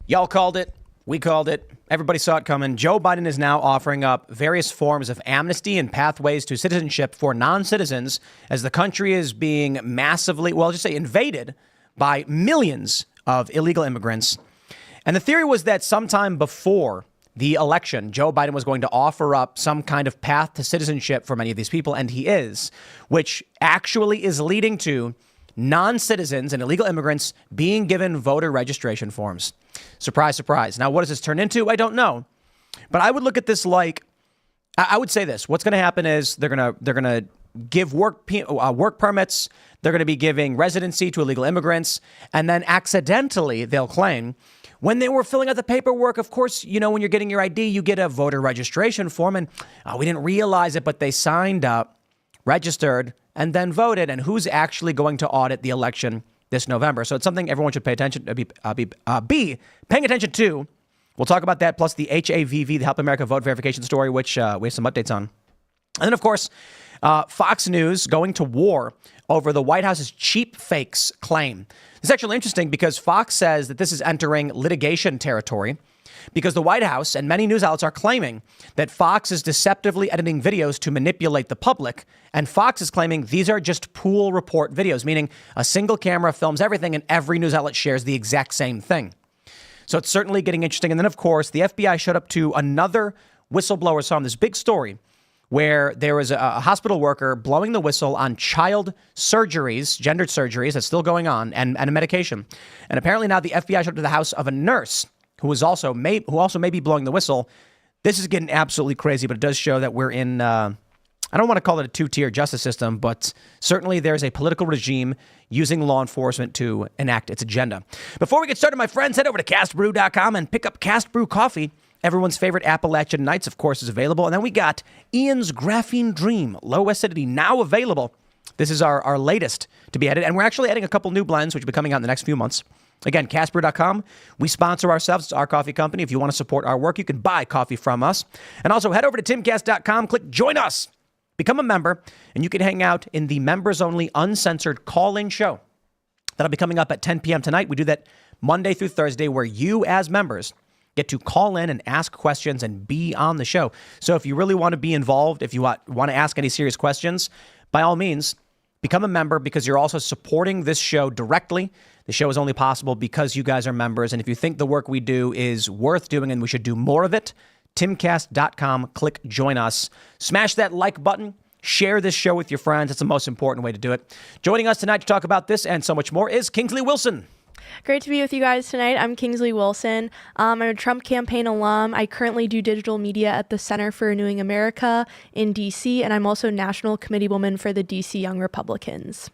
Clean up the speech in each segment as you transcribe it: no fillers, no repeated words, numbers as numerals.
Y'all called it. We called it. Everybody saw it coming. Joe Biden is now offering up various forms of amnesty and pathways to citizenship for non-citizens as the country is being massively, well, just say invaded by millions of illegal immigrants. And the theory was that sometime before the election, Joe Biden was going to offer up some kind of path to citizenship for many of these people, and he is, which actually is leading to non-citizens and illegal immigrants being given voter registration forms. Surprise, surprise. Now, what does this turn into? I don't know. But I would look at this like, I would say this. What's going to happen is they're going to give work permits. They're going to be giving residency to illegal immigrants. And then accidentally, they'll claim, when they were filling out the paperwork, of course, you know, when you're getting your ID, you get a voter registration form. And we didn't realize it, but they signed up, registered, and then voted. And who's actually going to audit the election this November? So it's something everyone should pay attention to, be paying attention to. We'll talk about that, plus the HAVV, the Help America Vote Verification story, which we have some updates on. And then, of course, Fox News going to war over the White House's cheap fakes claim. It's actually interesting because Fox says that this is entering litigation territory because the White House and many news outlets are claiming that Fox is deceptively editing videos to manipulate the public. And Fox is claiming these are just pool report videos, meaning a single camera films everything and every news outlet shares the exact same thing. So it's certainly getting interesting. And then, of course, the FBI showed up to another whistleblower's home, this big story where there was a hospital worker blowing the whistle on child surgeries, gendered surgeries, that's still going on, and a medication. And apparently now the FBI showed up to the house of a nurse who also may be blowing the whistle. This is getting absolutely crazy, but it does show that we're in, I don't want to call it a two-tier justice system, but certainly there's a political regime using law enforcement to enact its agenda. Before we get started, my friends, head over to castbrew.com and pick up Cast Brew Coffee. Everyone's favorite Appalachian Nights, of course, is available. And then we got Ian's Graphene Dream, low acidity, now available. This is our latest to be added. And we're actually adding a couple new blends, which will be coming out in the next few months. Again, castbrew.com. We sponsor ourselves. It's our coffee company. If you want to support our work, you can buy coffee from us. And also head over to timcast.com, click Join Us, become a member, and you can hang out in the members-only uncensored call-in show. That'll be coming up at 10 p.m. tonight. We do that Monday through Thursday, where you as members get to call in and ask questions and be on the show. So if you really want to be involved, if you want to ask any serious questions, by all means, become a member because you're also supporting this show directly. The show is only possible because you guys are members. And if you think the work we do is worth doing and we should do more of it, timcast.com, click Join Us. Smash that like button. Share this show with your friends. It's the most important way to do it. Joining us tonight to talk about this and so much more is Kingsley Wilson. Great to be with you guys tonight. I'm Kingsley Wilson. I'm a Trump campaign alum. I currently do digital media at the Center for Renewing America in D.C., and I'm also National Committee Woman for the D.C. Young Republicans.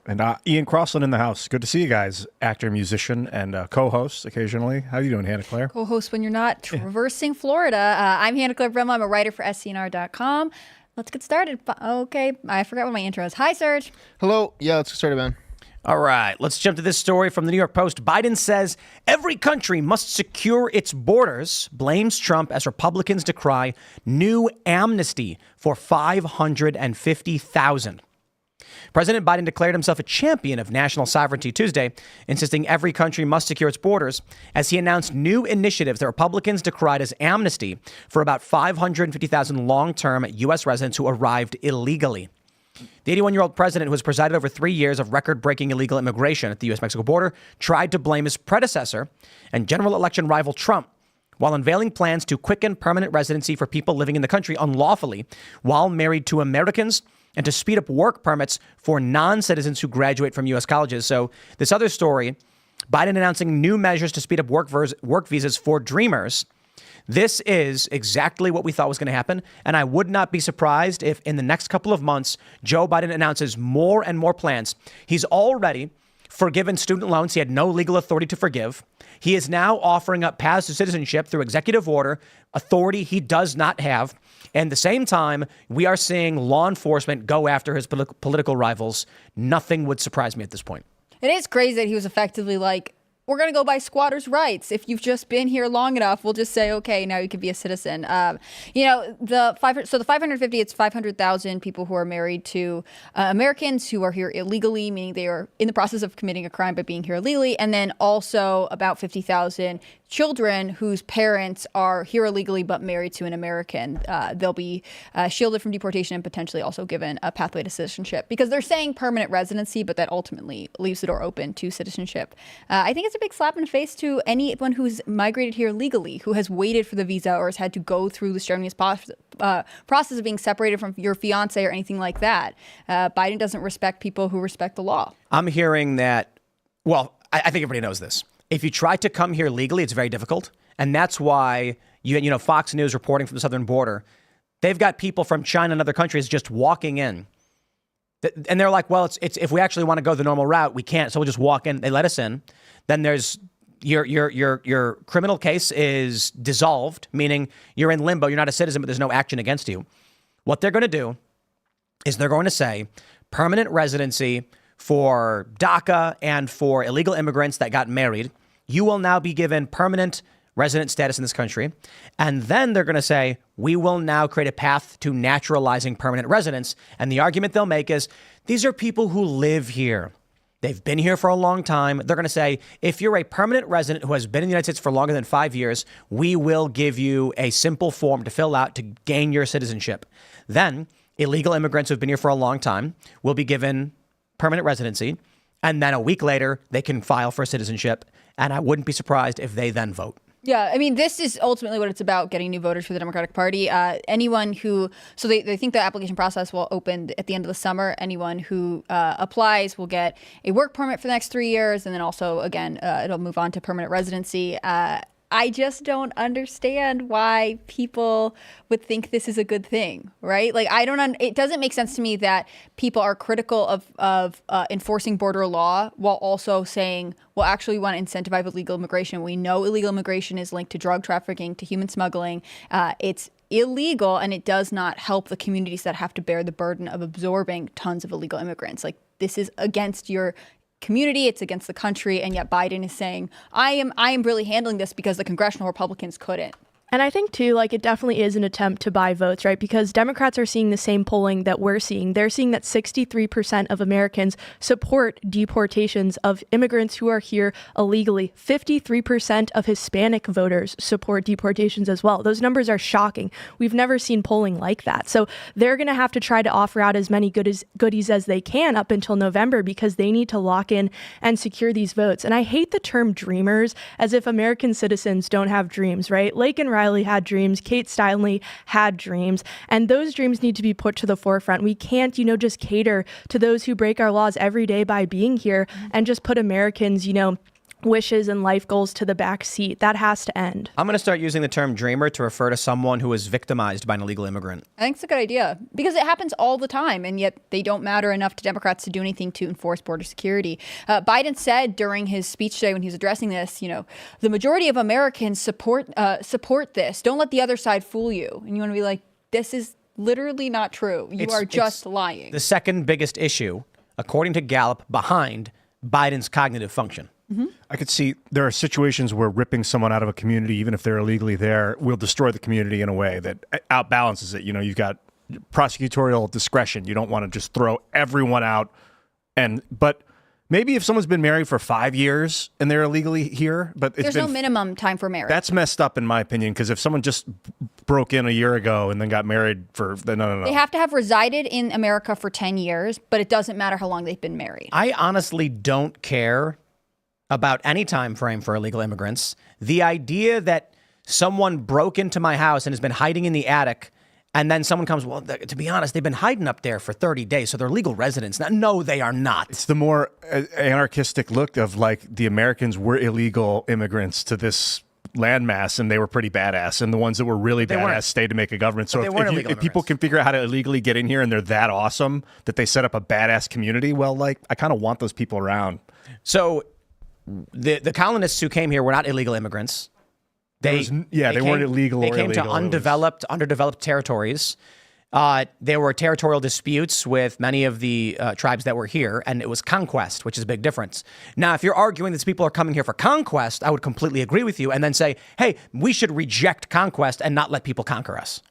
And Ian Crossland in the house. Good to see you guys. Actor, musician, and co-host occasionally. How are you doing, Hannah Claire? Co-host when you're not traversing Florida. I'm Hannah Claire Bremla. I'm a writer for SCNR.com. Let's get started. Okay, I forgot what my intro is. Hi, Serge. Hello. Yeah, let's get started, man. All right, let's jump to this story from the New York Post. Biden says every country must secure its borders, blames Trump as Republicans decry new amnesty for 550,000. President Biden declared himself a champion of national sovereignty Tuesday, insisting every country must secure its borders as he announced new initiatives that Republicans decried as amnesty for about 550,000 long-term U.S. residents who arrived illegally. The 81-year-old president, who has presided over 3 years of record-breaking illegal immigration at the U.S.-Mexico border, tried to blame his predecessor and general election rival Trump while unveiling plans to quicken permanent residency for people living in the country unlawfully while married to Americans and to speed up work permits for non-citizens who graduate from U.S. colleges. So this other story, Biden announcing new measures to speed up work visas for Dreamers. This is exactly what we thought was going to happen. And I would not be surprised if in the next couple of months, Joe Biden announces more and more plans. He's already forgiven student loans he had no legal authority to forgive. He is now offering up paths to citizenship through executive order, authority he does not have. And at the same time, we are seeing law enforcement go after his political rivals. Nothing would surprise me at this point. It is crazy that he was effectively like, we're going to go by squatters' rights. If you've just been here long enough, we'll just say, okay, now you can be a citizen. The 550, it's 500,000 people who are married to Americans who are here illegally, meaning they are in the process of committing a crime by being here illegally. And then also about 50,000 children whose parents are here illegally but married to an American, they'll be shielded from deportation and potentially also given a pathway to citizenship, because they're saying permanent residency, but that ultimately leaves the door open to citizenship. I think it's a big slap in the face to anyone who's migrated here legally, who has waited for the visa or has had to go through the strenuous process of being separated from your fiance or anything like that. Biden doesn't respect people who respect the law. I'm hearing that, well, I think everybody knows this. If you try to come here legally, it's very difficult. And that's why, you know, Fox News reporting from the southern border, they've got people from China and other countries just walking in. And they're like, well, it's if we actually want to go the normal route, we can't. So we'll just walk in. They let us in. Then there's your criminal case is dissolved, meaning you're in limbo. You're not a citizen, but there's no action against you. What they're going to do is they're going to say permanent residency for DACA and for illegal immigrants that got married. You will now be given permanent resident status in this country. And then they're going to say, we will now create a path to naturalizing permanent residence. And the argument they'll make is, these are people who live here. They've been here for a long time. They're going to say, if you're a permanent resident who has been in the United States for longer than 5 years, we will give you a simple form to fill out to gain your citizenship. Then illegal immigrants who've been here for a long time will be given permanent residency. And then a week later, they can file for citizenship. And I wouldn't be surprised if they then vote. Yeah, I mean, this is ultimately what it's about, getting new voters for the Democratic Party. Anyone who, so they think the application process will open at the end of the summer. Anyone who applies will get a work permit for the next 3 years. And then also, again, it'll move on to permanent residency. I just don't understand why people would think this is a good thing, right? Like, it doesn't make sense to me that people are critical of enforcing border law while also saying, well, actually, we want to incentivize illegal immigration. We know illegal immigration is linked to drug trafficking, to human smuggling. It's illegal, and it does not help the communities that have to bear the burden of absorbing tons of illegal immigrants. Like, this is against your community, it's against the country, and yet Biden is saying, I am really handling this because the congressional Republicans couldn't. And I think, too, like, it definitely is an attempt to buy votes, right? Because Democrats are seeing the same polling that we're seeing. They're seeing that 63% of Americans support deportations of immigrants who are here illegally. 53% of Hispanic voters support deportations as well. Those numbers are shocking. We've never seen polling like that. So they're going to have to try to offer out as many goodies as they can up until November, because they need to lock in and secure these votes. And I hate the term dreamers, as if American citizens don't have dreams, right? Lake and Riley had dreams. Kate Steinle had dreams. And those dreams need to be put to the forefront. We can't, just cater to those who break our laws every day by being here and just put Americans, wishes and life goals to the back seat. That has to end. I'm going to start using the term dreamer to refer to someone who was victimized by an illegal immigrant. I think it's a good idea, because it happens all the time, and yet they don't matter enough to Democrats to do anything to enforce border security. Biden said during his speech today, when he was addressing this, the majority of Americans support this. Don't let the other side fool you. And you want to be like, this is literally not true. You are just lying. The second biggest issue, according to Gallup, behind Biden's cognitive function. Mm-hmm. I could see there are situations where ripping someone out of a community, even if they're illegally there, will destroy the community in a way that outbalances it. You've got prosecutorial discretion. You don't want to just throw everyone out. But maybe if someone's been married for 5 years and they're illegally here, but there's no minimum time for marriage. That's messed up, in my opinion, because if someone just broke in a year ago and then got married no. They have to have resided in America for 10 years, but it doesn't matter how long they've been married. I honestly don't care about any time frame for illegal immigrants. The idea that someone broke into my house and has been hiding in the attic, and then someone comes, well, to be honest, they've been hiding up there for 30 days, so they're legal residents. No, they are not. It's the more anarchistic look of, like, the Americans were illegal immigrants to this landmass, and they were pretty badass, and the ones that were really badass stayed to make a government. So if people can figure out how to illegally get in here and they're that awesome that they set up a badass community, well, like, I kind of want those people around. So the colonists who came here were not illegal immigrants. They weren't illegal. They came to underdeveloped territories. There were territorial disputes with many of the tribes that were here, and it was conquest, which is a big difference. Now, if you're arguing that people are coming here for conquest, I would completely agree with you, and then say, hey, we should reject conquest and not let people conquer us.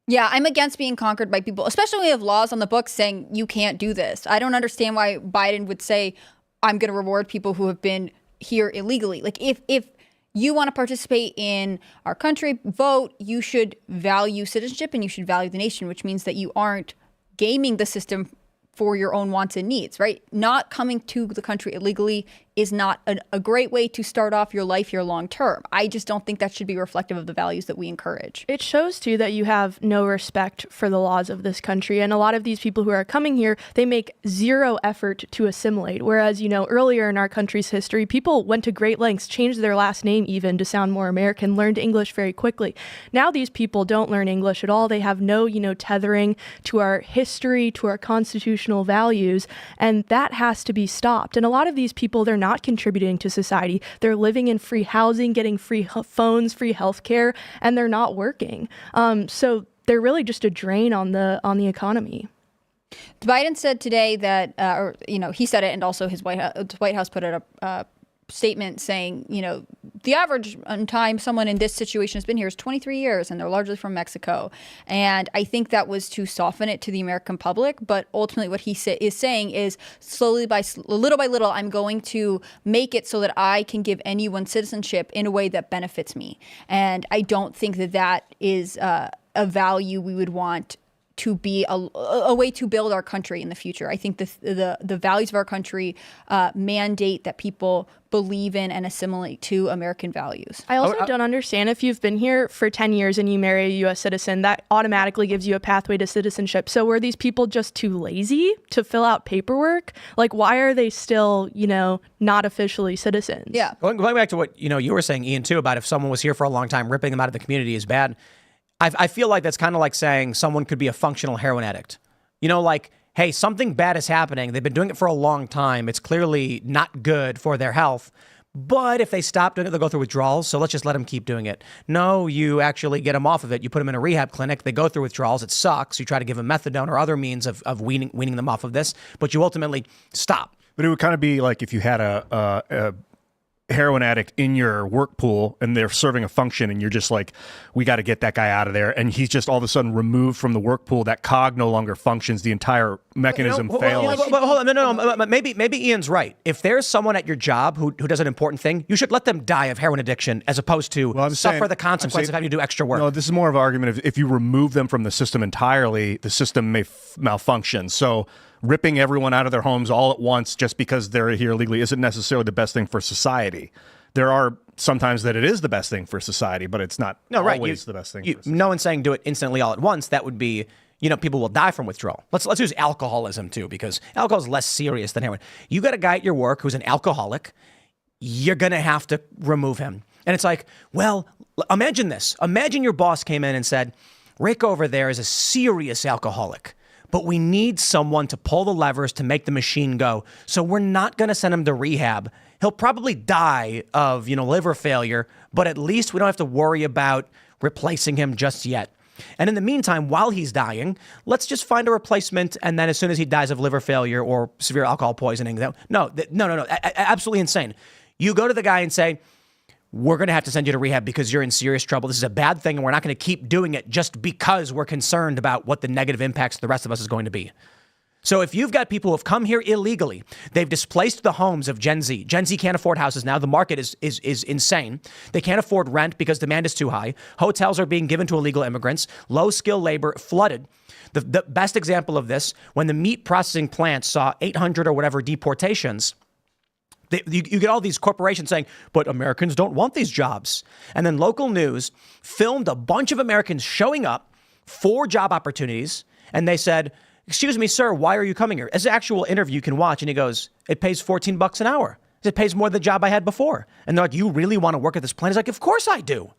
Yeah, I'm against being conquered by people, especially when we have laws on the books saying you can't do this. I don't understand why Biden would say, I'm going to reward people who have been here illegally. Like, if you want to participate in our country, vote, you should value citizenship and you should value the nation, which means that you aren't gaming the system for your own wants and needs, right? Not coming to the country illegally is not a great way to start off your life here long term. I just don't think that should be reflective of the values that we encourage. It shows, too, that you have no respect for the laws of this country. And a lot of these people who are coming here, they make zero effort to assimilate. Whereas, earlier in our country's history, people went to great lengths, changed their last name even to sound more American, learned English very quickly. Now these people don't learn English at all. They have no, tethering to our history, to our constitutional values. And that has to be stopped. And a lot of these people, they're not contributing to society. They're living in free housing, getting free phones, free healthcare, and they're not working. So they're really just a drain on the economy. Biden said today that, he said it, and also his White House put out a statement saying, the average time someone in this situation has been here is 23 years, and they're largely from Mexico. And I think that was to soften it to the American public. But ultimately what he is saying is little by little, I'm going to make it so that I can give anyone citizenship in a way that benefits me. And I don't think that is a value we would want to be a way to build our country in the future. I think the values of our country mandate that people believe in and assimilate to American values. I also don't understand, if you've been here for 10 years and you marry a U.S. citizen, that automatically gives you a pathway to citizenship. So were these people just too lazy to fill out paperwork? Like, why are they still, not officially citizens? Yeah. Going back to what, you were saying, Ian, too, about if someone was here for a long time, ripping them out of the community is bad. I feel like that's kind of like saying someone could be a functional heroin addict. Like, hey, something bad is happening. They've been doing it for a long time. It's clearly not good for their health. But if they stop doing it, they'll go through withdrawals. So let's just let them keep doing it. No, you actually get them off of it. You put them in a rehab clinic. They go through withdrawals. It sucks. You try to give them methadone or other means of weaning them off of this. But you ultimately stop. But it would kind of be like if you had a heroin addict in your work pool and they're serving a function and you're just like, we got to get that guy out of there. And he's just all of a sudden removed from the work pool. That cog no longer functions. The entire mechanism fails. But hold on. No. Maybe Ian's right. If there's someone at your job who does an important thing, you should let them die of heroin addiction as opposed to suffer the consequences of having to do extra work. No, this is more of an argument of if you remove them from the system entirely, the system may malfunction. So ripping everyone out of their homes all at once just because they're here illegally isn't necessarily the best thing for society. There are sometimes that it is the best thing for society, but it's not always the best thing for society. No one's saying do it instantly all at once. That would be, people will die from withdrawal. Let's use alcoholism too, because alcohol is less serious than heroin. You got a guy at your work who's an alcoholic. You're going to have to remove him. And it's like, well, imagine this. Imagine your boss came in and said, Rick over there is a serious alcoholic, but we need someone to pull the levers to make the machine go. So we're not going to send him to rehab. He'll probably die of, liver failure, but at least we don't have to worry about replacing him just yet. And in the meantime, while he's dying, let's just find a replacement. And then as soon as he dies of liver failure or severe alcohol poisoning, no, absolutely insane. You go to the guy and say, we're going to have to send you to rehab because you're in serious trouble. This is a bad thing, and we're not going to keep doing it just because we're concerned about what the negative impacts to the rest of us is going to be. So if you've got people who have come here illegally, they've displaced the homes of Gen Z. Gen Z can't afford houses now. The market is insane. They can't afford rent because demand is too high. Hotels are being given to illegal immigrants. Low-skilled labor flooded. The best example of this, when the meat processing plants saw 800 or whatever deportations, you get all these corporations saying, but Americans don't want these jobs. And then local news filmed a bunch of Americans showing up for job opportunities. And they said, excuse me, sir, why are you coming here? As an actual interview you can watch. And he goes, it pays $14 an hour. It pays more than the job I had before. And they're like, you really want to work at this plant? He's like, of course I do.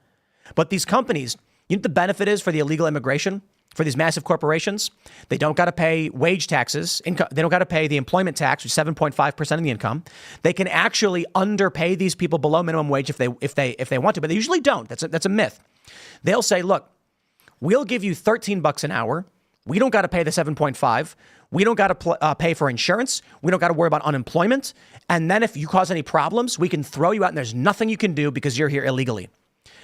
But these companies, you know what the benefit is for the illegal immigration? For these massive corporations, they don't got to pay wage taxes. They don't got to pay the employment tax, which is 7.5% of the income. They can actually underpay these people below minimum wage if they want to, but they usually don't. That's a myth. They'll say, look, we'll give you $13 an hour. We don't got to pay the 7.5. We don't got to pay for insurance. We don't got to worry about unemployment. And then if you cause any problems, we can throw you out and there's nothing you can do because you're here illegally.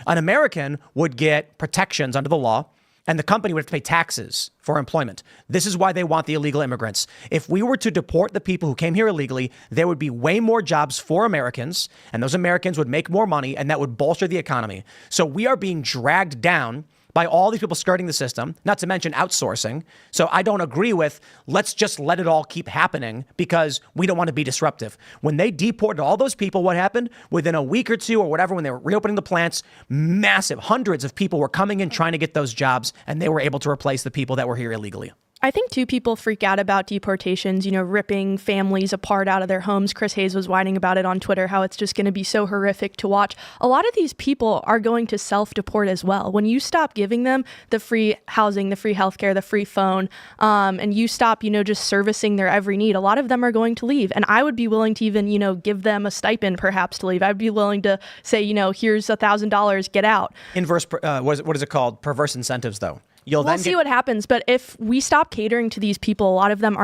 An American would get protections under the law. And the company would have to pay taxes for employment. This is why they want the illegal immigrants. If we were to deport the people who came here illegally, there would be way more jobs for Americans, and those Americans would make more money, and that would bolster the economy. So we are being dragged down by all these people skirting the system, not to mention outsourcing. So I don't agree with, let's just let it all keep happening because we don't want to be disruptive. When they deported all those people, what happened? Within a week or two or whatever, when they were reopening the plants, massive hundreds of people were coming in trying to get those jobs, and they were able to replace the people that were here illegally. I think, too, people freak out about deportations, ripping families apart out of their homes. Chris Hayes was whining about it on Twitter, how it's just going to be so horrific to watch. A lot of these people are going to self-deport as well. When you stop giving them the free housing, the free healthcare, the free phone, and you stop, just servicing their every need, a lot of them are going to leave. And I would be willing to even, give them a stipend perhaps to leave. I'd be willing to say, here's $1,000, get out. Inverse, what is it called? Perverse incentives, though. We'll see what happens. But if we stop catering to these people, a lot of them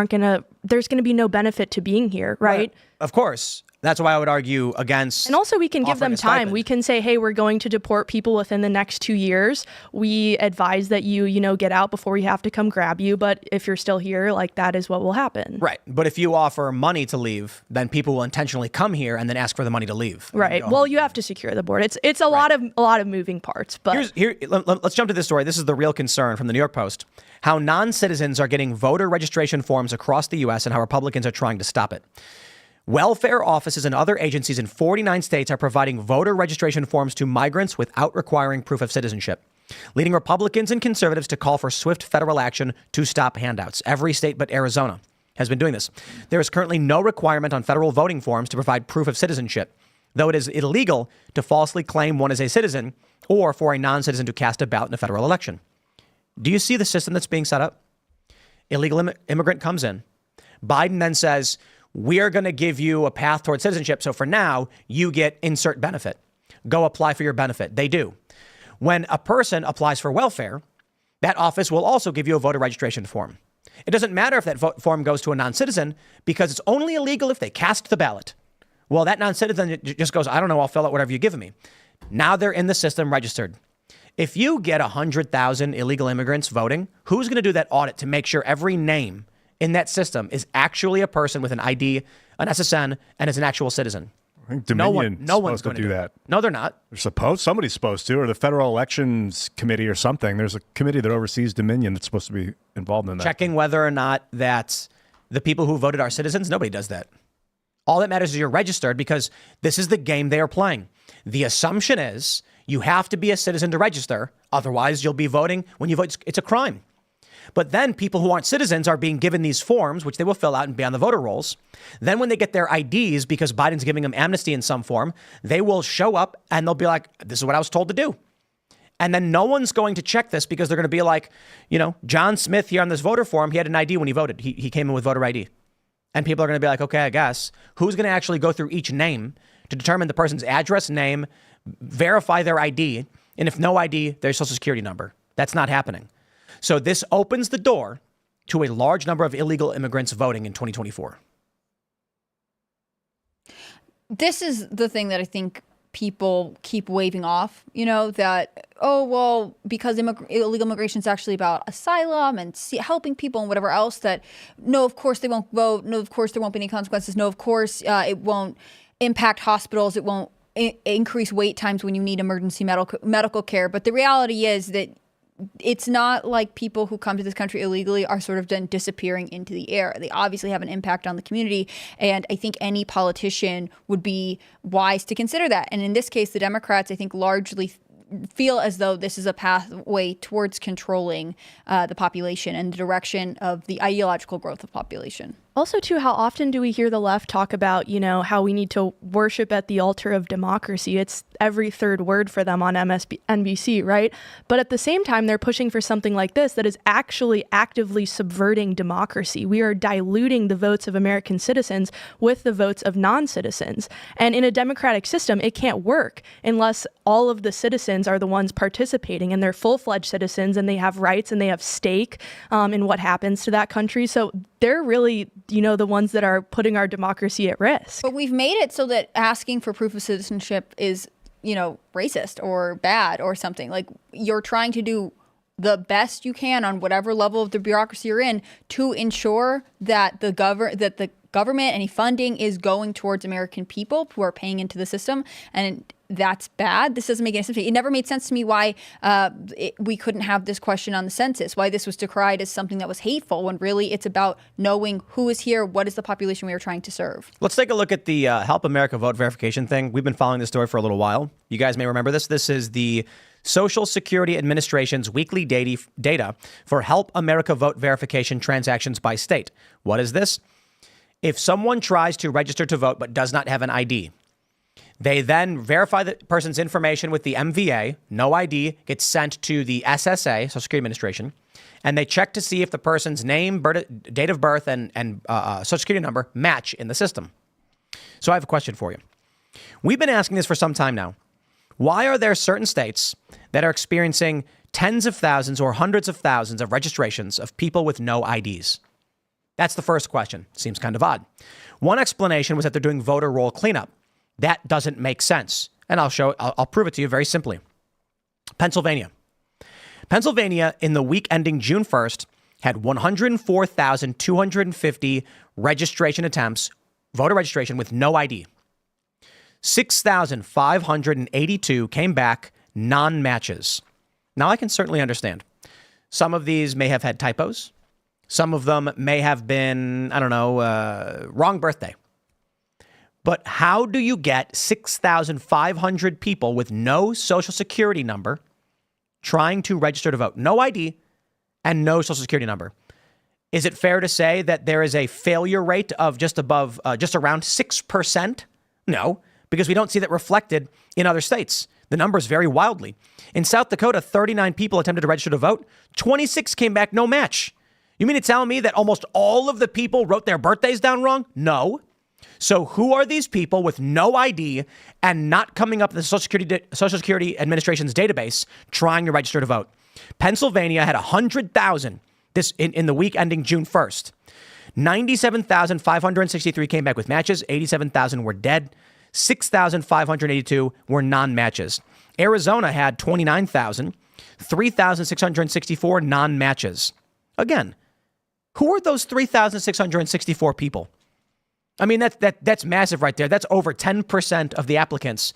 there's going to be no benefit to being here, right? Of course. That's why I would argue against. And also we can give them time. We can say, hey, we're going to deport people within the next 2 years. We advise that you get out before we have to come grab you. But if you're still here, that is what will happen. Right. But if you offer money to leave, then people will intentionally come here and then ask for the money to leave. Right. Well, you have to secure the border. It's a lot of moving parts. But let's jump to this story. This is the real concern from the New York Post. How non-citizens are getting voter registration forms across the U.S. and how Republicans are trying to stop it. Welfare offices and other agencies in 49 states are providing voter registration forms to migrants without requiring proof of citizenship, leading Republicans and conservatives to call for swift federal action to stop handouts. Every state but Arizona has been doing this. There is currently no requirement on federal voting forms to provide proof of citizenship, though it is illegal to falsely claim one as a citizen or for a non-citizen to cast a ballot in a federal election. Do you see the system that's being set up? Illegal immigrant comes in. Biden then says, we are going to give you a path towards citizenship. So for now, you get insert benefit. Go apply for your benefit. They do. When a person applies for welfare, that office will also give you a voter registration form. It doesn't matter if that form goes to a non-citizen because it's only illegal if they cast the ballot. Well, that non-citizen just goes, I don't know, I'll fill out whatever you give me. Now they're in the system registered. If you get 100,000 illegal immigrants voting, who's going to do that audit to make sure every name in that system is actually a person with an ID, an SSN, and is an actual citizen? I think Dominion no one's supposed going to do that. No, they're not. Somebody's supposed to, or the Federal Elections Committee or something. There's a committee that oversees Dominion that's supposed to be involved in that. Checking whether or not that the people who voted are citizens, nobody does that. All that matters is you're registered because this is the game they are playing. The assumption is you have to be a citizen to register. Otherwise, you'll be voting. When you vote, it's a crime. But then people who aren't citizens are being given these forms, which they will fill out and be on the voter rolls. Then when they get their IDs, because Biden's giving them amnesty in some form, they will show up and they'll be like, this is what I was told to do. And then no one's going to check this because they're going to be like, John Smith here on this voter form, he had an ID when he voted. He came in with voter ID. And people are going to be like, okay, I guess. Who's going to actually go through each name to determine the person's address, name, verify their ID, and if no ID, their social security number? That's not happening. So this opens the door to a large number of illegal immigrants voting in 2024. This is the thing that I think people keep waving off, that, because illegal immigration is actually about asylum and helping people and whatever else, that no, of course they won't vote. No, of course there won't be any consequences. No, of course it won't impact hospitals. It won't increase wait times when you need emergency medical care. But the reality is that it's not like people who come to this country illegally are sort of then disappearing into the air. They obviously have an impact on the community. And I think any politician would be wise to consider that. And in this case, the Democrats, I think, largely feel as though this is a pathway towards controlling the population and the direction of the ideological growth of population. Also, too, how often do we hear the left talk about, how we need to worship at the altar of democracy? It's every third word for them on NBC, right? But at the same time, they're pushing for something like this that is actually actively subverting democracy. We are diluting the votes of American citizens with the votes of non-citizens. And in a democratic system, it can't work unless all of the citizens are the ones participating and they're full-fledged citizens and they have rights and they have stake in what happens to that country. So they're really, the ones that are putting our democracy at risk. But we've made it so that asking for proof of citizenship is, racist or bad or something. Like, you're trying to do the best you can on whatever level of the bureaucracy you're in to ensure that the government, any funding is going towards American people who are paying into the system. And that's bad. This doesn't make any sense to me. It never made sense to me why we couldn't have this question on the census, why this was decried as something that was hateful when really it's about knowing who is here, what is the population we are trying to serve. Let's take a look at the Help America Vote verification thing. We've been following this story for a little while. You guys may remember this. This is the Social Security Administration's weekly data for Help America Vote verification transactions by state. What is this? If someone tries to register to vote but does not have an ID, they then verify the person's information with the MVA. No ID gets sent to the SSA, Social Security Administration, and they check to see if the person's name, date of birth, and Social Security number match in the system. So I have a question for you. We've been asking this for some time now. Why are there certain states that are experiencing tens of thousands or hundreds of thousands of registrations of people with no IDs? That's the first question. Seems kind of odd. One explanation was that they're doing voter roll cleanup. That doesn't make sense. And I'll prove it to you very simply. Pennsylvania, in the week ending June 1st, had 104,250 registration attempts, voter registration with no ID. 6,582 came back non-matches. Now, I can certainly understand. Some of these may have had typos. Some of them may have been, wrong birthday. But how do you get 6,500 people with no Social Security number trying to register to vote? No ID and no Social Security number. Is it fair to say that there is a failure rate of just around 6%? No, because we don't see that reflected in other states. The numbers vary wildly. In South Dakota, 39 people attempted to register to vote. 26 came back no match. You mean to tell me that almost all of the people wrote their birthdays down wrong? No. So who are these people with no ID and not coming up in the Social Security Administration's database trying to register to vote? Pennsylvania had 100,000 in the week ending June 1st. 97,563 came back with matches. 87,000 were dead. 6,582 were non-matches. Arizona had 29,000. 3,664 non-matches. Again, who are those 3,664 people? I mean, that's massive right there. That's over 10% of the applicants.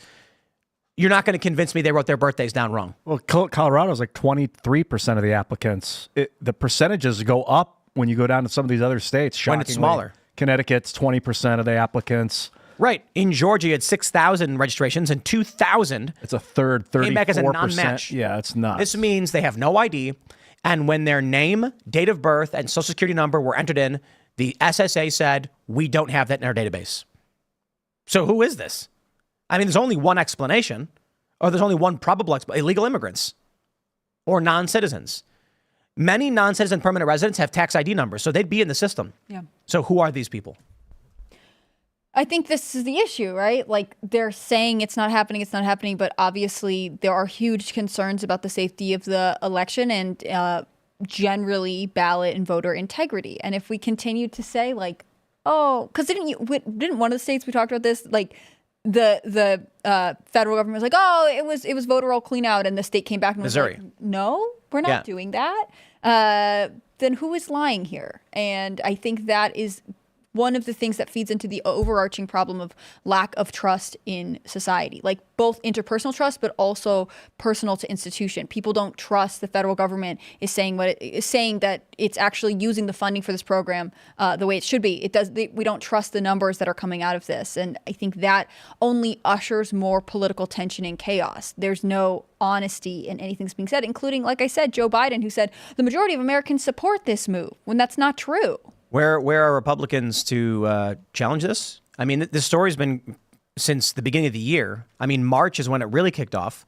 You're not going to convince me they wrote their birthdays down wrong. Well, Colorado's like 23% of the applicants. The percentages go up when you go down to some of these other states. When it's smaller. Connecticut's 20% of the applicants. Right. In Georgia, you had 6,000 registrations and 2,000. It's a third, 34%. Came back as a non-match. Yeah, it's nuts. This means they have no ID. And when their name, date of birth, and Social Security number were entered in, the SSA said, we don't have that in our database. So who is this? I mean, there's only one explanation, or there's only one probable explanation: illegal immigrants or non-citizens. Many non-citizen permanent residents have tax ID numbers, so they'd be in the system. Yeah. So who are these people? I think this is the issue, right? Like, they're saying it's not happening, but obviously there are huge concerns about the safety of the election and generally ballot and voter integrity. And if we continue to say, like, oh, because didn't one of the states we talked about this, like, the federal government was like, oh, it was voter roll clean out, and the state came back and was Missouri. like, no, we're not doing that. Then who is lying here? And I think that is one of the things that feeds into the overarching problem of lack of trust in society, like both interpersonal trust, but also personal to institution. People don't trust the federal government is saying what it is saying, that it's actually using the funding for this program the way it should be. We don't trust the numbers that are coming out of this. And I think that only ushers more political tension and chaos. There's no honesty in anything that's being said, including, like I said, Joe Biden, who said the majority of Americans support this move, when that's not true. Where are Republicans to challenge this? I mean, this story's been since the beginning of the year. I mean, March is when it really kicked off.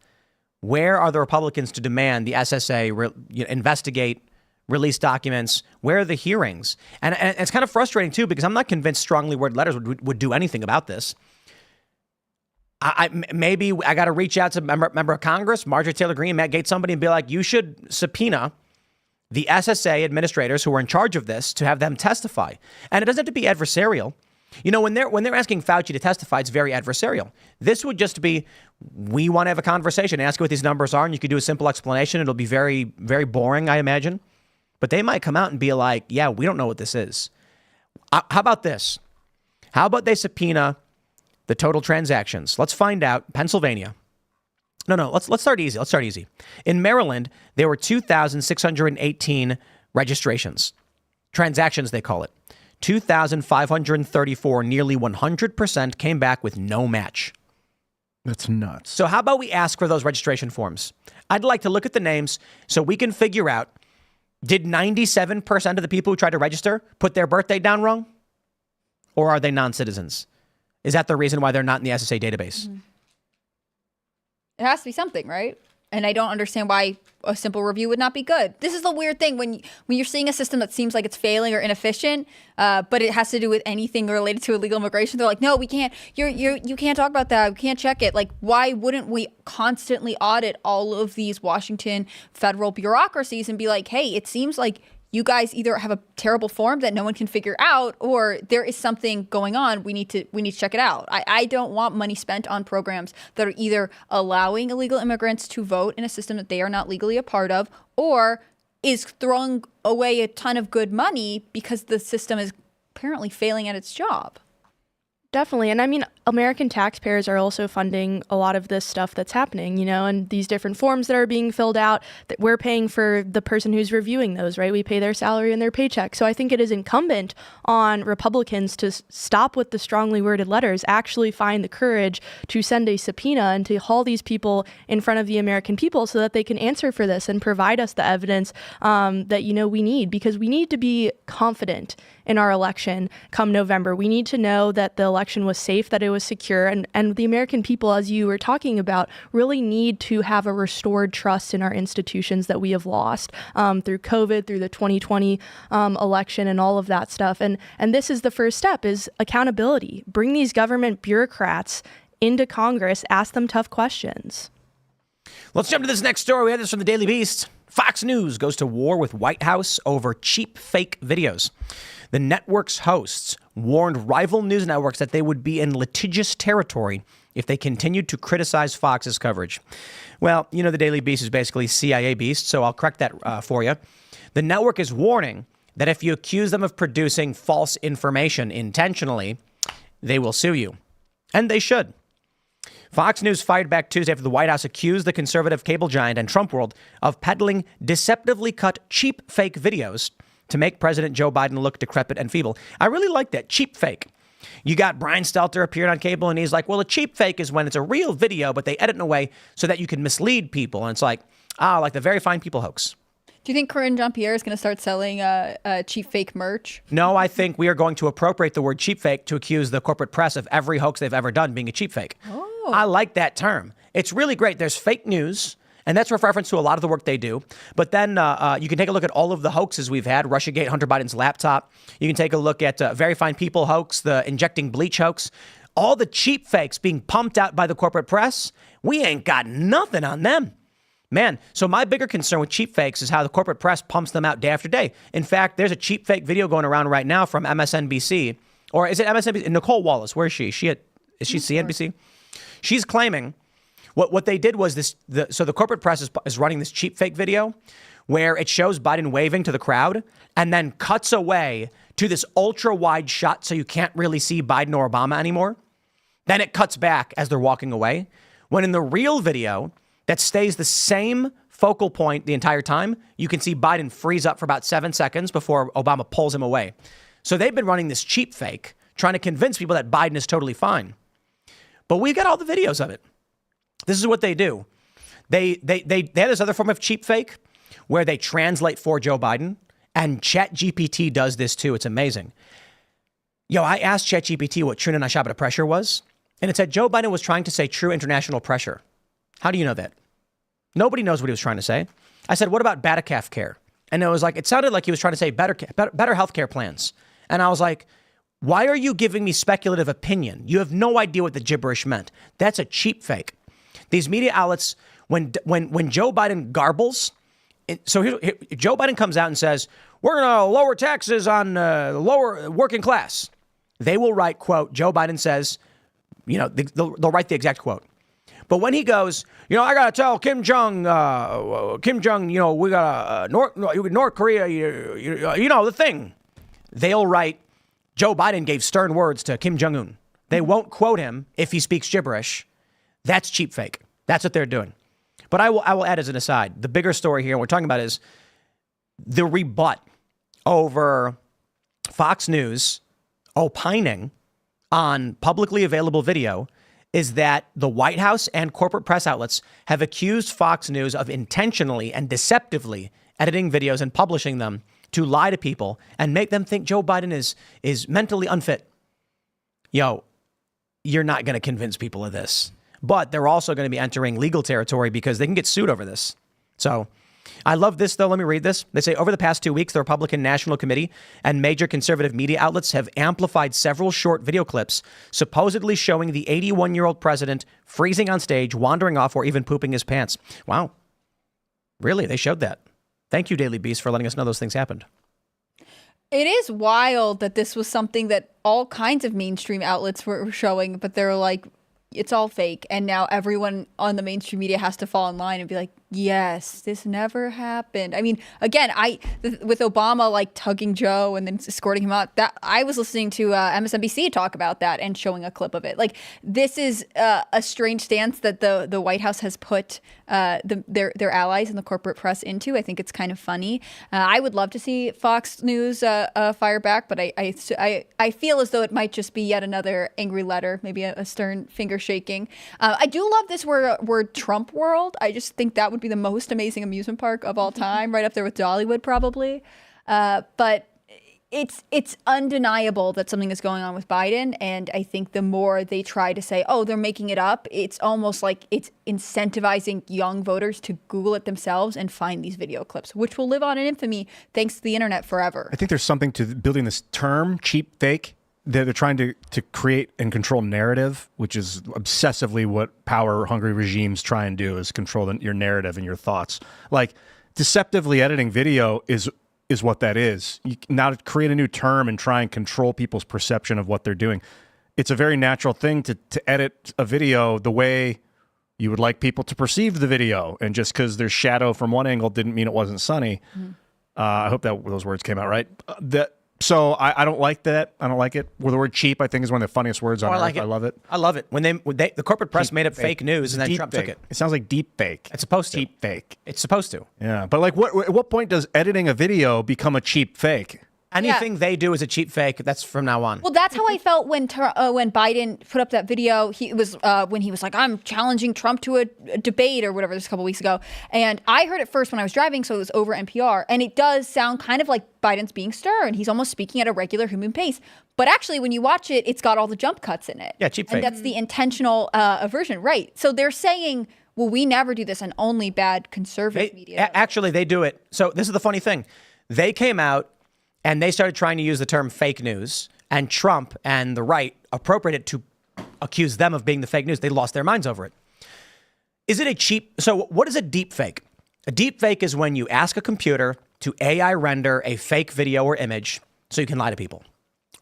Where are the Republicans to demand the SSA investigate, release documents? Where are the hearings? And it's kind of frustrating, too, because I'm not convinced strongly worded letters would do anything about this. Maybe I got to reach out to member of Congress, Marjorie Taylor Greene, Matt Gaetz, somebody, and be like, you should subpoena the SSA administrators who are in charge of this to have them testify. And it doesn't have to be adversarial. You know, when they're asking Fauci to testify, it's very adversarial. This would just be, we want to have a conversation, ask you what these numbers are, and you could do a simple explanation. It'll be very, very boring, I imagine. But they might come out and be like, yeah, we don't know what this is. How about this? How about they subpoena the total transactions? Let's find out. Pennsylvania. No, let's start easy. Let's start easy. In Maryland, there were 2,618 registrations. Transactions, they call it. 2,534, nearly 100% came back with no match. That's nuts. So how about we ask for those registration forms? I'd like to look at the names so we can figure out, did 97% of the people who tried to register put their birthday down wrong? Or are they non-citizens? Is that the reason why they're not in the SSA database? Mm-hmm. It has to be something, right? And I don't understand why a simple review would not be good. This is the weird thing when you're seeing a system that seems like it's failing or inefficient, but it has to do with anything related to illegal immigration. They're like, no, we can't. You can't talk about that. We can't check it. Like, why wouldn't we constantly audit all of these Washington federal bureaucracies and be like, hey, it seems like you guys either have a terrible form that no one can figure out, or there is something going on. We need to check it out. I don't want money spent on programs that are either allowing illegal immigrants to vote in a system that they are not legally a part of, or is throwing away a ton of good money because the system is apparently failing at its job. Definitely. And I mean, American taxpayers are also funding a lot of this stuff that's happening, you know, and these different forms that are being filled out, that we're paying for the person who's reviewing those, right? We pay their salary and their paycheck. So I think it is incumbent on Republicans to stop with the strongly worded letters, actually find the courage to send a subpoena and to haul these people in front of the American people so that they can answer for this and provide us the evidence that, you know, we need, because we need to be confident in our election come November. We need to know that the election was safe, that it was secure, and the American people, as you were talking about, really need to have a restored trust in our institutions that we have lost through COVID, through the 2020 election, and all of that stuff. And this is the first step, is accountability. Bring these government bureaucrats into Congress, ask them tough questions. Let's jump to this next story. We had this from the Daily Beast. Fox News goes to war with White House over cheap fake videos. The network's hosts warned rival news networks that they would be in litigious territory if they continued to criticize Fox's coverage. Well, you know, the Daily Beast is basically CIA Beast, so I'll correct that for you. The network is warning that if you accuse them of producing false information intentionally, they will sue you. And they should. Fox News fired back Tuesday after the White House accused the conservative cable giant and Trump world of peddling deceptively cut cheap fake videos to make President Joe Biden look decrepit and feeble. I really like that, cheap fake. You got Brian Stelter appearing on cable and he's like, well, a cheap fake is when it's a real video, but they edit in a way so that you can mislead people. And it's like, like the Very Fine People hoax. Do you think Corinne Jean-Pierre is going to start selling cheap fake merch? No, I think we are going to appropriate the word cheap fake to accuse the corporate press of every hoax they've ever done being a cheap fake. Oh. I like that term. It's really great. There's fake news, and that's with reference to a lot of the work they do. But then you can take a look at all of the hoaxes we've had. Russiagate, Hunter Biden's laptop. You can take a look at Very Fine People hoax, the injecting bleach hoax. All the cheap fakes being pumped out by the corporate press. We ain't got nothing on them. Man, so my bigger concern with cheap fakes is how the corporate press pumps them out day after day. In fact, there's a cheap fake video going around right now from MSNBC. Or is it MSNBC? Nicole Wallace, where is she? Is she CNBC? She's claiming what they did was so the corporate press is running this cheap fake video where it shows Biden waving to the crowd and then cuts away to this ultra wide shot so you can't really see Biden or Obama anymore. Then it cuts back as they're walking away. When in the real video that stays the same focal point the entire time, you can see Biden freeze up for about 7 seconds before Obama pulls him away. So they've been running this cheap fake, trying to convince people that Biden is totally fine. But we've got all the videos of it. This is what they do. They have this other form of cheap fake where they translate for Joe Biden, and ChatGPT does this too. It's amazing. I asked ChatGPT what true international pressure was, and it said Joe Biden was trying to say true international pressure. How do you know that? Nobody knows what he was trying to say. I said, what about Batacaf care? And it sounded like he was trying to say better health care plans. And I was like, why are you giving me speculative opinion? You have no idea what the gibberish meant. That's a cheap fake. These media outlets, when Joe Biden garbles, so Joe Biden comes out and says, we're going to lower taxes on lower working class. They will write, quote, Joe Biden says, they'll write the exact quote. But when he goes, I got to tell Kim Jong, we got North Korea, the thing. They'll write, Joe Biden gave stern words to Kim Jong-un. They won't quote him if he speaks gibberish. That's cheap fake. That's what they're doing. But I will add as an aside, the bigger story here we're talking about is the rebut over Fox News opining on publicly available video is that the White House and corporate press outlets have accused Fox News of intentionally and deceptively editing videos and publishing them to lie to people and make them think Joe Biden is mentally unfit. You're not going to convince people of this. But they're also going to be entering legal territory because they can get sued over this. So I love this, though. Let me read this. They say, over the past 2 weeks, the Republican National Committee and major conservative media outlets have amplified several short video clips supposedly showing the 81-year-old president freezing on stage, wandering off, or even pooping his pants. Wow. Really? They showed that. Thank you, Daily Beast, for letting us know those things happened. It is wild that this was something that all kinds of mainstream outlets were showing, but they're like, it's all fake. And now everyone on the mainstream media has to fall in line and be like, yes, this never happened. I mean, again, with Obama like tugging Joe and then escorting him out, that I was listening to MSNBC talk about that and showing a clip of it. Like, this is a strange stance that the White House has put their allies in the corporate press into. I think it's kind of funny. I would love to see Fox News fire back, but I feel as though it might just be yet another angry letter, maybe a stern finger shaking. I do love this word Trump world. I just think that would be the most amazing amusement park of all time, right up there with Dollywood probably. But it's undeniable that something is going on with Biden. And I think the more they try to say, oh, they're making it up, it's almost like it's incentivizing young voters to Google it themselves and find these video clips, which will live on in infamy thanks to the internet forever. I think there's something to building this term, cheap fake. They're trying to create and control narrative, which is obsessively what power-hungry regimes try and do, is control your narrative and your thoughts. Like, deceptively editing video is what that is. You now to create a new term and try and control people's perception of what they're doing. It's a very natural thing to edit a video the way you would like people to perceive the video. And just because there's shadow from one angle didn't mean it wasn't sunny. Mm-hmm. I hope that those words came out right. So I don't like that. I don't like it. Well, the word cheap, I think, is one of the funniest words on earth. I love it. I love it. When the corporate press made up fake news and then Trump took it. It sounds like deep fake. It's supposed to. Deep fake. It's supposed to. Yeah. But like, at what point does editing a video become a cheap fake? Anything they do is a cheap fake. That's from now on. Well, that's how I felt when Biden put up that video. When he was like, I'm challenging Trump to a debate or whatever, this a couple weeks ago. And I heard it first when I was driving, so it was over NPR. And it does sound kind of like Biden's being stern. He's almost speaking at a regular human pace. But actually, when you watch it, it's got all the jump cuts in it. Yeah, cheap fake. And that's the intentional version, right? So they're saying, well, we never do this, and only bad conservative media. Actually, they do it. So this is the funny thing. They came out and they started trying to use the term fake news, and Trump and the right appropriated to accuse them of being the fake news. They lost their minds over it. Is it a cheap? So what is a deep fake? A deep fake is when you ask a computer to AI render a fake video or image so you can lie to people.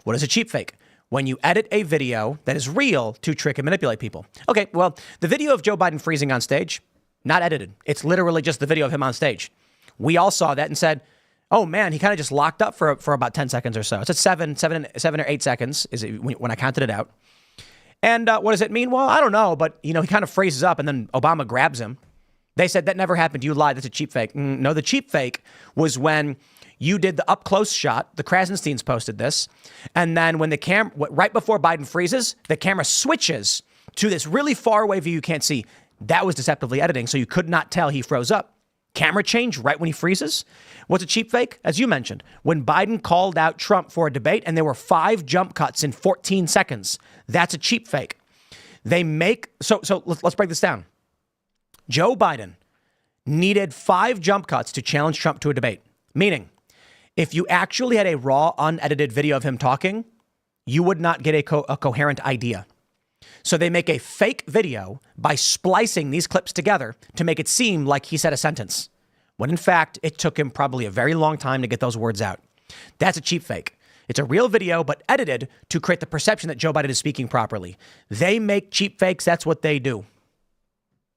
What is a cheap fake? When you edit a video that is real to trick and manipulate people. Okay, well, the video of Joe Biden freezing on stage, not edited. It's literally just the video of him on stage. We all saw that and said, oh man, he kind of just locked up for about 10 seconds or so. It's at seven or 8 seconds is it when I counted it out. And what does it mean? Well, I don't know, but he kind of freezes up and then Obama grabs him. They said that never happened. You lied. That's a cheap fake. No, the cheap fake was when you did the up close shot. The Krasensteins posted this. And then when the camera, right before Biden freezes, the camera switches to this really far away view you can't see. That was deceptively editing. So you could not tell he froze up. Camera change right when he freezes. What's a cheap fake? As you mentioned, when Biden called out Trump for a debate and there were 5 jump cuts in 14 seconds. That's a cheap fake. They make, so let's break this down. Joe Biden needed 5 jump cuts to challenge Trump to a debate. Meaning, if you actually had a raw, unedited video of him talking, you would not get a coherent idea. So they make a fake video by splicing these clips together to make it seem like he said a sentence, when in fact, it took him probably a very long time to get those words out. That's a cheap fake. It's a real video, but edited to create the perception that Joe Biden is speaking properly. They make cheap fakes. That's what they do.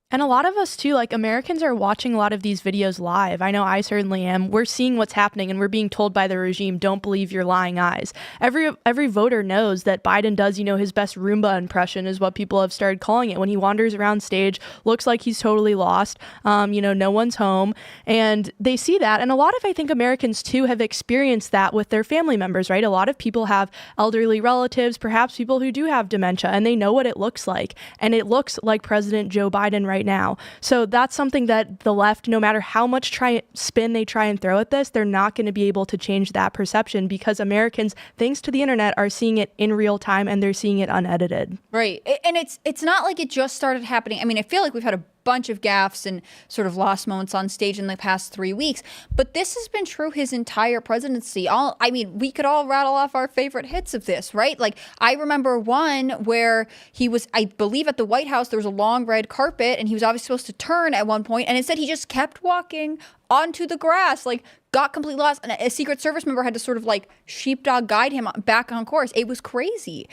And a lot of us too, like Americans are watching a lot of these videos live. I know I certainly am. We're seeing what's happening and we're being told by the regime, don't believe your lying eyes. Every voter knows that Biden does, his best Roomba impression is what people have started calling it. When he wanders around stage, looks like he's totally lost. No one's home. And they see that. And a lot of, I think, Americans too have experienced that with their family members, right? A lot of people have elderly relatives, perhaps people who do have dementia, and they know what it looks like. And it looks like President Joe Biden right now. So that's something that the left, no matter how much spin they try and throw at this, they're not going to be able to change that perception because Americans, thanks to the internet, are seeing it in real time and they're seeing it unedited. Right. And it's not like it just started happening. I mean, I feel like we've had a bunch of gaffes and sort of lost moments on stage in the past 3 weeks, but this has been true his entire presidency. We could all rattle off our favorite hits of this, right? Like, I remember one where he was, I believe, at the White House, there was a long red carpet and he was obviously supposed to turn at one point, and instead he just kept walking onto the grass, like got completely lost, and a Secret Service member had to sort of like sheepdog guide him back on course. It was crazy.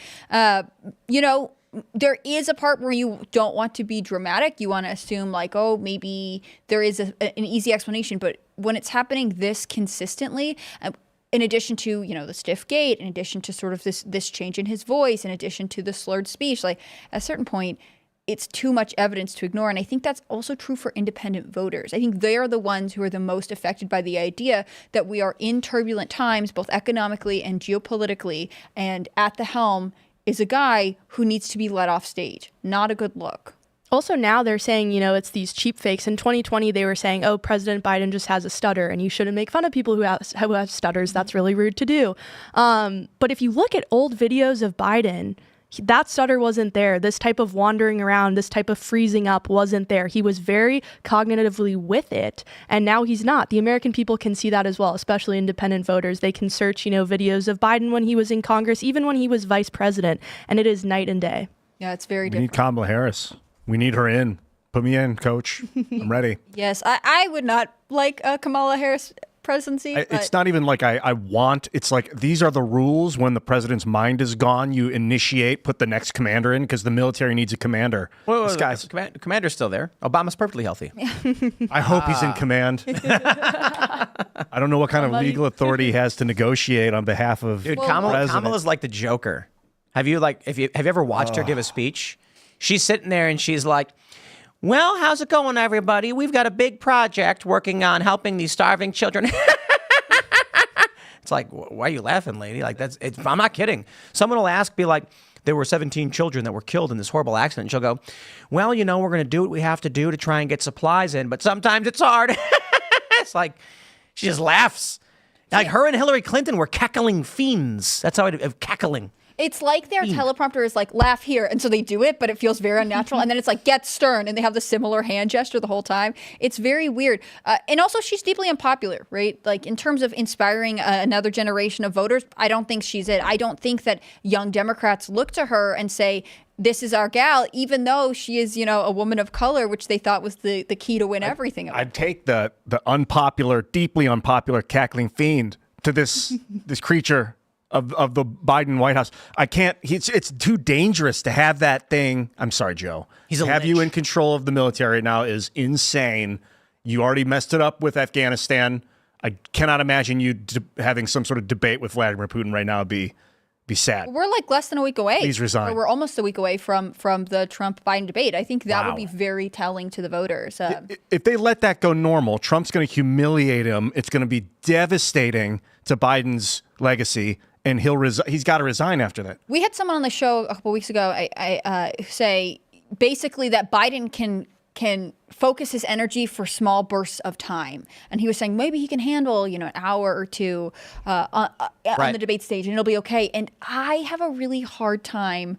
There is a part where you don't want to be dramatic. You want to assume like, oh, maybe there is an easy explanation. But when it's happening this consistently, in addition to, the stiff gait, in addition to sort of this change in his voice, in addition to the slurred speech, like at a certain point, it's too much evidence to ignore. And I think that's also true for independent voters. I think they are the ones who are the most affected by the idea that we are in turbulent times, both economically and geopolitically, and at the helm is a guy who needs to be let off stage. Not a good look. Also now they're saying, it's these cheap fakes. In 2020, they were saying, oh, President Biden just has a stutter and you shouldn't make fun of people who have stutters. That's really rude to do. But if you look at old videos of Biden, that stutter wasn't there. This type of wandering around, this type of freezing up wasn't there. He was very cognitively with it, and now he's not. The American people can see that as well, especially independent voters. They can search, videos of Biden when he was in Congress, even when he was vice president, and it is night and day. Yeah, it's very We different. need Kamala Harris. We need her in. Put me in, coach. I'm ready. Yes, I would not like a Kamala Harris presidency. It's not even like I want. It's like these are the rules. When the president's mind is gone, you put the next commander in because the military needs a commander. This guy's Commander's still there. Obama's perfectly healthy. I hope he's in command. I don't know what kind of legal authority he has to negotiate on behalf of Dude, the president. Kamala's like the Joker. Have you ever watched her give a speech? She's sitting there and she's like, well, how's it going, everybody? We've got a big project working on helping these starving children. It's like, why are you laughing, lady? Like, I'm not kidding. Someone will be like, there were 17 children that were killed in this horrible accident. And she'll go, well, we're going to do what we have to do to try and get supplies in, but sometimes it's hard. It's like, she just laughs. Like her and Hillary Clinton were cackling fiends. That's how cackling. It's like their teleprompter is like, laugh here. And so they do it, but it feels very unnatural. And then it's like, get stern. And they have the similar hand gesture the whole time. It's very weird. And also, she's deeply unpopular, right? Like, in terms of inspiring another generation of voters, I don't think she's it. I don't think that young Democrats look to her and say, this is our gal, even though she is, a woman of color, which they thought was the key to win everything. I'd take the unpopular, deeply unpopular cackling fiend to this creature of the Biden White House. I can't. It's too dangerous to have that thing. I'm sorry, Joe. Have you in control of the military now is insane. You already messed it up with Afghanistan. I cannot imagine you having some sort of debate with Vladimir Putin right now would be sad. We're like less than a week away. Please resign. Or we're almost a week away from the Trump-Biden debate. I think that would be very telling to the voters. If they let that go normal, Trump's going to humiliate him. It's going to be devastating to Biden's legacy. And he's got to resign after that. We had someone on the show a couple weeks ago say basically that Biden can focus his energy for small bursts of time. And he was saying maybe he can handle, an hour or two on the debate stage and it'll be okay. And I have a really hard time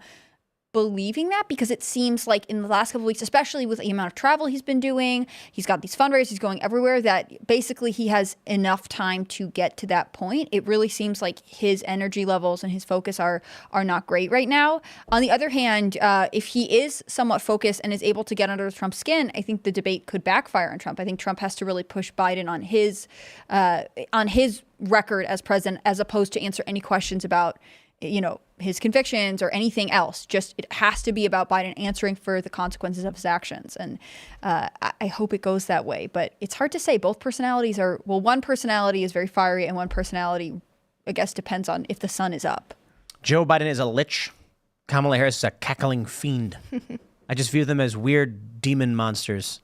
believing that, because it seems like in the last couple of weeks, especially with the amount of travel he's been doing, he's got these fundraisers, he's going everywhere, that basically he has enough time to get to that point. It really seems like his energy levels and his focus are not great right now. On the other hand, if he is somewhat focused and is able to get under Trump's skin, I think the debate could backfire on Trump. I think Trump has to really push Biden on his record as president, as opposed to answer any questions about, you know, his convictions or anything else. Just it has to be about Biden answering for the consequences of his actions. And I hope it goes that way. But it's hard to say. Both personalities are, well, one personality is very fiery and one personality, I guess, depends on if the sun is up. Joe Biden is a lich. Kamala Harris is a cackling fiend. I just view them as weird demon monsters.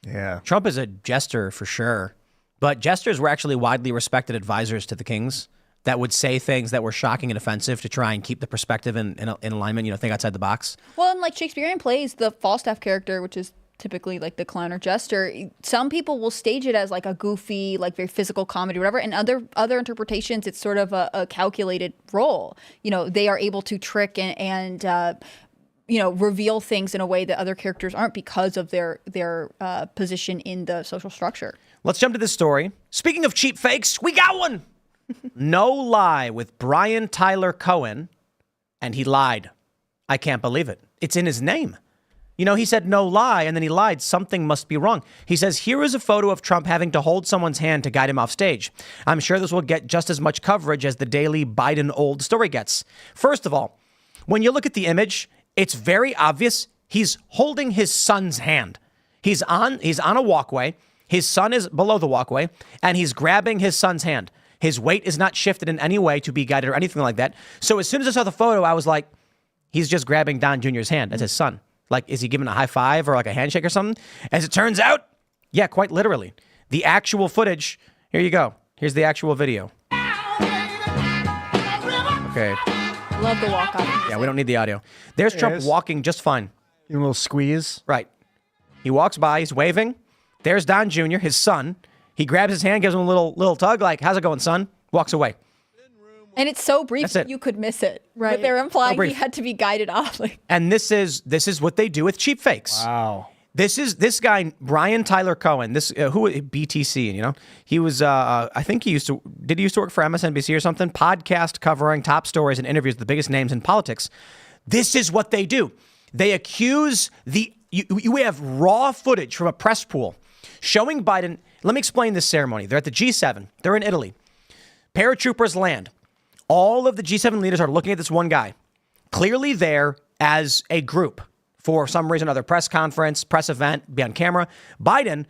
Yeah. Trump is a jester for sure. But jesters were actually widely respected advisors to the kings that would say things that were shocking and offensive to try and keep the perspective in alignment, you know, think outside the box. Well, and like Shakespearean plays, the Falstaff character, which is typically like the clown or jester, some people will stage it as like a goofy, like very physical comedy, whatever. And other interpretations, it's sort of a calculated role. You know, they are able to trick and you know, reveal things in a way that other characters aren't because of their position in the social structure. Let's jump to this story. Speaking of cheap fakes, we got one. No lie with Brian Tyler Cohen, and he lied. I can't believe it. It's in his name. You know, he said no lie, and then he lied. Something must be wrong. He says, here is a photo of Trump having to hold someone's hand to guide him off stage. I'm sure this will get just as much coverage as the daily Biden old story gets. First of all, when you look at the image, it's very obvious he's holding his son's hand. He's on a walkway. His son is below the walkway, and he's grabbing his son's hand. His weight is not shifted in any way to be guided or anything like that. So as soon as I saw the photo, I was like, he's just grabbing Don Jr.'s hand as his son. Like, is he giving a high five or like a handshake or something? As it turns out, yeah, quite literally. The actual footage, here you go. Here's the actual video. Okay. Love the walk off. Yeah, we don't need the audio. There's Trump walking just fine. Give him a little squeeze. Right. He walks by, he's waving. There's Don Jr., his son. He grabs his hand, gives him a little tug, like, how's it going, son? Walks away. And it's so brief that you could miss it. Right. But they're implying he had to be guided off. And this is what they do with cheap fakes. Wow. This guy, Brian Tyler Cohen, BTC, you know, he was, I think he used to work for MSNBC or something, podcast covering top stories and interviews with the biggest names in politics. This is what they do. They accuse you have raw footage from a press pool showing Biden. Let me explain this ceremony. They're at the G7. They're in Italy. Paratroopers land. All of the G7 leaders are looking at this one guy, clearly there as a group for some reason, other press conference, press event, be on camera. Biden,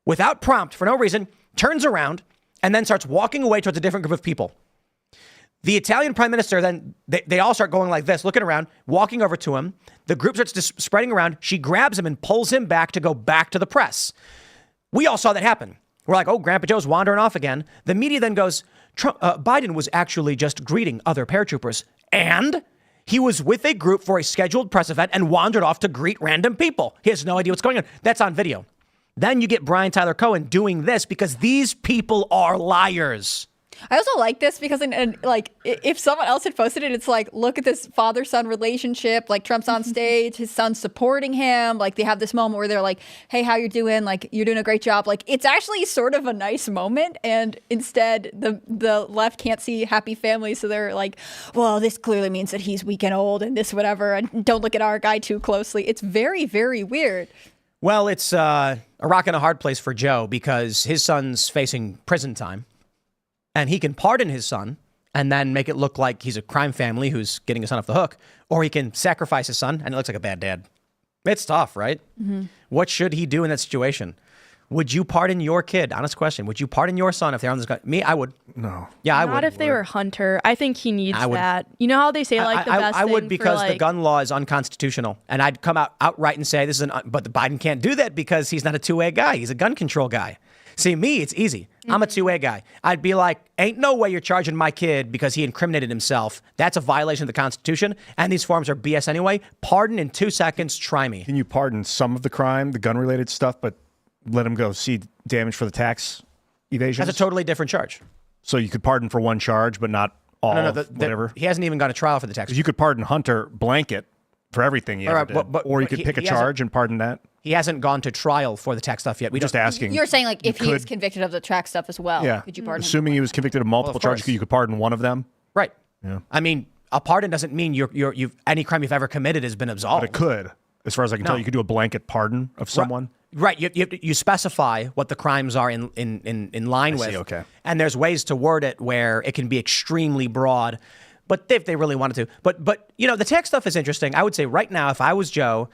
without prompt, for no reason, turns around and then starts walking away towards a different group of people. The Italian prime minister, then they all start going like this, looking around, walking over to him. The group starts just spreading around. She grabs him and pulls him back to go back to the press. We all saw that happen. We're like, oh, Grandpa Joe's wandering off again. The media then goes, Biden was actually just greeting other paratroopers. And he was with a group for a scheduled press event and wandered off to greet random people. He has no idea what's going on. That's on video. Then you get Brian Tyler Cohen doing this because these people are liars. I also like this because if someone else had posted it, it's like, look at this father-son relationship. Like, Trump's on stage, his son's supporting him. Like, they have this moment where they're like, hey, how you doing? Like, you're doing a great job. Like, it's actually sort of a nice moment. And instead, the left can't see happy families. So they're like, well, this clearly means that he's weak and old and this whatever. And don't look at our guy too closely. It's very, very weird. Well, it's a rock and a hard place for Joe because his son's facing prison time. And he can pardon his son and then make it look like he's a crime family who's getting his son off the hook. Or he can sacrifice his son and it looks like a bad dad. It's tough, right? Mm-hmm. What should he do in that situation? Would you pardon your kid? Honest question. Would you pardon your son if they're on this guy? Me, I would. No. Yeah, I would. Not if they were Hunter. I think he needs that. You know how they say like the best I would thing because for, the gun law is unconstitutional. And I'd come outright and say this is but the Biden can't do that because he's not a two-way guy. He's a gun control guy. See, me, it's easy. I'm a two-way guy. I'd be like, ain't no way you're charging my kid because he incriminated himself. That's a violation of the Constitution, and these forms are BS anyway. Pardon in 2 seconds. Try me. Can you pardon some of the crime, the gun-related stuff, but let him go see damage for the tax evasion? That's a totally different charge. So you could pardon for one charge, but not all, whatever? He hasn't even gone to trial for the tax. You could pardon Hunter blanket for everything he All ever right, did. but Or you could pick a he hasn't- charge and pardon that. He hasn't gone to trial for the tax stuff yet. We're just asking. You're saying like if he is could- convicted of the tax stuff as well, Yeah. could you pardon him? Assuming he was convicted of multiple charges, course. you could pardon one of them. Right. Yeah. I mean, a pardon doesn't mean you've any crime you've ever committed has been absolved. But it could. As far as I can tell, you could do a blanket pardon of someone. Right. You specify what the crimes are in line with. see, okay. And there's ways to word it where it can be extremely broad. But if they really wanted to. But you know, the tax stuff is interesting. I would say right now, if I was Joe,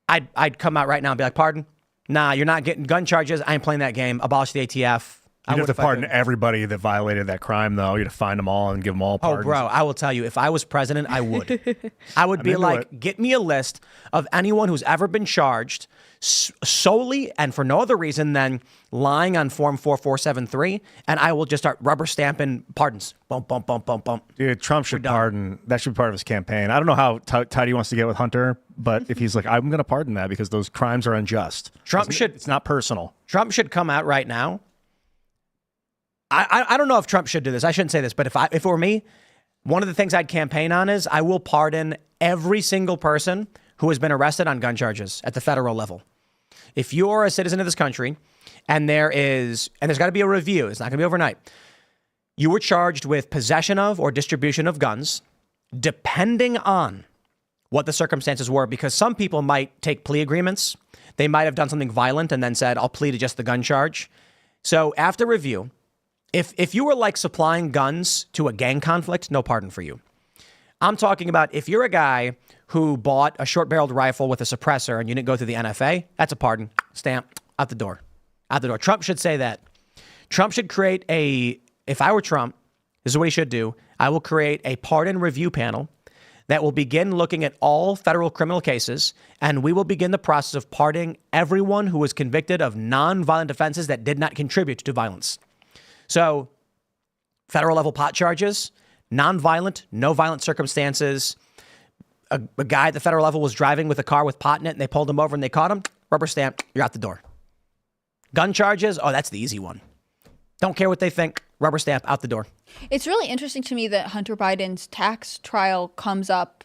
I'd come out right now and be like, pardon? Nah, you're not getting gun charges. I ain't playing that game. Abolish the ATF. You'd have to if I pardon could. everybody that violated that crime, though. You'd have to find them all and give them all Oh, pardons. bro, I will tell you, if I was president, I would. I would be into like, it. get me a list of anyone who's ever been charged solely and for no other reason than lying on Form 4473, and I will just start rubber stamping pardons. Bump, bump, bump, bump, bump. Dude, Trump should pardon. That should be part of his campaign. I don't know how tight he wants to get with Hunter, but if he's like, I'm going to pardon that because those crimes are unjust. It's not personal. Trump should come out right now. I don't know if Trump should do this. I shouldn't say this, but if it were me, one of the things I'd campaign on is I will pardon every single person who has been arrested on gun charges at the federal level. If you're a citizen of this country and there's got to be a review, it's not going to be overnight. You were charged with possession of or distribution of guns, depending on what the circumstances were, because some people might take plea agreements. They might have done something violent and then said, I'll plead to just the gun charge. So after review, if you were like supplying guns to a gang conflict, no pardon for you. I'm talking about if you're a guy who bought a short-barreled rifle with a suppressor and you didn't go through the NFA, that's a pardon. Stamp. Out the door. Out the door. Trump should say that. Trump should create if I were Trump, this is what he should do. I will create a pardon review panel that will begin looking at all federal criminal cases, and we will begin the process of pardoning everyone who was convicted of non-violent offenses that did not contribute to violence. So, federal level pot charges, non-violent, no violent circumstances. A guy at the federal level was driving with a car with pot in it, and they pulled him over and they caught him. Rubber stamp, you're out the door. Gun charges, oh, that's the easy one. Don't care what they think. Rubber stamp, out the door. It's really interesting to me that Hunter Biden's tax trial comes up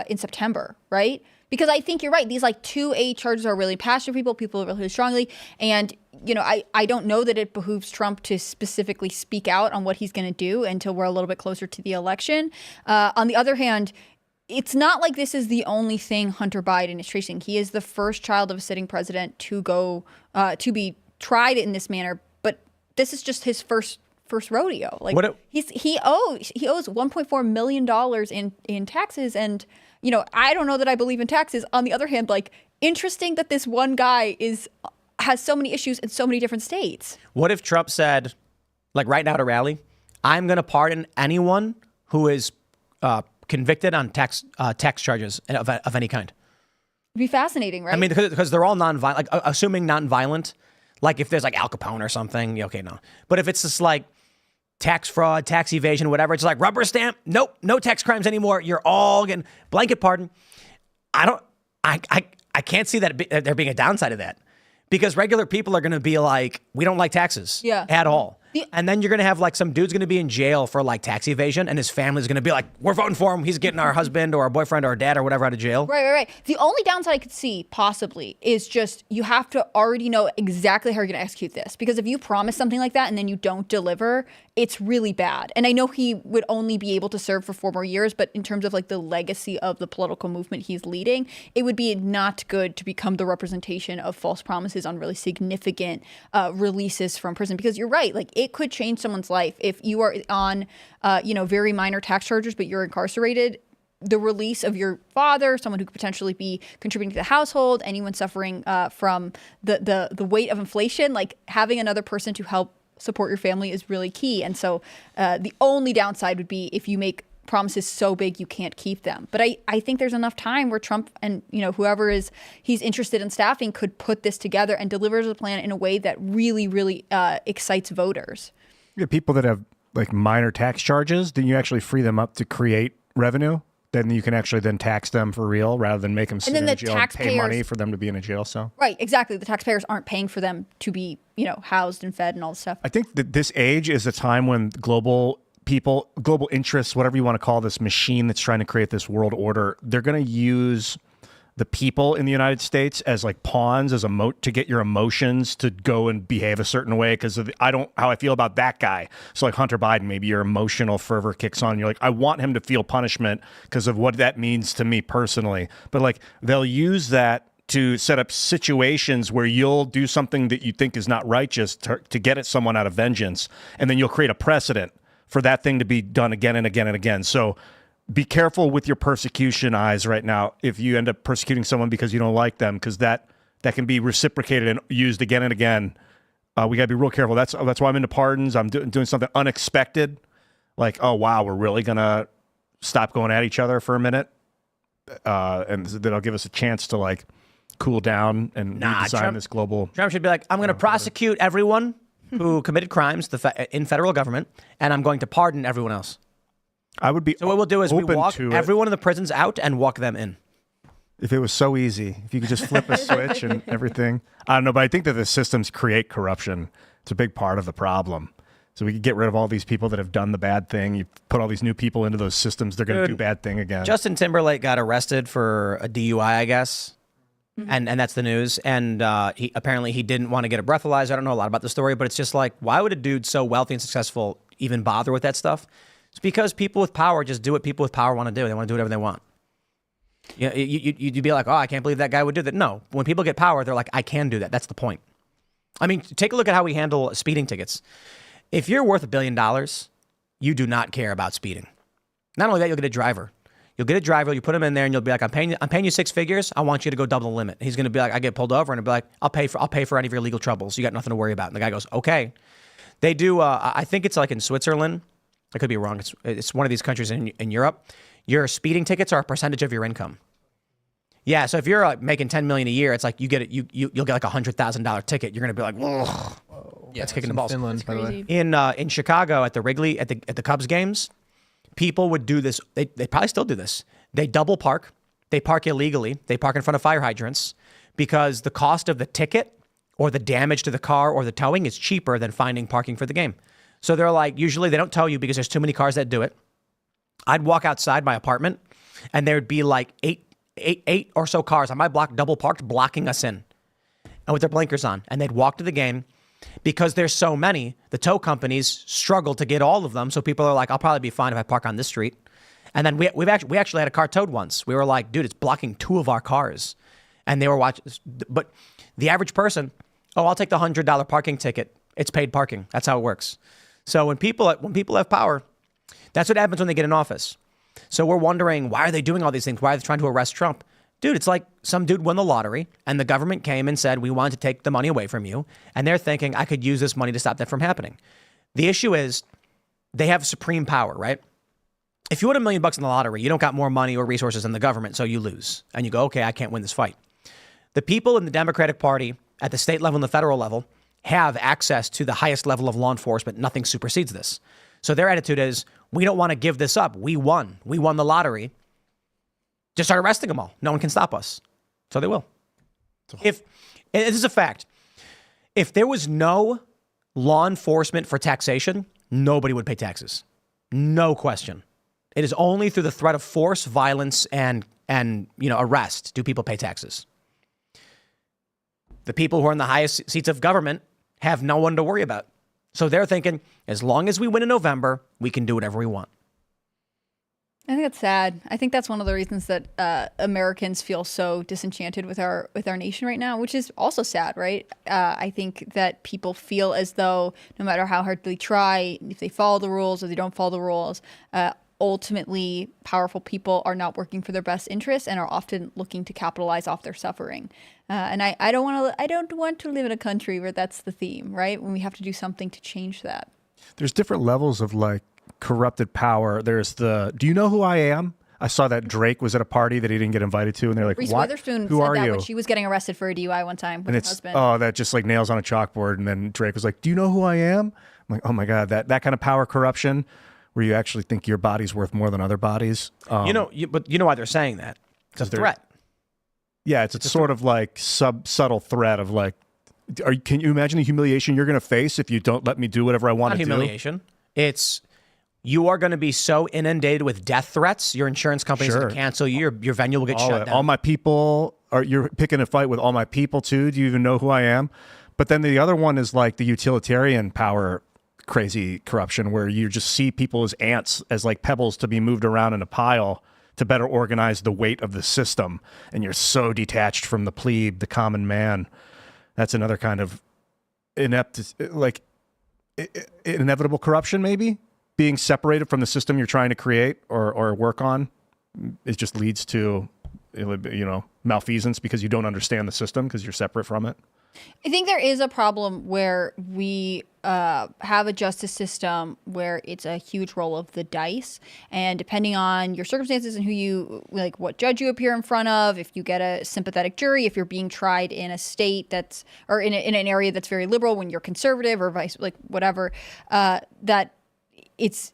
in September, right? Because I think you're right. These like 2A charges are really passionate people really strongly. And, you know, I don't know that it behooves Trump to specifically speak out on what he's going to do until we're a little bit closer to the election. On the other hand, it's not like this is the only thing Hunter Biden is tracing. He is the first child of a sitting president to go to be tried in this manner. But this is just his first rodeo. Like he owes $1.4 million in taxes, and you know, I don't know that I believe in taxes. On the other hand, like, interesting that this one guy has so many issues in so many different states. What if Trump said, like right now at a rally, I'm going to pardon anyone who is convicted on tax charges of any kind? It'd be fascinating, right? I mean, because they're all nonviolent. Like, assuming nonviolent, like if there's like Al Capone or something, okay, no. But if it's just like tax fraud, tax evasion, whatever, it's like rubber stamp. Nope, no tax crimes anymore. You're all getting blanket pardon. I can't see that there being a downside of that, because regular people are going to be like, we don't like taxes at all. And then you're going to have like some dude's going to be in jail for like tax evasion, and his family's going to be like, we're voting for him. He's getting our husband or our boyfriend or our dad or whatever out of jail. Right. The only downside I could see possibly is just you have to already know exactly how you're going to execute this. Because if you promise something like that and then you don't deliver, it's really bad. And I know he would only be able to serve for 4 more years, but in terms of like the legacy of the political movement he's leading, it would be not good to become the representation of false promises on really significant releases from prison. Because you're right, like it could change someone's life if you are on, very minor tax charges, but you're incarcerated. The release of your father, someone who could potentially be contributing to the household, anyone suffering from the weight of inflation, like having another person to help support your family is really key. And so the only downside would be if you make promises so big you can't keep them. But I think there's enough time where Trump and whoever he's interested in staffing could put this together and delivers a plan in a way that really, really excites voters. Yeah, people that have like minor tax charges, then you actually free them up to create revenue. Then you can actually then tax them for real rather than make them sit in jail and pay money for them to be in a jail cell. Right, exactly. The taxpayers aren't paying for them to be, housed and fed and all this stuff. I think that this age is a time when global interests, whatever you want to call this machine that's trying to create this world order, they're going to use the people in the United States as like pawns, as to get your emotions to go and behave a certain way because how I feel about that guy. So like Hunter Biden, maybe your emotional fervor kicks on. You're like, I want him to feel punishment because of what that means to me personally. But like they'll use that to set up situations where you'll do something that you think is not righteous to get at someone out of vengeance, and then you'll create a precedent for that thing to be done again and again and again. So be careful with your persecution eyes right now if you end up persecuting someone because you don't like them, because that can be reciprocated and used again and again. We got to be real careful. That's why I'm into pardons. I'm doing something unexpected, like, oh, wow, we're really going to stop going at each other for a minute, and that'll give us a chance to, like, cool down and redesign this global... Trump should be like, I'm going to prosecute everyone who committed crimes in federal government, and I'm going to pardon everyone else. I would be. So what we'll do is we walk to everyone in the prisons out and walk them in. If it was so easy, if you could just flip a switch and everything. I don't know, but I think that the systems create corruption. It's a big part of the problem. So we could get rid of all these people that have done the bad thing. You put all these new people into those systems, they're going to do bad thing again. Justin Timberlake got arrested for a DUI, I guess. And that's the news. And he apparently didn't want to get a breathalyzer. I don't know a lot about the story, but it's just like, why would a dude so wealthy and successful even bother with that stuff? It's because people with power just do what people with power want to do. They want to do whatever they want. You'd be like, oh, I can't believe that guy would do that. No, when people get power, they're like, I can do that. That's the point. I mean, take a look at how we handle speeding tickets. If you're worth $1 billion, you do not care about speeding. Not only that, you'll get a driver. You'll get a driver, you put him in there, and you'll be like, I'm paying you 6 figures. I want you to go double the limit. He's going to be like, I get pulled over, and he'll be like, I'll pay for any of your legal troubles. You got nothing to worry about. And the guy goes, okay. They do. I think it's like in Switzerland. I could be wrong. It's one of these countries in Europe. Your speeding tickets are a percentage of your income. Yeah, so if you're like making $10 million a year, it's like you'll get like $100,000 ticket. You're gonna be like, whoa, that's kicking the balls. Finland, by the way. In Chicago at the Wrigley at the Cubs games, people would do this. They probably still do this. They double park. They park illegally. They park in front of fire hydrants because the cost of the ticket or the damage to the car or the towing is cheaper than finding parking for the game. So they're like, usually they don't tow you because there's too many cars that do it. I'd walk outside my apartment and there'd be like eight or so cars on my block, double parked, blocking us in and with their blinkers on. And they'd walk to the game because there's so many. The tow companies struggle to get all of them. So people are like, I'll probably be fine if I park on this street. And then we actually had a car towed once. We were like, dude, it's blocking 2 of our cars. And they were watching. But the average person, oh, I'll take the $100 parking ticket. It's paid parking. That's how it works. So when people have power, that's what happens when they get in office. So we're wondering, why are they doing all these things? Why are they trying to arrest Trump? Dude, it's like some dude won the lottery and the government came and said, we want to take the money away from you. And they're thinking, I could use this money to stop that from happening. The issue is they have supreme power, right? If you win $1 million in the lottery, you don't got more money or resources than the government, so you lose. And you go, okay, I can't win this fight. The people in the Democratic Party at the state level and the federal level have access to the highest level of law enforcement. Nothing supersedes this. So their attitude is, we don't want to give this up. We won. We won the lottery. Just start arresting them all. No one can stop us. So they will. And this is a fact. If there was no law enforcement for taxation, nobody would pay taxes. No question. It is only through the threat of force, violence, and arrest do people pay taxes. The people who are in the highest seats of government have no one to worry about. So they're thinking, as long as we win in November, we can do whatever we want. I think that's sad. I think that's one of the reasons that Americans feel so disenchanted with our nation right now, which is also sad, right? I think that people feel as though no matter how hard they try, if they follow the rules or they don't follow the rules, ultimately powerful people are not working for their best interests and are often looking to capitalize off their suffering. And I don't want to live in a country where that's the theme, right? When we have to do something to change that. There's different levels of like corrupted power. There's do you know who I am? I saw that Drake was at a party that he didn't get invited to, and they're like, Reese what? Witherspoon Who said are that you? when she was getting arrested for a DUI one time with And her it's, husband. oh, that just like nails on a chalkboard. And then Drake was like, do you know who I am? I'm like, oh my God, that kind of power corruption where you actually think your body's worth more than other bodies. But you know why they're saying that? It's a threat. Yeah, it's sort of like subtle threat of like, can you imagine the humiliation you're going to face if you don't let me do whatever I want to do? Not humiliation. It's you are going to be so inundated with death threats. Your insurance company's going to cancel you. Your venue will get shut down. All my people you're picking a fight with all my people too. Do you even know who I am? But then the other one is like the utilitarian power, crazy corruption, where you just see people as ants, as like pebbles to be moved around in a pile to better organize the weight of the system. And you're so detached from the plebe, the common man. That's another kind of inevitable corruption, maybe. Being separated from the system you're trying to create or work on, it just leads to, malfeasance because you don't understand the system because you're separate from it. I think there is a problem where we have a justice system where it's a huge roll of the dice, and depending on your circumstances and who you like, what judge you appear in front of, if you get a sympathetic jury, if you're being tried in a state that's or in an area that's very liberal when you're conservative or vice whatever, that it's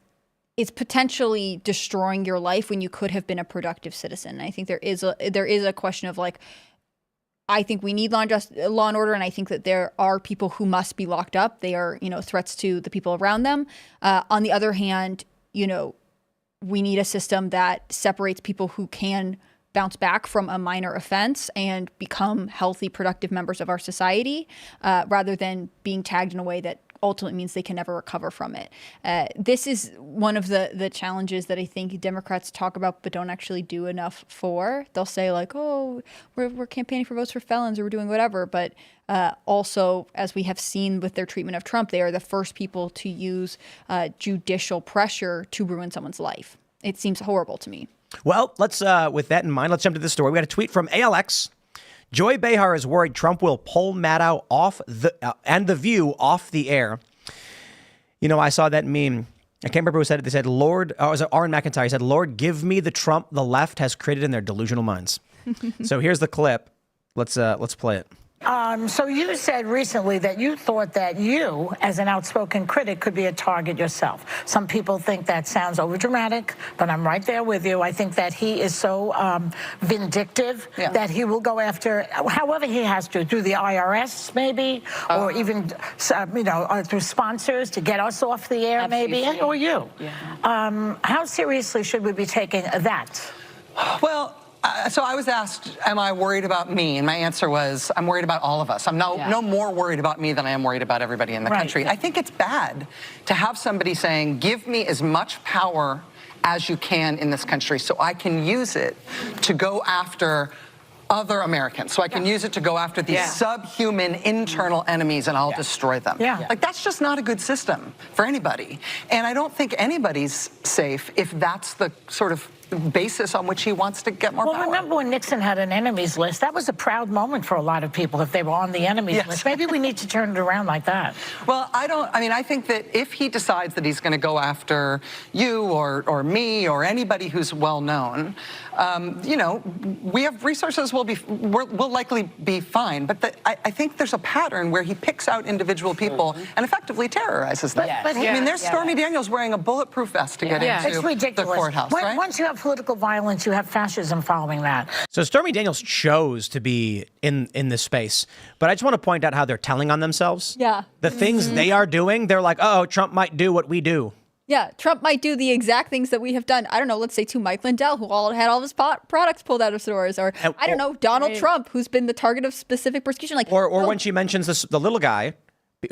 potentially destroying your life when you could have been a productive citizen. And I think there is a question of like, I think we need law and order, and I think that there are people who must be locked up. They are, threats to the people around them. On the other hand, we need a system that separates people who can bounce back from a minor offense and become healthy, productive members of our society, rather than being tagged in a way that ultimately means they can never recover from it. This is one of the challenges that I think Democrats talk about but don't actually do enough for. They'll say like, oh, we're campaigning for votes for felons or we're doing whatever. But also, as we have seen with their treatment of Trump, they are the first people to use judicial pressure to ruin someone's life. It seems horrible to me. Well, let's with that in mind, let's jump to this story. We got a tweet from ALX. Joy Behar is worried Trump will pull Maddow off and The View off the air. I saw that meme. I can't remember who said it. They said, Lord, it was Aaron McIntyre. He said, Lord, give me the Trump the left has created in their delusional minds. So here's the clip. Let's play it. So you said recently that you thought that you, as an outspoken critic, could be a target yourself. Some people think that sounds overdramatic, but I'm right there with you. I think that he is so vindictive that he will go after, however he has to, through the IRS maybe, or even, through sponsors to get us off the air maybe, or you. Yeah. How seriously should we be taking that? Well, so I was asked, am I worried about me? And my answer was, I'm worried about all of us. I'm no more worried about me than I am worried about everybody in the country. I think it's bad to have somebody saying, give me as much power as you can in this country so I can use it to go after other Americans. So I can use it to go after these subhuman internal enemies and I'll destroy them. Like, that's just not a good system for anybody. And I don't think anybody's safe if that's the sort of basis on which he wants to get more power. Well, remember when Nixon had an enemies list? That was a proud moment for a lot of people if they were on the enemies list. Maybe we need to turn it around like that. Well, I think that if he decides that he's going to go after you or me or anybody who's well known, we have resources. We'll likely be fine. But I think there's a pattern where he picks out individual people and effectively terrorizes them. But there's Stormy Daniels wearing a bulletproof vest to get into the courthouse, right? Once you have political violence, you have fascism following that. So Stormy Daniels chose to be in this space. But I just want to point out how they're telling on themselves. Yeah. The things they are doing, they're like, oh, Trump might do what we do. Yeah, Trump might do the exact things that we have done. I don't know, let's say to Mike Lindell, who had all of his products pulled out of stores. Or, Donald Trump, who's been the target of specific persecution. Or when she mentions the little guy,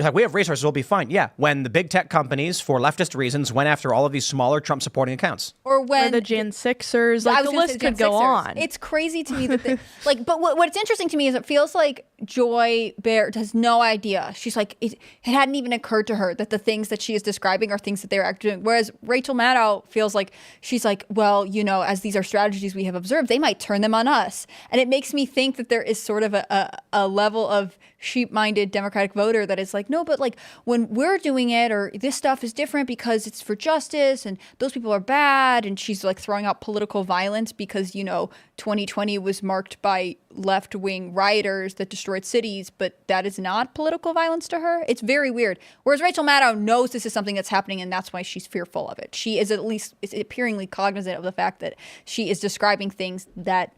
like, we have resources, we'll be fine. Yeah, when the big tech companies, for leftist reasons, went after all of these smaller Trump-supporting accounts. Or the Jan Sixers, the list could go on. It's crazy to me that but what's interesting to me is it feels like Joy Behar has no idea. She's like, it hadn't even occurred to her that the things that she is describing are things that they're actually doing. Whereas Rachel Maddow feels like she's like, well, as these are strategies we have observed, they might turn them on us. And it makes me think that there is sort of a level of sheep-minded Democratic voter that is like, no, but like when we're doing it, or this stuff is different because it's for justice and those people are bad. And she's like throwing out political violence because, 2020 was marked by left-wing rioters that destroyed cities, but that is not political violence to her. It's very weird. Whereas Rachel Maddow knows this is something that's happening, and that's why she's fearful of it. She is appearingly cognizant of the fact that she is describing things that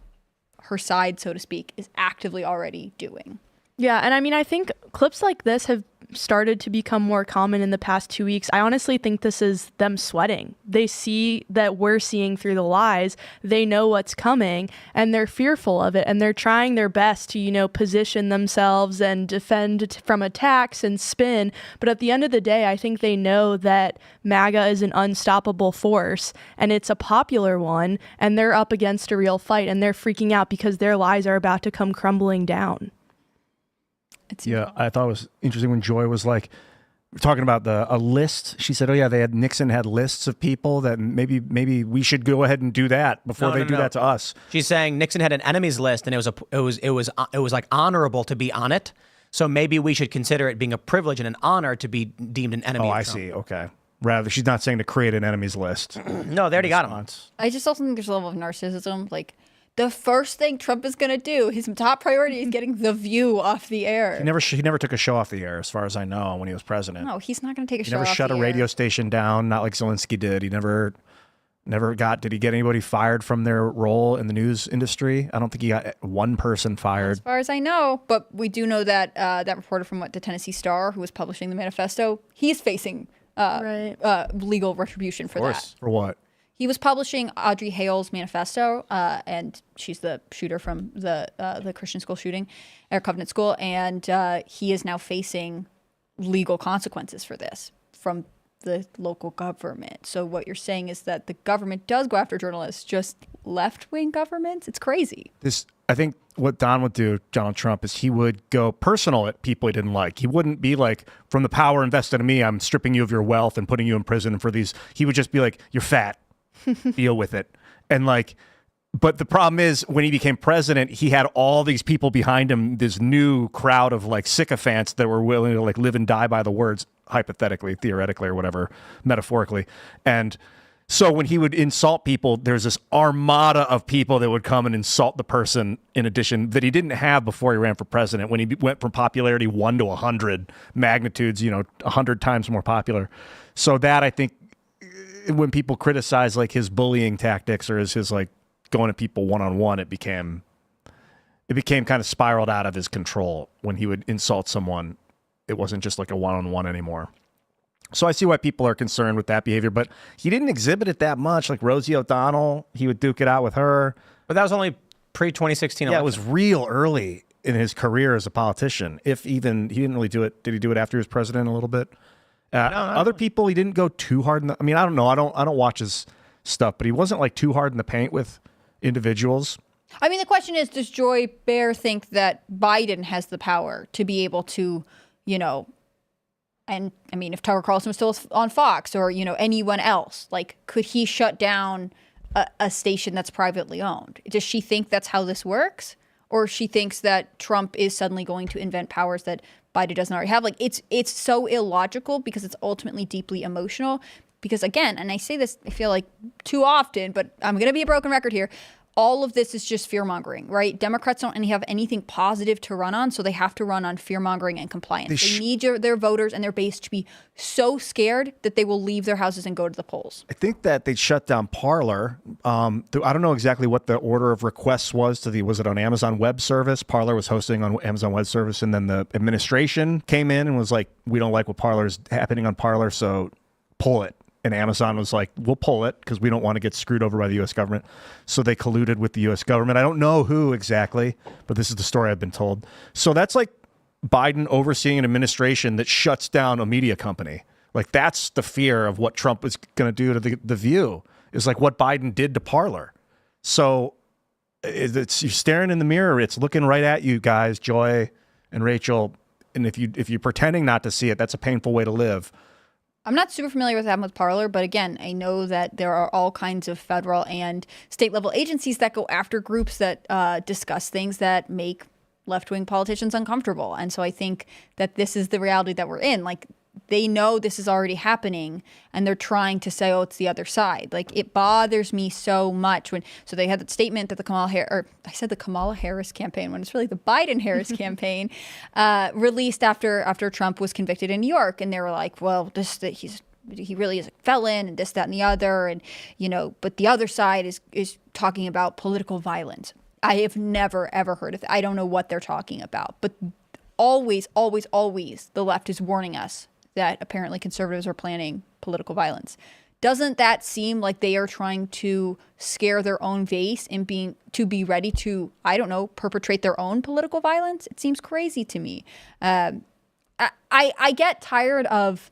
her side, so to speak, is actively already doing. Yeah, and I think clips like this have started to become more common in the past 2 weeks, I honestly think this is them sweating. They see that we're seeing through the lies. They know what's coming, and they're fearful of it, and they're trying their best to, position themselves and defend from attacks and spin. But at the end of the day, I think they know that MAGA is an unstoppable force, and it's a popular one, and they're up against a real fight, and they're freaking out because their lies are about to come crumbling down. Yeah, I thought it was interesting when Joy was like, we're talking about a list. She said, "Oh yeah, Nixon had lists of people that maybe we should go ahead and do that before they do that to us." She's saying Nixon had an enemies list, and it was like honorable to be on it. So maybe we should consider it being a privilege and an honor to be deemed an enemy. Oh, of I Trump. see. Okay. Rather, she's not saying to create an enemies list. No, they already got him. I just also think there's a level of narcissism. Like, the first thing Trump is going to do, his top priority is getting The View off the air. He never took a show off the air, as far as I know, when he was president. No, he's not going to take a He show off never shut the a air. radio station down, not like Zelensky did. He never did he get anybody fired from their role in the news industry? I don't think he got one person fired. As far as I know, but we do know that that reporter from the Tennessee Star, who was publishing the manifesto, he's facing legal retribution for that. For what? He was publishing Audrey Hale's manifesto, and she's the shooter from the Christian school shooting, or Covenant School, and he is now facing legal consequences for this from the local government. So what you're saying is that the government does go after journalists, just left-wing governments? It's crazy. I think what Don would do, Donald Trump, is he would go personal at people he didn't like. He wouldn't be like, from the power invested in me, I'm stripping you of your wealth and putting you in prison for these. He would just be like, you're fat. Deal with it. And but the problem is, when he became president, he had all these people behind him, this new crowd of sycophants that were willing to live and die by the words, hypothetically, theoretically, or whatever, metaphorically. And so when he would insult people, there's this armada of people that would come and insult the person, in addition, that he didn't have before he ran for president. When he went from popularity 1 to 100 magnitudes, 100 times more popular. So that, I think, when people criticize his bullying tactics or his going at people one-on-one, it became kind of spiraled out of his control. When he would insult someone, it wasn't just like a one-on-one anymore. So I see why people are concerned with that behavior, but he didn't exhibit it that much. Like Rosie O'Donnell, he would duke it out with her. But that was only pre-2016 election. Yeah, it was real early in his career as a politician. If even, he didn't really do it. Did he do it after he was president a little bit? No. Other people, he didn't go too hard. I don't know. I don't watch his stuff, but he wasn't too hard in the paint with individuals. I mean, the question is, does Joy Behar think that Biden has the power to be able to, and I mean, if Tucker Carlson was still on Fox or, anyone else, could he shut down a station that's privately owned? Does she think that's how this works? Or she thinks that Trump is suddenly going to invent powers that Biden doesn't already have? It's so illogical because it's ultimately deeply emotional. Because again, and I say this, I feel like too often, but I'm going to be a broken record here. All of this is just fear-mongering, right? Democrats don't have anything positive to run on, so they have to run on fear-mongering and compliance. They need their voters and their base to be so scared that they will leave their houses and go to the polls. I think that they shut down Parler. I don't know exactly what the order of requests was was it on Amazon Web Service? Parler was hosting on Amazon Web Service, and then the administration came in and was like, we don't like what Parler's happening on Parler, so pull it. And Amazon was like, we'll pull it because we don't want to get screwed over by the U.S. government. So they colluded with the U.S. government. I don't know who exactly, but this is the story I've been told. So that's like Biden overseeing an administration that shuts down a media company. That's the fear of what Trump is going to do to the View, is what Biden did to Parler. So you're staring in the mirror. It's looking right at you guys, Joy and Rachel. And if you're pretending not to see it, that's a painful way to live. I'm not super familiar with what happened with Parler, but again, I know that there are all kinds of federal and state level agencies that go after groups that discuss things that make left-wing politicians uncomfortable. And so I think that this is the reality that we're in. They know this is already happening and they're trying to say, oh, it's the other side. It bothers me so much so they had that statement that the Kamala Harris campaign, when it's really the Biden-Harris campaign, released after Trump was convicted in New York. And they were like, well, he really is a felon and this, that, and the other. And, but the other side is talking about political violence. I have never, ever heard of it. I don't know what they're talking about, but always, always, always the left is warning us that apparently conservatives are planning political violence. Doesn't that seem like they are trying to scare their own base and be ready to, I don't know, perpetrate their own political violence? It seems crazy to me. I get tired of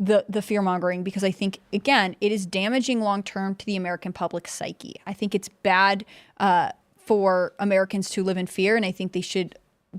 the fear mongering because I think, again, it is damaging long term to the American public psyche. I think it's bad for Americans to live in fear, and I think they should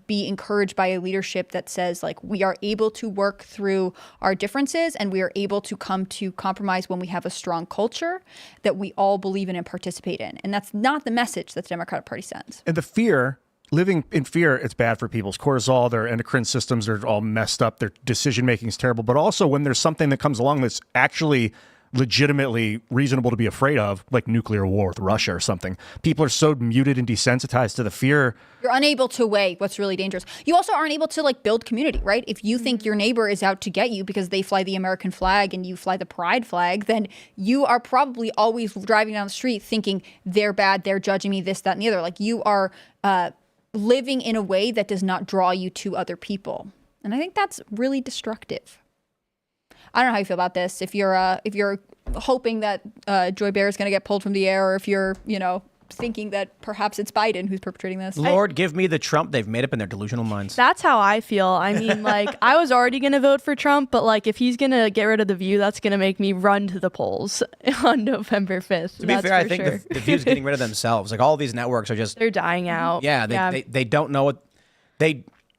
be encouraged by a leadership that says, like, we are able to work through our differences and we are able to come to compromise when we have a strong culture that we all believe in and participate in. And that's not the message that the Democratic Party sends. And the fear, living in fear, it's bad for people's cortisol, their endocrine systems are all messed up, their decision-making is terrible. But also when there's something that comes along that's actually legitimately reasonable to be afraid of, like nuclear war with Russia or something, people are so muted and desensitized to the fear. You're unable to weigh what's really dangerous. You also aren't able to like build community, right? If you think your neighbor is out to get you because they fly the American flag and you fly the pride flag, then you are probably always driving down the street thinking they're bad, they're judging me, this, that, and the other. Like you are living in a way that does not draw you to other people. And I think that's really destructive. I don't know how you feel about this. If you're hoping that Joy Behar is going to get pulled from the air, or if you're, thinking that perhaps it's Biden who's perpetrating this. Lord, give me the Trump they've made up in their delusional minds. That's how I feel. I mean, like, I was already going to vote for Trump, but like, if he's going to get rid of The View, that's going to make me run to the polls on November 5th. To be fair, I think the View's getting rid of themselves. Like, all these networks are just... They're dying out. Yeah, they don't know what...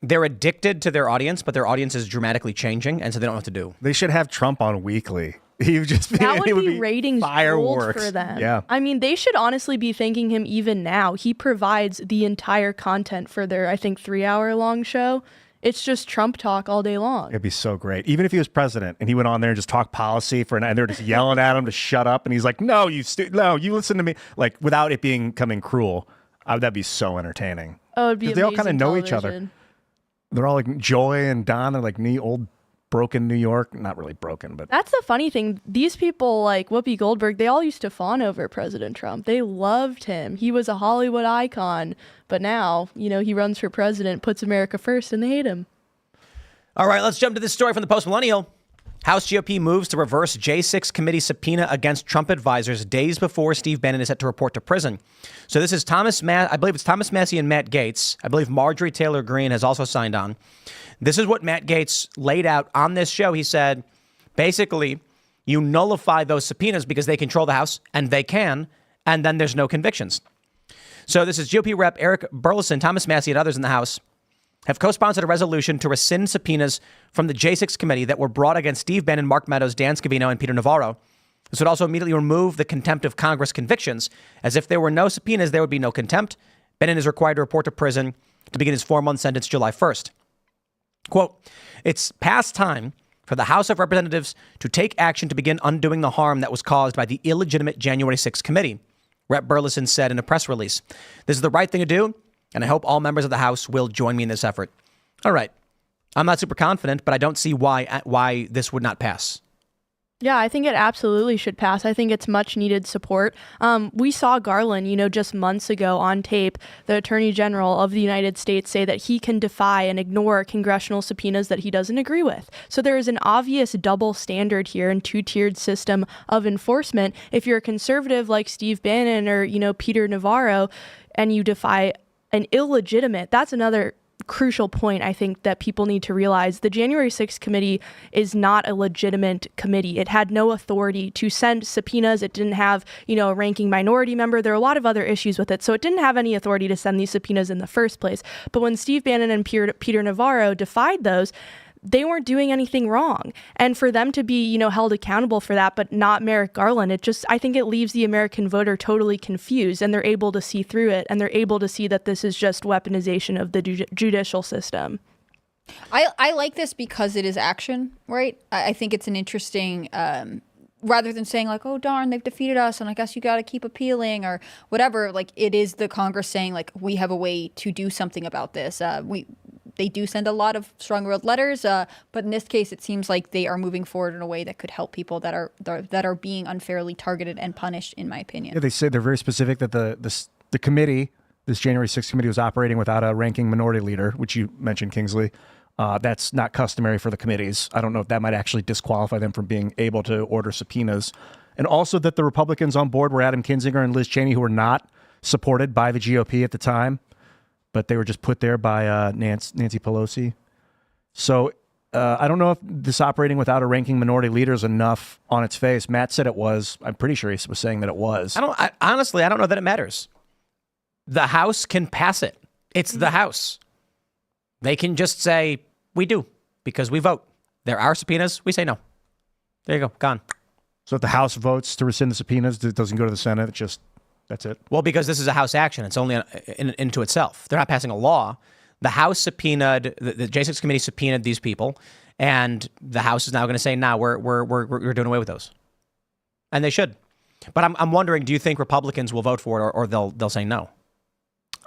They're addicted to their audience, but their audience is dramatically changing, and so they don't know what to do. They should have Trump on weekly. He would just be, that would be be ratings gold for them. Yeah. I mean, they should honestly be thanking him even now. He provides the entire content for their, I think, 3-hour-long show. It's just Trump talk all day long. It'd be so great. Even if he was president and he went on there and just talked policy and they're just yelling at him to shut up, and he's like, no, you listen to me, like, without it becoming cruel. That'd be so entertaining. Oh, it'd be amazing. They all kind of know each other. television. They're all like Joy and Don are like old broken New York. Not really broken, but That's the funny thing. These people like Whoopi Goldberg, they all used to fawn over President Trump. They loved him. He was a Hollywood icon. But now, he runs for president, puts America first, and they hate him. All right, let's jump to this story from the Post-Millennial. House GOP moves to reverse J6 committee subpoena against Trump advisors days before Steve Bannon is set to report to prison. So this is I believe it's Thomas Massie and Matt Gaetz. I believe Marjorie Taylor Greene has also signed on. This is what Matt Gaetz laid out on this show. He said, basically, you nullify those subpoenas because they control the House, and they can, and then there's no convictions. So this is GOP Rep. Eric Burleson, Thomas Massie, and others in the House have co-sponsored a resolution to rescind subpoenas from the J6 committee that were brought against Steve Bannon, Mark Meadows, Dan Scavino, and Peter Navarro. This would also immediately remove the contempt of Congress convictions, as if there were no subpoenas, there would be no contempt. Bannon is required to report to prison to begin his 4-month sentence July 1st. Quote, it's past time for the House of Representatives to take action to begin undoing the harm that was caused by the illegitimate January 6th committee, Rep. Burleson said in a press release. This is the right thing to do, and I hope all members of the House will join me in this effort. All right. I'm not super confident, but I don't see why this would not pass. Yeah, I think it absolutely should pass. I think it's much needed support. We saw Garland, just months ago on tape, the Attorney General of the United States say that he can defy and ignore congressional subpoenas that he doesn't agree with. So there is an obvious double standard here and two-tiered system of enforcement. If you're a conservative like Steve Bannon or, Peter Navarro, and you defy an illegitimate, that's another crucial point I think that people need to realize. The January 6th committee is not a legitimate committee. It had no authority to send subpoenas. It didn't have, a ranking minority member. There are a lot of other issues with it. So it didn't have any authority to send these subpoenas in the first place. But when Steve Bannon and Peter Navarro defied those, they weren't doing anything wrong. And for them to be, held accountable for that, but not Merrick Garland, I think it leaves the American voter totally confused, and they're able to see through it, and they're able to see that this is just weaponization of the judicial system. I like this because it is action, right? I think it's an interesting, rather than saying like, oh, darn, they've defeated us, and I guess you got to keep appealing or whatever, like it is the Congress saying like, we have a way to do something about this. They do send a lot of strong-willed letters, but in this case, it seems like they are moving forward in a way that could help people that are being unfairly targeted and punished, in my opinion. Yeah, they say they're very specific that the committee this January 6th committee was operating without a ranking minority leader, which you mentioned, Kingsley. That's not customary for the committees. I don't know if that might actually disqualify them from being able to order subpoenas. And also that the Republicans on board were Adam Kinzinger and Liz Cheney, who were not supported by the GOP at the time, but they were just put there by Nancy Pelosi. So I don't know if this operating without a ranking minority leader is enough on its face. Matt said it was. I'm pretty sure he was saying that it was. Honestly, I don't know that it matters. The House can pass it. It's the House. They can just say, we do, because we vote. There are subpoenas. We say no. There you go. Gone. So if the House votes to rescind the subpoenas, it doesn't go to the Senate. That's it. Well, because this is a House action. It's only into itself. They're not passing a law. The House subpoenaed, the J6 committee subpoenaed these people, and the House is now going to say, "Nah, we're doing away with those," and they should. But I'm wondering, do you think Republicans will vote for it, or they'll say no?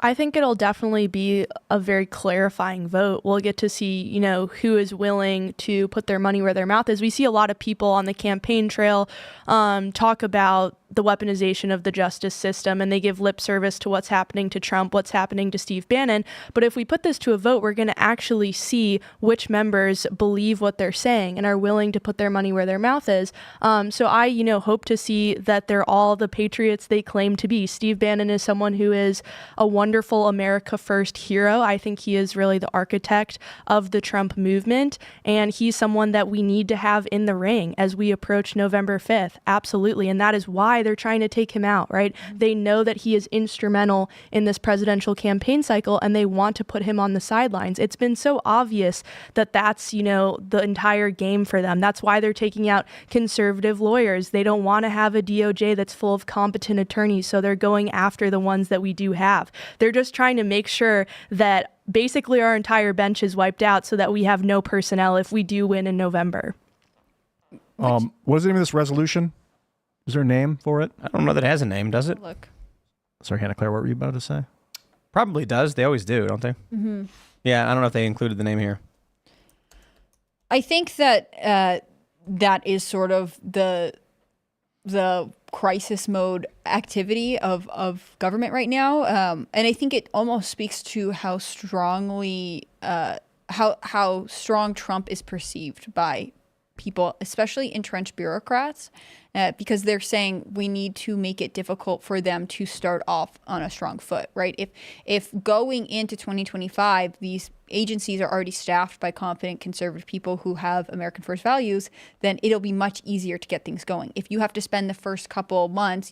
I think it'll definitely be a very clarifying vote. We'll get to see, who is willing to put their money where their mouth is. We see a lot of people on the campaign trail talk about the weaponization of the justice system, and they give lip service to what's happening to Trump, what's happening to Steve Bannon. But if we put this to a vote, we're going to actually see which members believe what they're saying and are willing to put their money where their mouth is. So I, hope to see that they're all the patriots they claim to be. Steve Bannon is someone who is a wonderful America First hero. I think he is really the architect of the Trump movement, and he's someone that we need to have in the ring as we approach November 5th. Absolutely. And that is why they're trying to take him out, right? They know that he is instrumental in this presidential campaign cycle, and they want to put him on the sidelines. It's been so obvious that that's, the entire game for them. That's why they're taking out conservative lawyers. They don't want to have a DOJ that's full of competent attorneys, so they're going after the ones that we do have. They're just trying to make sure that basically our entire bench is wiped out so that we have no personnel if we do win in November. What is the name of this resolution? Is there a name for it? I don't know that it has a name, does it? Look. Sorry, Hannah Claire, what were you about to say? Probably does. They always do, don't they? Mm-hmm. Yeah, I don't know if they included the name here. I think that that is sort of the crisis mode activity of government right now, and I think it almost speaks to how strongly how strong Trump is perceived by people, especially entrenched bureaucrats, because they're saying we need to make it difficult for them to start off on a strong foot, right? If going into 2025, these agencies are already staffed by competent conservative people who have American first values, then it'll be much easier to get things going. If you have to spend the first couple months,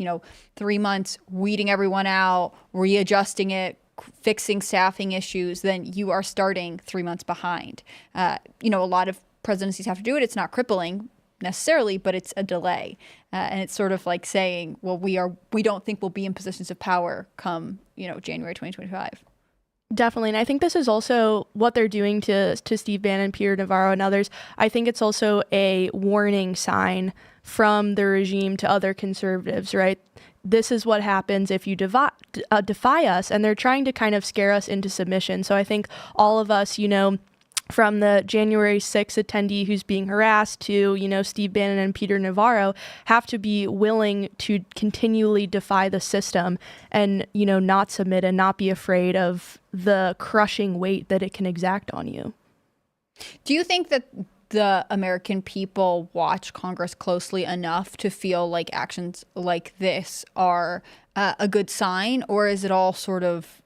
3 months weeding everyone out, readjusting it, fixing staffing issues, then you are starting 3 months behind. A lot of presidencies have to do it. It's not crippling necessarily, but it's a delay. And it's sort of like saying, well, we don't think we'll be in positions of power come, January 2025. Definitely. And I think this is also what they're doing to Steve Bannon, Peter Navarro, and others. I think it's also a warning sign from the regime to other conservatives, right? This is what happens if you defy us. And they're trying to kind of scare us into submission. So I think all of us, from the January 6th attendee who's being harassed to, Steve Bannon and Peter Navarro, have to be willing to continually defy the system and, not submit and not be afraid of the crushing weight that it can exact on you. Do you think that the American people watch Congress closely enough to feel like actions like this are a good sign, or is it all sort of,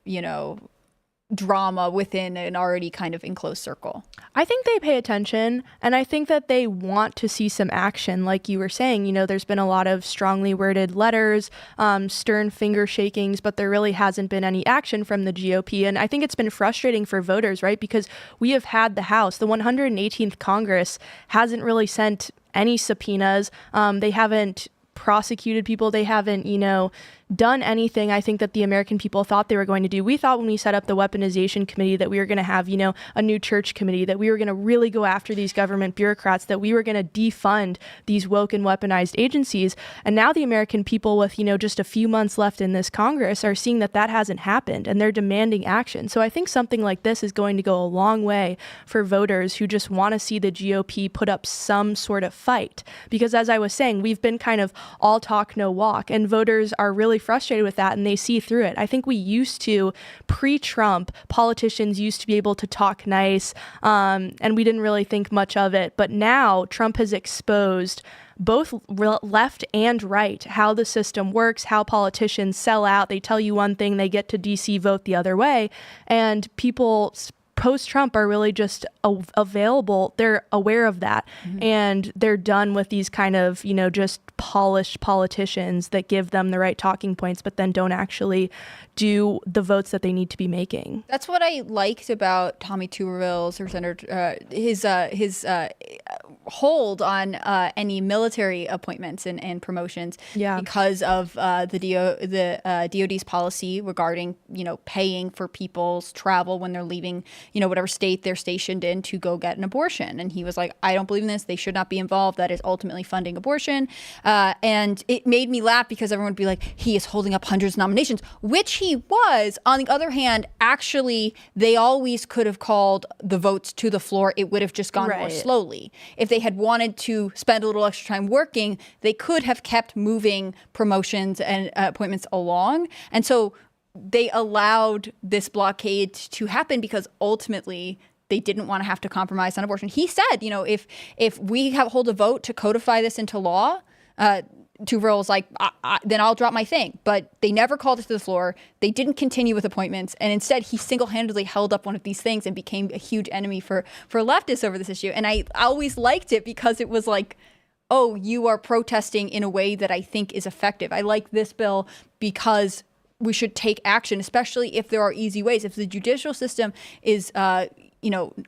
drama within an already kind of enclosed circle? I think they pay attention, and I think that they want to see some action. Like you were saying, there's been a lot of strongly worded letters, stern finger shakings, but there really hasn't been any action from the GOP. And I think it's been frustrating for voters, right? Because we have had the House, the 118th Congress hasn't really sent any subpoenas. They haven't prosecuted people. They haven't, done anything I think that the American people thought they were going to do. We thought when we set up the weaponization committee that we were going to have, a new church committee, that we were going to really go after these government bureaucrats, that we were going to defund these woke and weaponized agencies. And now the American people with, just a few months left in this Congress are seeing that hasn't happened, and they're demanding action. So I think something like this is going to go a long way for voters who just want to see the GOP put up some sort of fight. Because as I was saying, we've been kind of all talk, no walk, and voters are really frustrated with that, and they see through it. I think we used to, pre-Trump, politicians used to be able to talk nice, and we didn't really think much of it. But now Trump has exposed both left and right how the system works, how politicians sell out. They tell you one thing, they get to DC, vote the other way, and people post-Trump are really just available. They're aware of that, and they're done with these kind of, just polished politicians that give them the right talking points, but then don't actually do the votes that they need to be making. That's what I liked about Tommy Tuberville's or Senator his hold on any military appointments and promotions, because of the DOD's policy regarding paying for people's travel when they're leaving whatever state they're stationed in to go get an abortion. And he was like, I don't believe in this. They should not be involved. That is ultimately funding abortion. And it made me laugh because everyone would be like, he is holding up hundreds of nominations, which he was. On the other hand, actually, they always could have called the votes to the floor. It would have just gone more slowly. If they had wanted to spend a little extra time working, they could have kept moving promotions and appointments along. And so they allowed this blockade to happen because ultimately they didn't want to have to compromise on abortion. He said, if we hold a vote to codify this into law, Tuberville was like, then I'll drop my thing. But they never called it to the floor. They didn't continue with appointments. And instead, he single-handedly held up one of these things and became a huge enemy for leftists over this issue. And I always liked it because it was like, oh, you are protesting in a way that I think is effective. I like this bill because we should take action, especially if there are easy ways. If the judicial system is,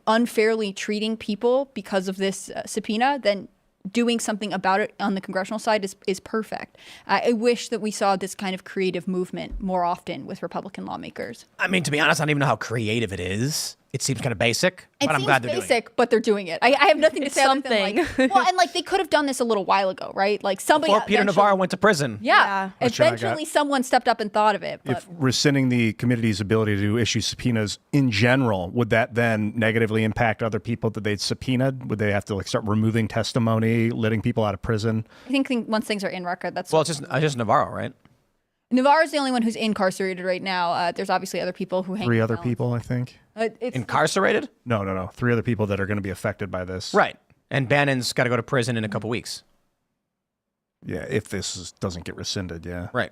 unfairly treating people because of this subpoena, then doing something about it on the congressional side is perfect. I wish that we saw this kind of creative movement more often with Republican lawmakers. I mean, to be honest, I don't even know how creative it is. It seems kind of basic, but I'm glad they're doing it. It seems basic, but they're doing it. I have nothing to say other than something. they could have done this a little while ago, right? Like somebody Before Peter Navarro went to prison. Yeah. Eventually someone stepped up and thought of it. But If rescinding the committee's ability to issue subpoenas in general, would that then negatively impact other people that they'd subpoenaed? Would they have to start removing testimony, letting people out of prison? I think once things are in record, that's... Well, it's just Navarro, right? Navarro's the only one who's incarcerated right now. There's obviously other people who hang 3 other people, I think. Incarcerated? No. 3 other people that are going to be affected by this. Right. And Bannon's got to go to prison in a couple weeks. Yeah, if doesn't get rescinded, yeah. Right.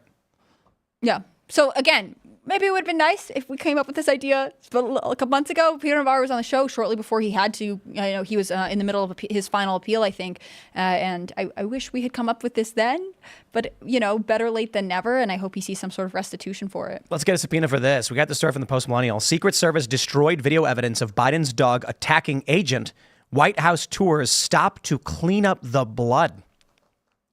Yeah. So again, maybe it would have been nice if we came up with this idea a couple months ago. Peter Navarro was on the show shortly before he had to. He was in the middle of his final appeal, I think. And I wish we had come up with this then. But, better late than never. And I hope he sees some sort of restitution for it. Let's get a subpoena for this. We got the story from the Post-Millennial. Secret Service destroyed video evidence of Biden's dog attacking agent. White House tours stop to clean up the blood.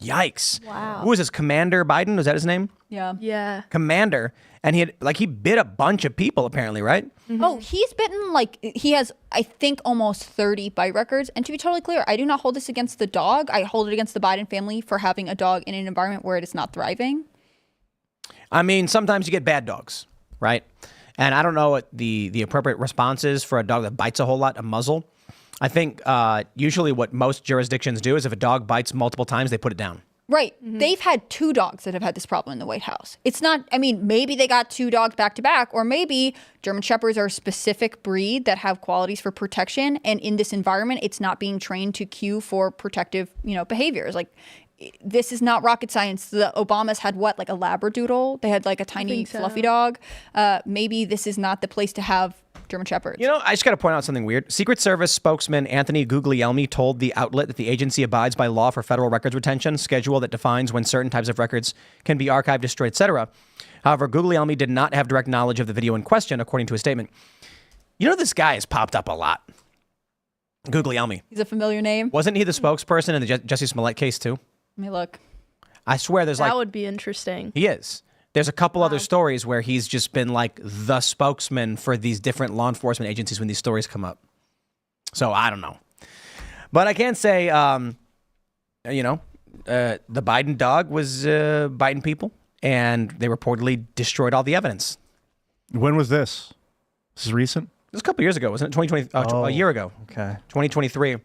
Yikes. Wow. Who is this? Commander Biden? Was that his name? Yeah. Yeah. Commander. And he bit a bunch of people, apparently, right? Mm-hmm. Oh, he's bitten, he has, I think, almost 30 bite records. And to be totally clear, I do not hold this against the dog. I hold it against the Biden family for having a dog in an environment where it is not thriving. I mean, sometimes you get bad dogs, right? And I don't know what the appropriate response is for a dog that bites a whole lot, a muzzle. I think usually what most jurisdictions do is if a dog bites multiple times, they put it down. Right. Mm-hmm. They've had 2 dogs that have had this problem in the White House. It's not, maybe they got 2 dogs back to back, or maybe German Shepherds are a specific breed that have qualities for protection. And in this environment, it's not being trained to cue for protective, behaviors. Like, this is not rocket science. The Obamas had what, like a Labradoodle? They had like a tiny fluffy dog. Maybe this is not the place to have German Shepherds. I just got to point out something weird. Secret Service spokesman Anthony Guglielmi told the outlet that the agency abides by law for federal records retention, schedule that defines when certain types of records can be archived, destroyed, etc. However, Guglielmi did not have direct knowledge of the video in question, according to his statement. This guy has popped up a lot. Guglielmi. He's a familiar name. Wasn't he the spokesperson in the Jussie Smollett case, too? Let me look. I swear there's That would be interesting. He is. There's a couple other stories where he's just been like the spokesman for these different law enforcement agencies when these stories come up. So I don't know. But I can say, the Biden dog was biting people, and they reportedly destroyed all the evidence. When was this? This is recent? It was a couple years ago, wasn't it? 2020, a year ago. Okay. 2023.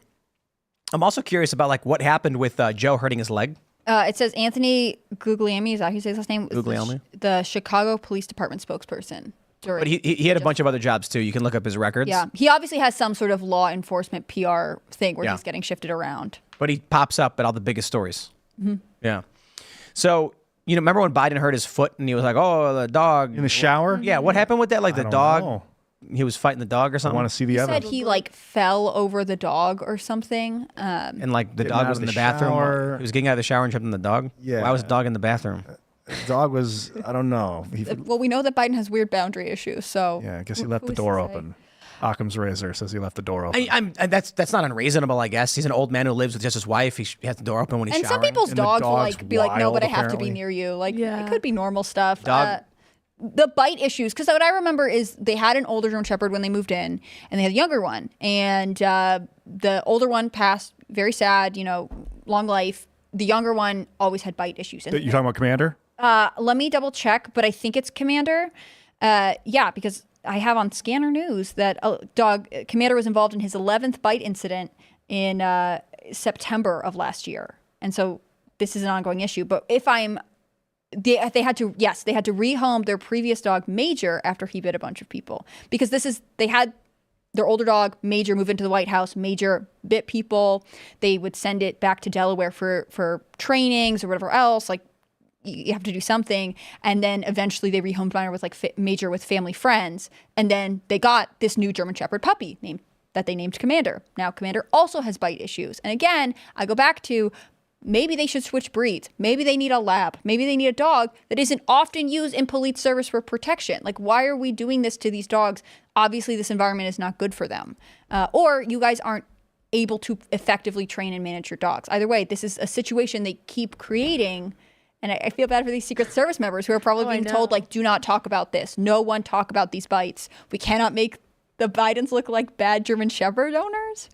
I'm also curious about what happened with Joe hurting his leg. It says Anthony Guglielmi, is that how you say his last name? Guglielmi? The Chicago Police Department spokesperson. But he had a bunch of other jobs too. You can look up his records. Yeah, he obviously has some sort of law enforcement PR thing where he's getting shifted around. But he pops up at all the biggest stories. Yeah. So, remember when Biden hurt his foot and he was like, oh, the dog. In the shower? Yeah, what happened with that? Like the don't dog, know. he was fighting the dog or I something? want to see the He said evidence. he fell over the dog or something. And like the Getting dog out was of in the the bathroom. shower. He was getting out of the shower and jumped in the dog? Yeah. Why was the dog in the bathroom? The dog was, I don't know. Well, we know that Biden has weird boundary issues, so Yeah, I guess he who- left the who's to door say? open. Occam's razor says he left the door open. That's not unreasonable, I guess. He's an old man who lives with just his wife. He has the door open when he's And showering. some people's And the dogs will dog's be like, no, but I wild, have to be apparently. near you. Like, Yeah. it could be normal stuff. Dog- The bite issues, because what I remember is they had an older German Shepherd when they moved in, and they had a younger one. And the older one passed, very sad, long life. The younger one always had bite issues. And You're talking about Commander? let me double check, but I think it's Commander. Yeah, because I have on Scanner News that Commander was involved in his 11th bite incident in September of last year. And so this is an ongoing issue. But they had to rehome their previous dog Major after he bit a bunch of people, because they had their older dog Major move into the White House. Major bit people. They would send it back to Delaware for trainings or whatever else. Like, you have to do something. And then eventually they rehomed Major with family friends. And then they got this new German Shepherd puppy that they named Commander. Now Commander also has bite issues. And again, I go back to maybe they should switch breeds. Maybe they need a lab. Maybe they need a dog that isn't often used in police service for protection. Like, why are we doing this to these dogs? Obviously, this environment is not good for them. Or you guys aren't able to effectively train and manage your dogs. Either way, this is a situation they keep creating. And I feel bad for these Secret Service members who are probably being told, do not talk about this. No one talk about these bites. We cannot make the Bidens look like bad German Shepherd owners.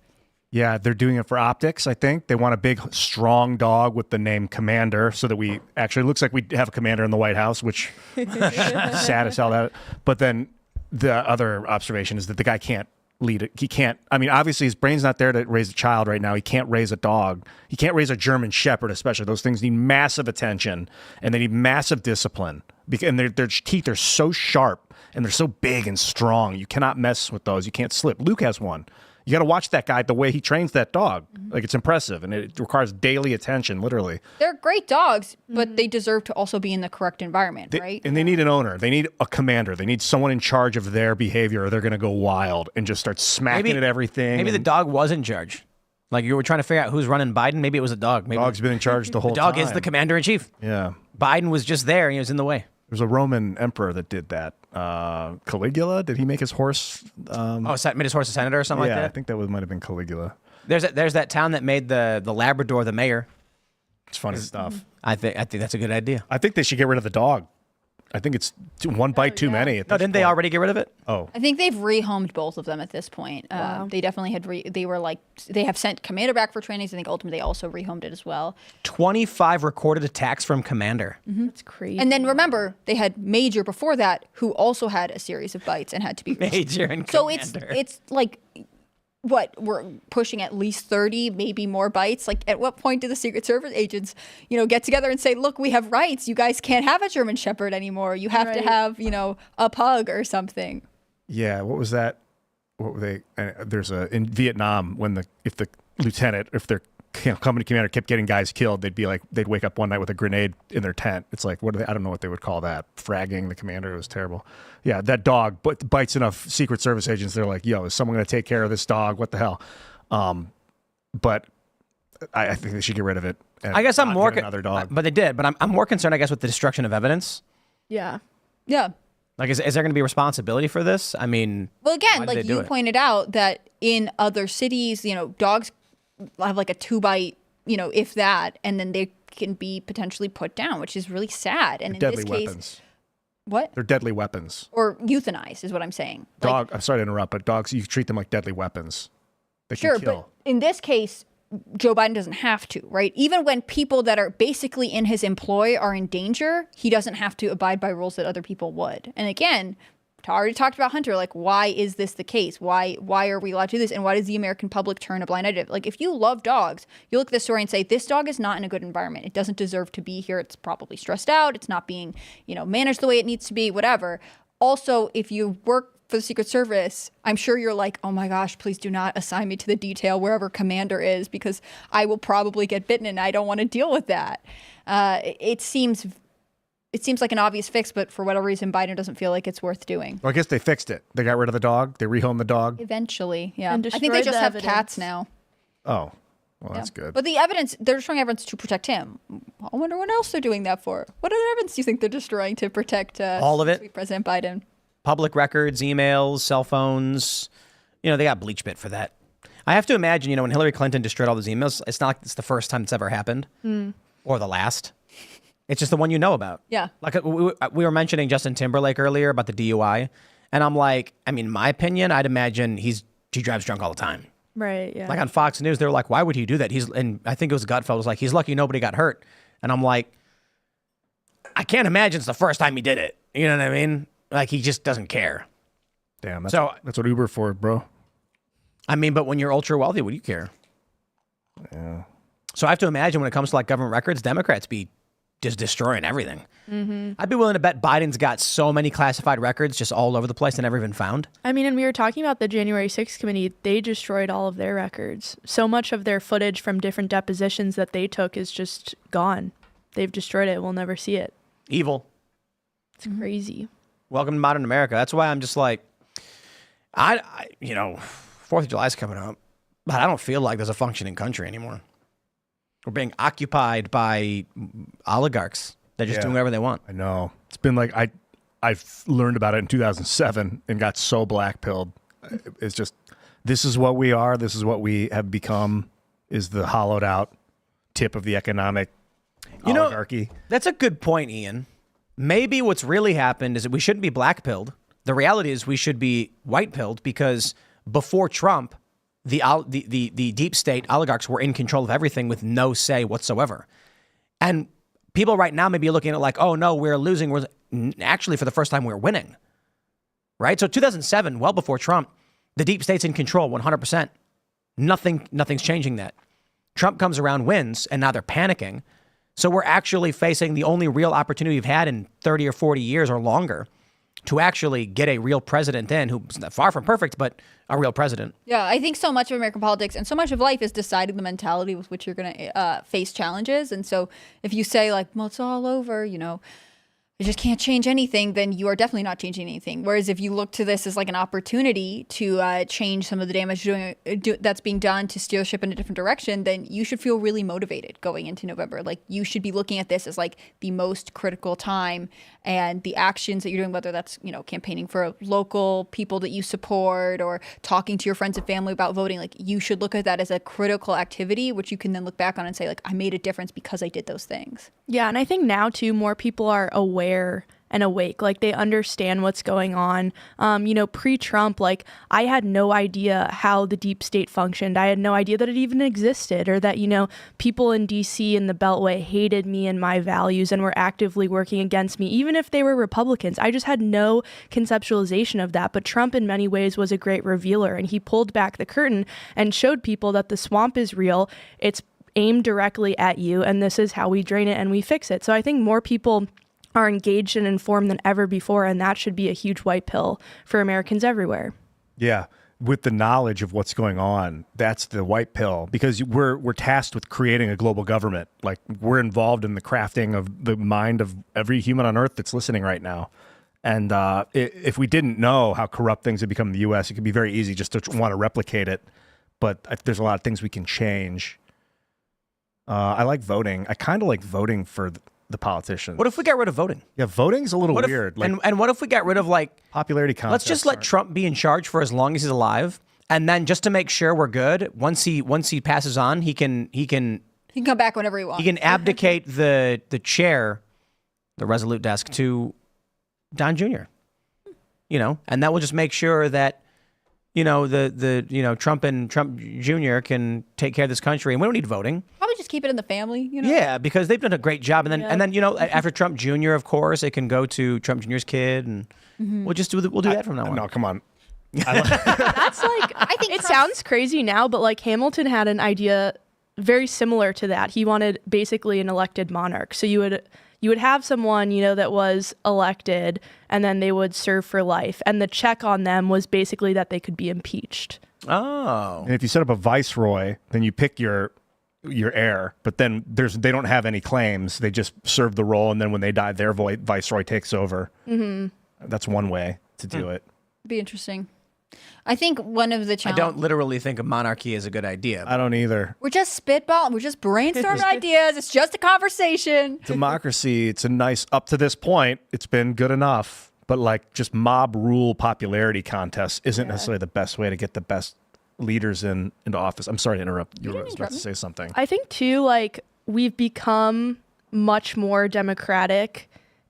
Yeah, they're doing it for optics, I think. They want a big, strong dog with the name Commander so that we actually, looks like we have a commander in the White House, which sad as hell. But then the other observation is that the guy can't lead it. He can't, obviously his brain's not there to raise a child right now. He can't raise a dog. He can't raise a German Shepherd, especially. Those things need massive attention and they need massive discipline. And their teeth are so sharp and they're so big and strong. You cannot mess with those. You can't slip. Luke has one. You got to watch that guy, the way he trains that dog. Like, it's impressive, and it requires daily attention, literally. They're great dogs, but they deserve to also be in the correct environment, right? And they need an owner. They need a commander. They need someone in charge of their behavior, or they're going to go wild and just start smacking at everything. Maybe the dog was in charge. Like, you were trying to figure out who's running Biden. Maybe it was a dog. Maybe dog's been in charge the whole the time. dog is the commander in chief. Yeah. Biden was just there and he was in the way. There's a Roman emperor that did that. Caligula, did he make his horse? Made his horse a senator or something Yeah, like I that? think that might have been Caligula. There's that town that made the Labrador the mayor. It's funny stuff. I think that's a good idea. I think they should get rid of the dog. I think it's one bite too many. No, didn't they already get rid of it? Oh, I think they've rehomed both of them at this point. They definitely had. They have sent Commander back for trainings. I think ultimately they also rehomed it as well. 25 recorded attacks from Commander. That's crazy. And then remember, they had Major before that, who also had a series of bites and had to be Major and So Commander. it's like, what, we're pushing at least 30, maybe more bites. Like, at what point do the Secret Service agents, get together and say, look, we have rights. You guys can't have a German Shepherd anymore. You have to have, a pug or something. yeah. What was that? What were they? There's in Vietnam if their company commander kept getting guys killed, they'd wake up one night with a grenade in their tent. It's like, I don't know what they would call that. Fragging the commander. It was terrible. Yeah, that dog bites enough Secret Service agents. They're like, yo, is someone going to take care of this dog? What the hell? But I think they should get rid of it. I guess I'm not more get another dog. but they did. But I'm more concerned, I guess, with the destruction of evidence. yeah. Yeah. Like, is there going to be responsibility for this? I mean, Well, again, why did like they do you it? pointed out, that in other cities, dogs have like a 2-bite, if that, and then they can be potentially put down, which is really sad. And in Deadly this case, weapons. what? They're deadly weapons. Or euthanized is what I'm saying. I'm sorry to interrupt, but dogs, you treat them like deadly weapons. They Sure, can kill. but in this case, Joe Biden doesn't have to, right? Even when people that are basically in his employ are in danger, he doesn't have to abide by rules that other people would. And again, already talked about Hunter. Like, why is this the case? Why are we allowed to do this? And why does the American public turn a blind eye to it? Like, if you love dogs, you look at this story and say, this dog is not in a good environment. It doesn't deserve to be here. It's probably stressed out. It's not being, managed the way it needs to be, whatever. Also, if you work for the Secret Service, I'm sure you're like, oh my gosh, please do not assign me to the detail wherever commander is, because I will probably get bitten and I don't want to deal with that. It seems like an obvious fix, but for whatever reason, Biden doesn't feel like it's worth doing. Well, I guess they fixed it. They got rid of the dog. They rehomed the dog. Eventually, yeah. And I think they destroyed just the have evidence. cats now. Oh, well, that's good. But the evidence, they're destroying evidence to protect him. I wonder what else they're doing that for. What other evidence do you think they're destroying to protect all of it? sweet President Biden? Public records, emails, cell phones. They got bleach bit for that. I have to imagine, when Hillary Clinton destroyed all those emails, it's not like it's the first time it's ever happened or the last. It's just the one you know about. Yeah. Like we were mentioning Justin Timberlake earlier about the DUI. And I'm like, my opinion, I'd imagine he drives drunk all the time. Right, yeah. Like on Fox News, they were like, why would he do that? And I think it was Gutfeld was like, he's lucky nobody got hurt. And I'm like, I can't imagine it's the first time he did it. You know what I mean? Like, he just doesn't care. Damn, that's what Uber for, bro. But when you're ultra wealthy, what do you care? Yeah. So I have to imagine when it comes to like government records, Democrats be just destroying everything. Mm-hmm. I'd be willing to bet Biden's got so many classified records just all over the place and never even found. And we were talking about the January 6th committee. They destroyed all of their records. So much of their footage from different depositions that they took is just gone. They've destroyed it. We'll never see it. Evil. It's crazy. Welcome to modern America. That's why I'm just like, I 4th of July is coming up, but I don't feel like there's a functioning country anymore. We're being occupied by oligarchs. They're just doing whatever they want. I know. It's been like, I've learned about it in 2007 and got so black-pilled. It's just, this is what we are. This is what we have become, is the hollowed out tip of the economic oligarchy. That's a good point, Ian. Maybe what's really happened is that we shouldn't be black-pilled. The reality is we should be white-pilled, because before Trump, the deep state oligarchs were in control of everything with no say whatsoever. And people right now may be looking at it like, oh no, we're losing. Actually, for the first time, we're winning. Right? So 2007, well before Trump, the deep state's in control 100%. Nothing's changing that. Trump comes around, wins, and now they're panicking. So we're actually facing the only real opportunity we've had in 30 or 40 years or longer to actually get a real president in, who's far from perfect, but a real president. Yeah, I think so much of American politics and so much of life is deciding the mentality with which you're going to face challenges. And so if you say like, well, it's all over, I just can't change anything, then you are definitely not changing anything. Whereas if you look to this as like an opportunity to change some of the damage that's being done to steer the ship in a different direction, then you should feel really motivated going into November. Like, you should be looking at this as like the most critical time, and the actions that you're doing, whether that's, campaigning for local people that you support or talking to your friends and family about voting, like, you should look at that as a critical activity, which you can then look back on and say, like, I made a difference because I did those things. Yeah, and I think now too, more people are aware and awake. Like, they understand what's going on. Pre-Trump, like, I had no idea how the deep state functioned. I had no idea that it even existed, or that, people in DC and the Beltway hated me and my values and were actively working against me, even if they were Republicans. I just had no conceptualization of that. But Trump, in many ways, was a great revealer, and he pulled back the curtain and showed people that the swamp is real. It's aimed directly at you, and this is how we drain it and we fix it. So I think more people are engaged and informed than ever before, and that should be a huge white pill for Americans everywhere. Yeah, with the knowledge of what's going on, that's the white pill, because we're tasked with creating a global government. Like, we're involved in the crafting of the mind of every human on earth that's listening right now. And if we didn't know how corrupt things had become in the U.S., it could be very easy just to want to replicate it. But there's a lot of things we can change. I like voting. I kind of like voting for the politicians. What if we got rid of voting? Yeah, voting's a little weird. And what if we got rid of, like, popularity contests? Let's just let Trump be in charge for as long as he's alive, and then just to make sure we're good, once he passes on, he can come back whenever he wants. He can abdicate the chair, the Resolute desk, to Don Jr. And that will just make sure that Trump and Trump Jr. can take care of this country, and we don't need voting. Probably just keep it in the family? You know? Yeah, because they've done a great job. And then after Trump Jr., of course, it can go to Trump Jr.'s kid, and we'll do that from now on. No, come on. That's like, I think it sounds crazy now, but like Hamilton had an idea very similar to that. He wanted basically an elected monarch. So you would have someone, that was elected, and then they would serve for life. And the check on them was basically that they could be impeached. Oh. And if you set up a viceroy, then you pick your heir, but then they don't have any claims. They just serve the role, and then when they die, their viceroy takes over. That's one way to do it. Be interesting. I think one of the I challenges... don't literally think a monarchy is a good idea. I don't either. We're just spitballing. We're just brainstorming ideas. It's just a conversation. Democracy, it's a nice, up to this point, it's been good enough. But like just mob rule popularity contests isn't necessarily the best way to get the best leaders into office. I'm sorry to interrupt. You were about to say something. I think too, like we've become much more democratic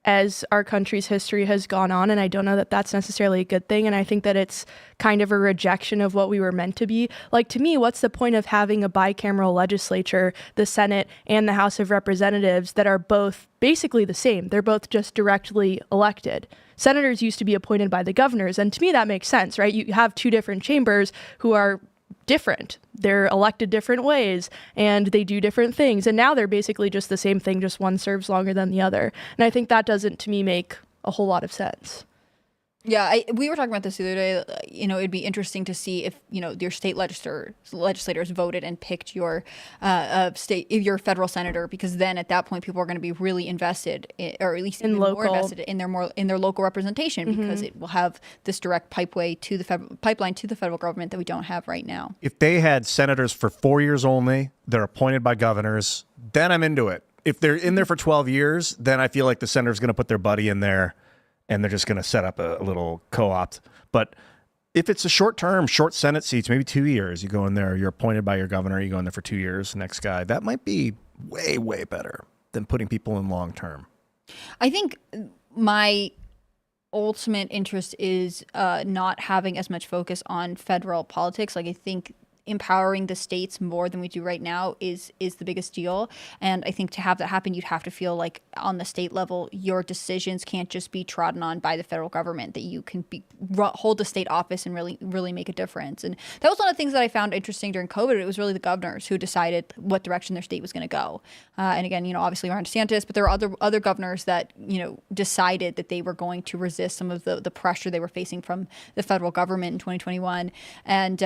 as our country's history has gone on, and I don't know that that's necessarily a good thing, and I think that it's kind of a rejection of what we were meant to be. Like, to me, what's the point of having a bicameral legislature, the Senate and the House of Representatives, that are both basically the same? They're both just directly elected. Senators used to be appointed by the governors, and to me that makes sense, right? You have two different chambers who are different. They're elected different ways and they do different things. And now they're basically just the same thing, just one serves longer than the other. And I think that doesn't, to me, make a whole lot of sense. Yeah, we were talking about this the other day. It'd be interesting to see if your state legislators voted and picked your your federal senator, because then at that point people are going to be really invested, or at least more invested in their local representation, because it will have this direct pipeline to the federal government that we don't have right now. If they had senators for 4 years only, they're appointed by governors, then I'm into it. If they're in there for 12 years, then I feel like the senator's going to put their buddy in there, and they're just going to set up a little co-opt. But if it's a short Senate seats, maybe 2 years, you go in there, you're appointed by your governor, you go in there for 2 years, next guy, that might be way, way better than putting people in long term. I think my ultimate interest is not having as much focus on federal politics. Like, I think empowering the states more than we do right now is the biggest deal. And I think to have that happen, you'd have to feel like on the state level, your decisions can't just be trodden on by the federal government, that you can hold a state office and really make a difference. And that was one of the things that I found interesting during COVID. It was really the governors who decided what direction their state was going to go. And again, obviously Ron DeSantis, but there were other governors that, decided that they were going to resist some of the pressure they were facing from the federal government in 2021. And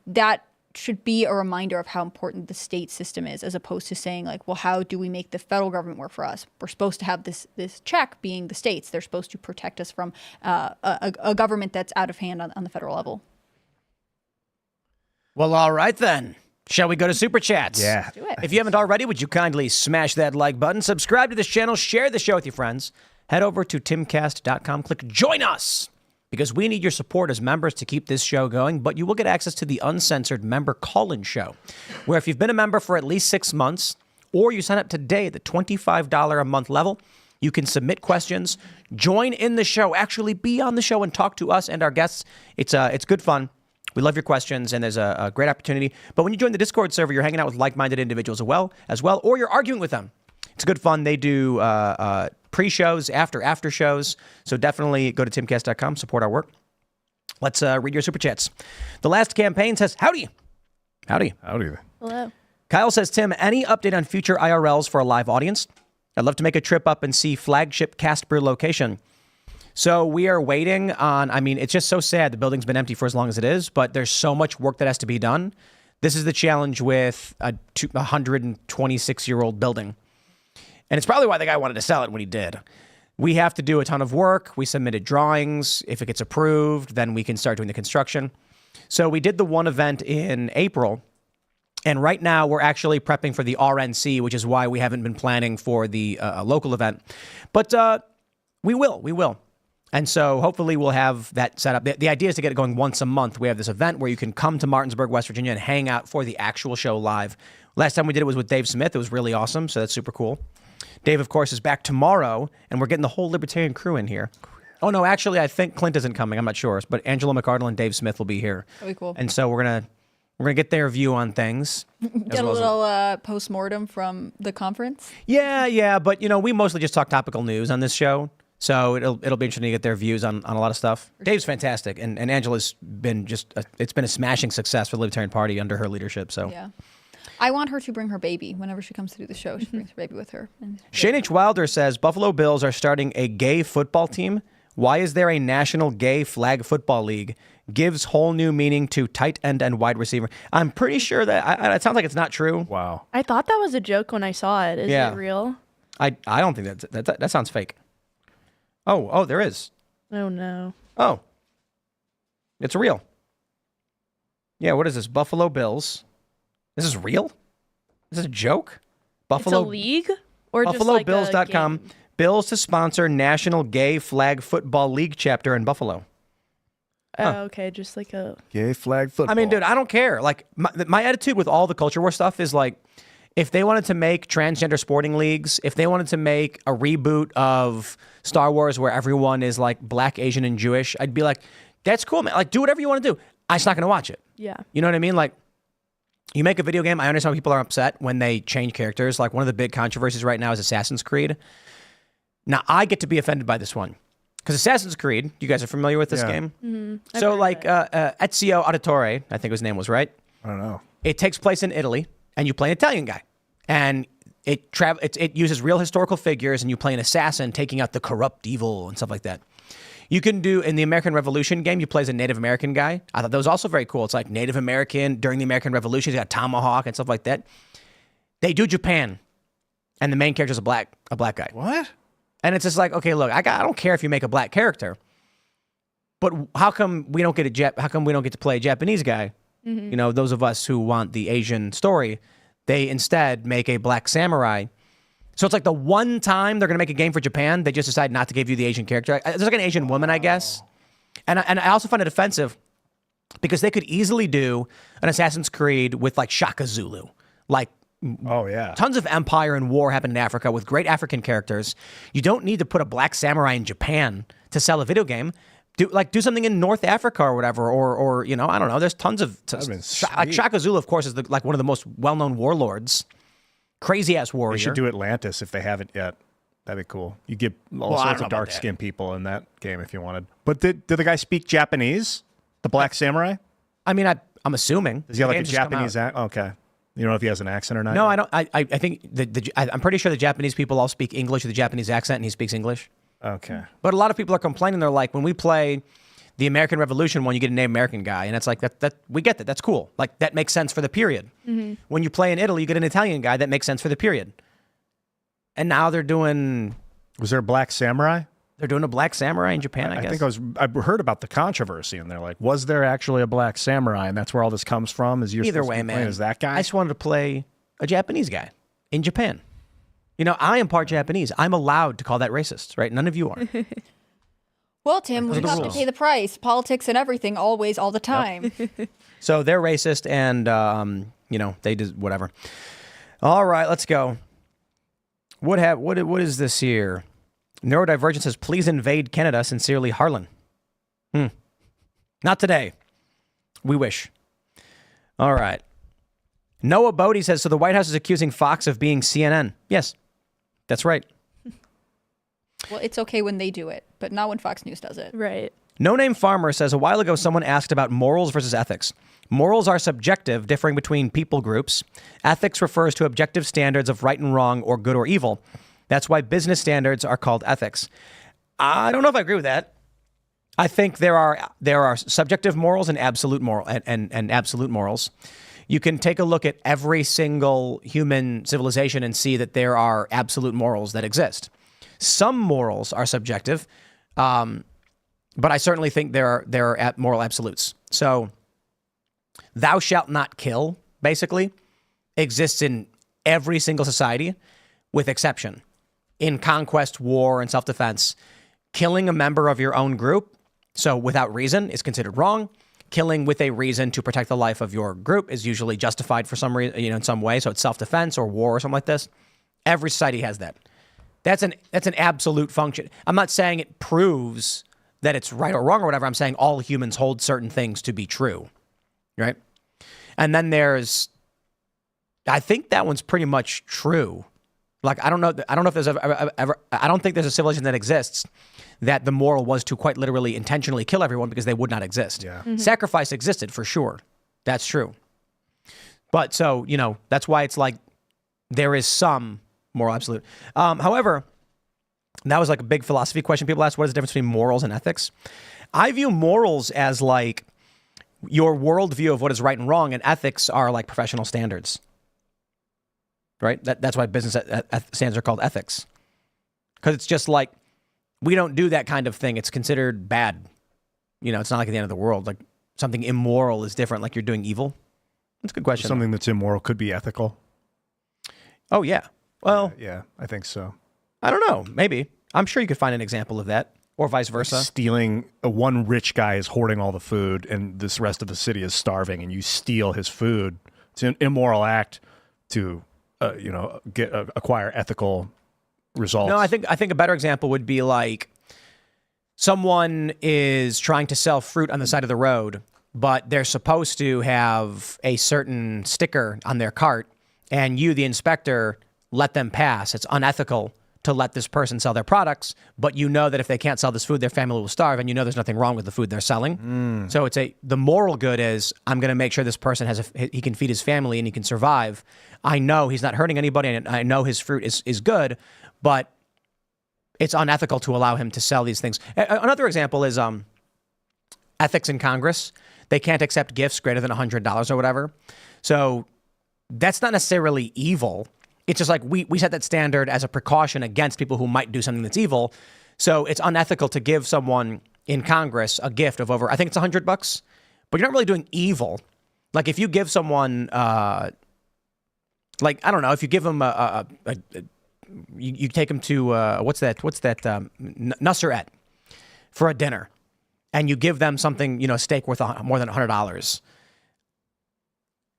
that should be a reminder of how important the state system is, as opposed to saying like, well, how do we make the federal government work for us? We're supposed to have this check being the states. They're supposed to protect us from a government that's out of hand on the federal level. Well, all right then. Shall we go to Super Chats? Yeah. Do it. If you haven't already, would you kindly smash that like button, subscribe to this channel, share the show with your friends, head over to timcast.com, click join us, because we need your support as members to keep this show going, but you will get access to the uncensored member call-in show, where if you've been a member for at least 6 months, or you sign up today at the $25 a month level, you can submit questions, join in the show, actually be on the show and talk to us and our guests. It's good fun. We love your questions, and there's a great opportunity. But when you join the Discord server, you're hanging out with like-minded individuals as well, or you're arguing with them. It's good fun. They do pre-shows, after shows. So definitely go to timcast.com, support our work. Let's read your Super Chats. The Last Campaign says, howdy. Howdy. Howdy. Hello. Kyle says, Tim, any update on future IRLs for a live audience? I'd love to make a trip up and see flagship Cast Brew location. So we are waiting on, it's just so sad. The building's been empty for as long as it is, but there's so much work that has to be done. This is the challenge with a 126-year-old building. And it's probably why the guy wanted to sell it when he did. We have to do a ton of work. We submitted drawings. If it gets approved, then we can start doing the construction. So we did the one event in April. And right now we're actually prepping for the RNC, which is why we haven't been planning for the local event. But we will. And so hopefully we'll have that set up. The idea is to get it going once a month. We have this event where you can come to Martinsburg, West Virginia, and hang out for the actual show live. Last time we did it was with Dave Smith. It was really awesome. So that's super cool. Dave, of course, is back tomorrow, and we're getting the whole Libertarian crew in here. Oh, no, actually, I think Clint isn't coming. I'm not sure. But Angela McArdle and Dave Smith will be here. That'd be cool. And so we're going to We're going to get their view on things. Get a little post-mortem from the conference. Yeah, but we mostly just talk topical news on this show, so it'll be interesting to get their views on a lot of stuff. Dave's fantastic, and Angela's been it's been a smashing success for the Libertarian Party under her leadership. So yeah, I want her to bring her baby whenever she comes to do the show. She brings her baby with her. Shane H. Wilder says Buffalo Bills are starting a gay football team. Why is there a national gay flag football league? Gives whole new meaning to tight end and wide receiver. I'm pretty sure that it sounds like it's not true. Wow. I thought that was a joke when I saw it. Is it real? I don't think that sounds fake. Oh, there is. Oh no. Oh, it's real. Yeah, what is this? Buffalo Bills. This is real? This is a joke? Buffalo It's a league or just like BuffaloBills.com. Bills to sponsor National Gay Flag Football League chapter in Buffalo. Oh, okay, just like a Gay flag football. I mean, dude, I don't care. Like, my attitude with all the culture war stuff is like, if they wanted to make transgender sporting leagues, if they wanted to make a reboot of Star Wars where everyone is like black, Asian, and Jewish, I'd be like, that's cool, man. Like, do whatever you want to do. I'm just not going to watch it. yeah. You know what I mean? Like, you make a video game. I understand people are upset when they change characters. Like, one of the big controversies right now is Assassin's Creed. Now, I get to be offended by this one. Because Assassin's Creed, you guys are familiar with this game? Mm-hmm. So, like, Ezio Auditore, I think his name was, right? I don't know. It takes place in Italy, and you play an Italian guy. And it uses real historical figures, and you play an assassin taking out the corrupt evil and stuff like that. You can do, in the American Revolution game, you play as a Native American guy. I thought that was also very cool. It's like Native American during the American Revolution. He's got a tomahawk and stuff like that. They do Japan, and the main character is a black guy. What? And it's just like, okay, look, I don't care if you make a black character, but how come we don't get to play a Japanese guy? Mm-hmm. You know, those of us who want the Asian story, they instead make a black samurai. So it's like the one time they're going to make a game for Japan, they just decide not to give you the Asian character. There's like an Asian woman, I guess. And I also find it offensive because they could easily do an Assassin's Creed with like Shaka Zulu, like. Oh, yeah. Tons of empire and war happened in Africa with great African characters. You don't need to put a black samurai in Japan to sell a video game. Do something in North Africa or whatever, or I don't know. There's tons of like Shaka Zulu, of course, is like one of the most well-known warlords. Crazy ass warrior. They should do Atlantis if they haven't yet. That'd be cool. You get all sorts of dark skinned people in that game if you wanted. But did the guy speak Japanese? The black samurai? I mean, I'm assuming. Does he have like a Japanese accent? Okay. You don't know if he has an accent or not? No, I don't. I think I'm pretty sure the Japanese people all speak English with a Japanese accent, and he speaks English. Okay. But a lot of people are complaining. They're like, when we play the American Revolution one, you get a Native American guy, and it's like that we get that. That's cool. Like that makes sense for the period. Mm-hmm. When you play in Italy, you get an Italian guy. That makes sense for the period. And now they're doing. Was there a black samurai? They're doing a black samurai in Japan, I guess. I heard about the controversy, and they're like, was there actually a black samurai? And that's where all this comes from. Is you're Either way, man. Is that guy? I just wanted to play a Japanese guy in Japan. You know, I am part Japanese. I'm allowed to call that racist, right? None of you are. Well, Tim, we have to pay the price. Politics and everything, always, all the time. Yep. So they're racist, and they did whatever. All right, let's go. What is this here? Neurodivergent says, please invade Canada. Sincerely, Harlan. Not today. We wish. All right. Noah Bodie says, so the White House is accusing Fox of being CNN. Yes, that's right. Well, it's okay when they do it, but not when Fox News does it. Right. No Name Farmer says, a while ago someone asked about morals versus ethics. Morals are subjective, differing between people groups. Ethics refers to objective standards of right and wrong or good or evil. That's why business standards are called ethics. I don't know if I agree with that. I think there are subjective morals and absolute absolute morals. You can take a look at every single human civilization and see that there are absolute morals that exist. Some morals are subjective, but I certainly think there are moral absolutes. So, thou shalt not kill, basically, exists in every single society, with exception. In conquest, war, and self-defense, killing a member of your own group, so without reason, is considered wrong. Killing with a reason to protect the life of your group is usually justified for some reason, in some way. So it's self-defense or war or something like this. Every society has that. That's an absolute function. I'm not saying it proves that it's right or wrong or whatever. I'm saying all humans hold certain things to be true, right? And then there's, I think that one's pretty much true. Like, I don't know if there's ever I don't think there's a civilization that exists that the moral was to quite literally intentionally kill everyone because they would not exist. Yeah. Sacrifice existed for sure. That's true. But so, that's why it's like there is some moral absolute. However, that was like a big philosophy question people ask. What is the difference between morals and ethics? I view morals as like your worldview of what is right and wrong, and ethics are like professional standards. Right? That's why business standards are called ethics. Because it's just like, we don't do that kind of thing. It's considered bad. It's not like at the end of the world. Like something immoral is different, like you're doing evil. That's a good question. Something that's immoral could be ethical. Oh, yeah. Well, yeah, I think so. I don't know. Maybe. I'm sure you could find an example of that, or vice versa. Like stealing, one rich guy is hoarding all the food, and this rest of the city is starving, and you steal his food. It's an immoral act to, acquire ethical results. No, I think a better example would be like someone is trying to sell fruit on the side of the road, but they're supposed to have a certain sticker on their cart, and you, the inspector, let them pass. It's unethical to let this person sell their products, but you know that if they can't sell this food, their family will starve, and you know there's nothing wrong with the food they're selling. So the moral good is, I'm going to make sure this person he can feed his family and he can survive. I know he's not hurting anybody, and I know his fruit is good, but it's unethical to allow him to sell these things. Another example is ethics in Congress. They can't accept gifts greater than $100 or whatever. So that's not necessarily evil. It's just like we set that standard as a precaution against people who might do something that's evil. So it's unethical to give someone in Congress a gift of over, I think it's $100, but you're not really doing evil. Like if you give someone, I don't know, if you give them you take them to what's that Nusret for a dinner, and you give them something, a steak worth more than $100.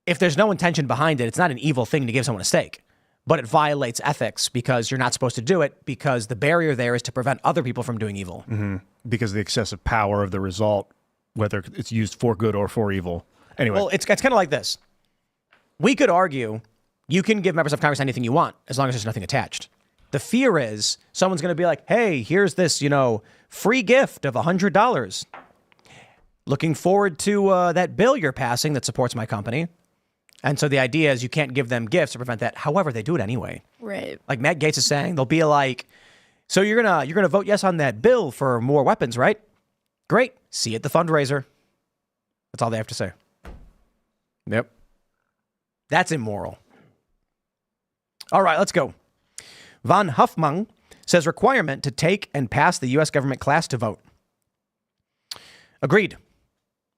If there's no intention behind it, it's not an evil thing to give someone a steak. But it violates ethics because you're not supposed to do it, because the barrier there is to prevent other people from doing evil. Mm-hmm. Because of the excessive power of the result, whether it's used for good or for evil. Anyway. Well, it's kind of like this. We could argue you can give members of Congress anything you want as long as there's nothing attached. The fear is someone's going to be like, hey, here's this, free gift of $100. Looking forward to that bill you're passing that supports my company. And so the idea is you can't give them gifts to prevent that. However, they do it anyway. Right. Like Matt Gaetz is saying, they'll be like, so you're gonna vote yes on that bill for more weapons, right? Great. See you at the fundraiser. That's all they have to say. Yep. That's immoral. All right, let's go. Von Huffman says requirement to take and pass the U.S. government class to vote. Agreed.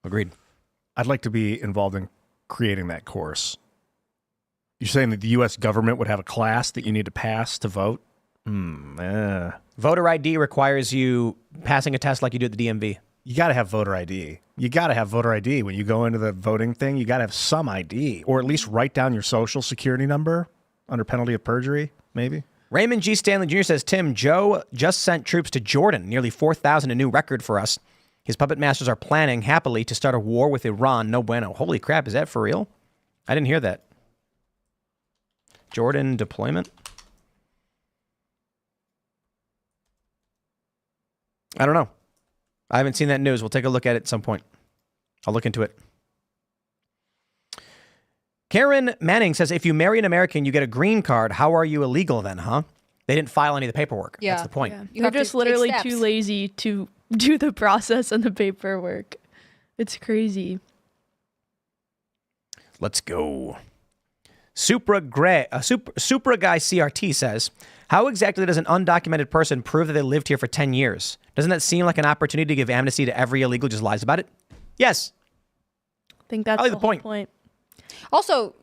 I'd like to be involved in creating that course. You're saying that the U.S. government would have a class that you need to pass to vote? Voter ID requires you passing a test like you do at the DMV. You got to have voter ID. When you go into the voting thing, you got to have some ID, or at least write down your social security number under penalty of perjury, maybe. Raymond G. Stanley Jr. says, Tim, Joe just sent troops to Jordan, nearly 4,000, a new record for us. His puppet masters are planning happily to start a war with Iran. No bueno. Holy crap, is that for real? I didn't hear that. Jordan deployment? I don't know. I haven't seen that news. We'll take a look at it at some point. I'll look into it. Karen Manning says, if you marry an American, you get a green card. How are you illegal then, huh? They didn't file any of the paperwork. Yeah. That's the point. Yeah. You They're have to just take literally steps. too lazy to do the process and the paperwork. It's crazy. Let's go. Supra Guy CRT says, how exactly does an undocumented person prove that they lived here for 10 years? Doesn't that seem like an opportunity to give amnesty to every illegal who just lies about it? Yes. I think that's Probably the the whole point. point. Also,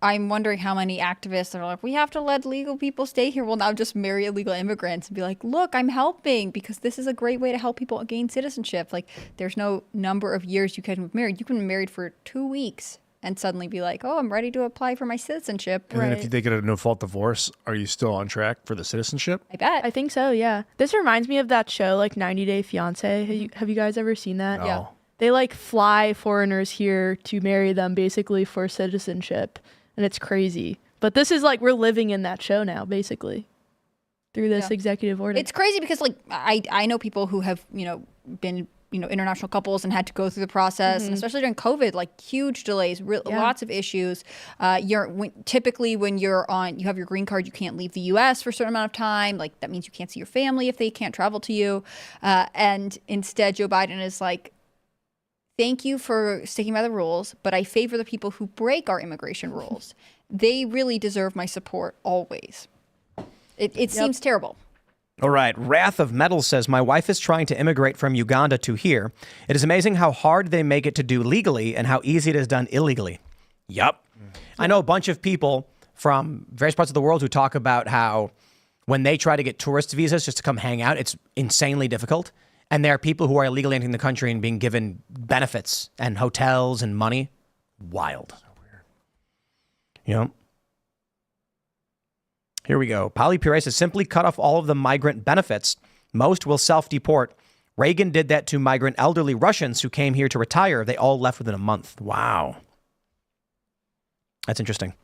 I'm wondering how many activists are like, we have to let legal people stay here. Well, now just marry illegal immigrants and be like, look, I'm helping because this is a great way to help people gain citizenship. Like, there's no number of years you can be married. You can be married for 2 weeks and suddenly be like, oh, I'm ready to apply for my citizenship. And then Right. if they get a no-fault divorce, are you still on track for the citizenship? I bet. I think so, yeah. This reminds me of that show, like 90 Day Fiancé. Have you guys ever seen that? No. Yeah. They like fly foreigners here to marry them basically for citizenship. And it's crazy. But this is like, we're living in that show now, basically, through this executive order. It's crazy because like I know people who have, been, international couples and had to go through the process, and especially during COVID, like huge delays, lots of issues. Typically when you have your green card, you can't leave the U.S. for a certain amount of time. Like that means you can't see your family if they can't travel to you. And instead, Joe Biden is like, thank you for sticking by the rules, but I favor the people who break our immigration rules. They really deserve my support always. It seems terrible. All right. Wrath of Metal says, my wife is trying to immigrate from Uganda to here. It is amazing how hard they make it to do legally and how easy it is done illegally. Yup. I know a bunch of people from various parts of the world who talk about how when they try to get tourist visas just to come hang out, it's insanely difficult. And there are people who are illegally entering the country and being given benefits and hotels and money. Wild. So weird. Here we go. Polly Pire says, simply cut off all of the migrant benefits. Most will self-deport. Reagan did that to migrant elderly Russians who came here to retire. They all left within a month. Wow. That's interesting.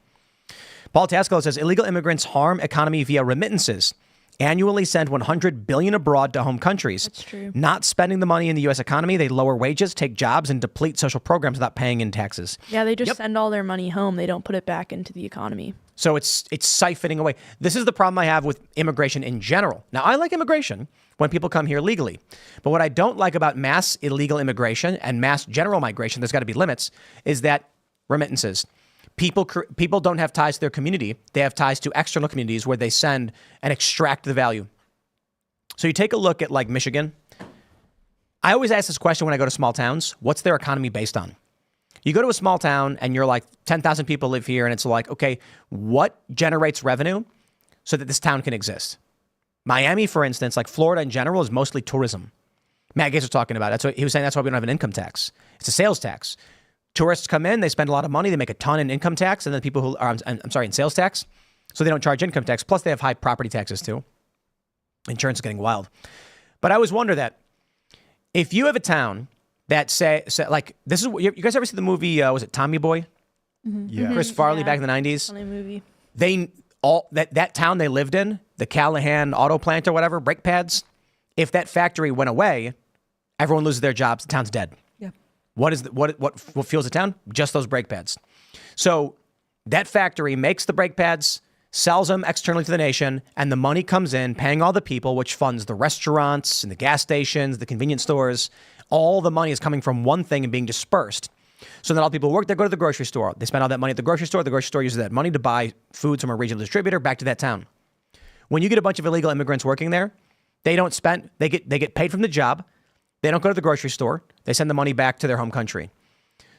Paul Tasco says, illegal immigrants harm economy via remittances. Annually send $100 billion abroad to home countries. That's true. Not spending the money in the U.S. economy, they lower wages, take jobs, and deplete social programs without paying in taxes. Yeah, they just send all their money home. They don't put it back into the economy. So it's siphoning away. This is the problem I have with immigration in general. Now, I like immigration when people come here legally. But what I don't like about mass illegal immigration and mass general migration, there's got to be limits, is that remittances. People don't have ties to their community. They have ties to external communities where they send and extract the value. So you take a look at like Michigan. I always ask this question when I go to small towns. What's their economy based on? You go to a small town and you're like, 10,000 people live here. And it's like, okay, what generates revenue so that this town can exist? Miami, for instance, like Florida in general, is mostly tourism. Matt Gaetz was talking about it. That's what he was saying. That's why we don't have an income tax. It's a sales tax. Tourists come in, they spend a lot of money, they make a ton in income tax, and then people who are, in sales tax. So they don't charge income tax. Plus they have high property taxes too. Insurance is getting wild. But I always wonder that if you have a town that say like, this is, you guys ever see the movie, was it Tommy Boy? Mm-hmm. Yeah. Chris Farley back in the 90s. Funny movie. That town they lived in, the Callahan auto plant or whatever, brake pads, if that factory went away, everyone loses their jobs, the town's dead. What fuels the town? Just those brake pads. So that factory makes the brake pads, sells them externally to the nation, and the money comes in, paying all the people, which funds the restaurants and the gas stations, the convenience stores. All the money is coming from one thing and being dispersed. So then all the people who work there go to the grocery store. They spend all that money at the grocery store. The grocery store uses that money to buy foods from a regional distributor back to that town. When you get a bunch of illegal immigrants working there, they get paid from the job. They don't go to the grocery store. They send the money back to their home country.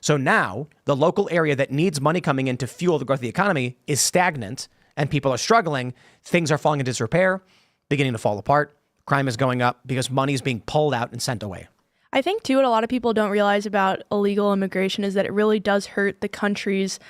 So now the local area that needs money coming in to fuel the growth of the economy is stagnant and people are struggling. Things are falling into disrepair, beginning to fall apart. Crime is going up because money is being pulled out and sent away. I think, too, what a lot of people don't realize about illegal immigration is that it really does hurt the countries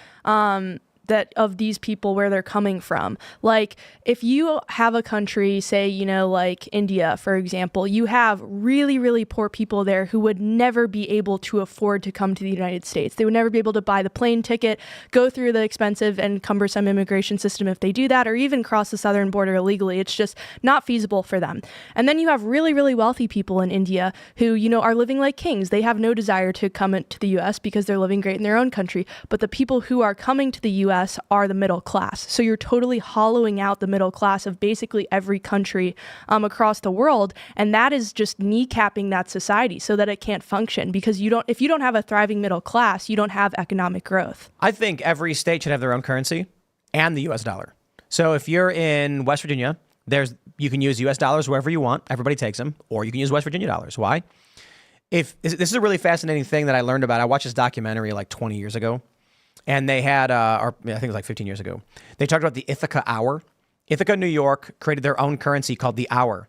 that of these people where they're coming from. Like, if you have a country, say, like India, for example, you have really, really poor people there who would never be able to afford to come to the United States. They would never be able to buy the plane ticket, go through the expensive and cumbersome immigration system if they do that, or even cross the southern border illegally. It's just not feasible for them. And then you have really, really wealthy people in India who, are living like kings. They have no desire to come to the U.S. because they're living great in their own country. But the people who are coming to the U.S. are the middle class. So you're totally hollowing out the middle class of basically every country across the world. And that is just kneecapping that society so that it can't function, because if you don't have a thriving middle class, you don't have economic growth. I think every state should have their own currency and the U.S. dollar. So if you're in West Virginia, you can use U.S. dollars wherever you want. Everybody takes them. Or you can use West Virginia dollars. Why? This is a really fascinating thing that I learned about. I watched this documentary like 20 years ago. And they had, or I think it was like 15 years ago, they talked about the Ithaca Hour. Ithaca, New York, created their own currency called the Hour.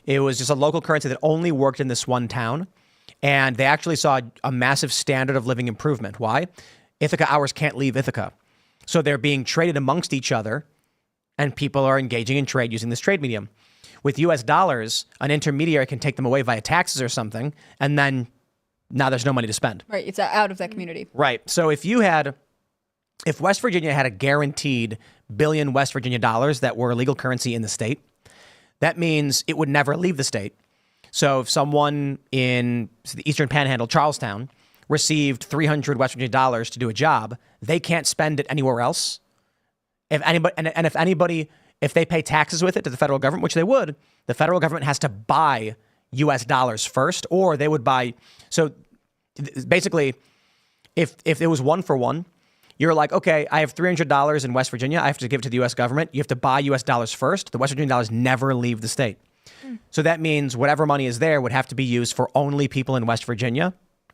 It was just a local currency that only worked in this one town. And they actually saw a massive standard of living improvement. Why? Ithaca Hours can't leave Ithaca. So they're being traded amongst each other, and people are engaging in trade using this trade medium. With U.S. dollars, an intermediary can take them away via taxes or something, and then now there's no money to spend. Right. It's out of that community. Right. So if West Virginia had a guaranteed billion West Virginia dollars that were legal currency in the state, that means it would never leave the state. So if someone in the Eastern Panhandle, Charlestown, received $300 West Virginia dollars to do a job, they can't spend it anywhere else. If anybody, if they pay taxes with it to the federal government, which they would, the federal government has to buy U.S. dollars first, or they would buy. So basically, if it was 1 for 1, you're like, okay, I have $300 in West Virginia. I have to give it to the U.S. government. You have to buy U.S. dollars first. The West Virginia dollars never leave the state. So that means whatever money is there would have to be used for only people in West Virginia.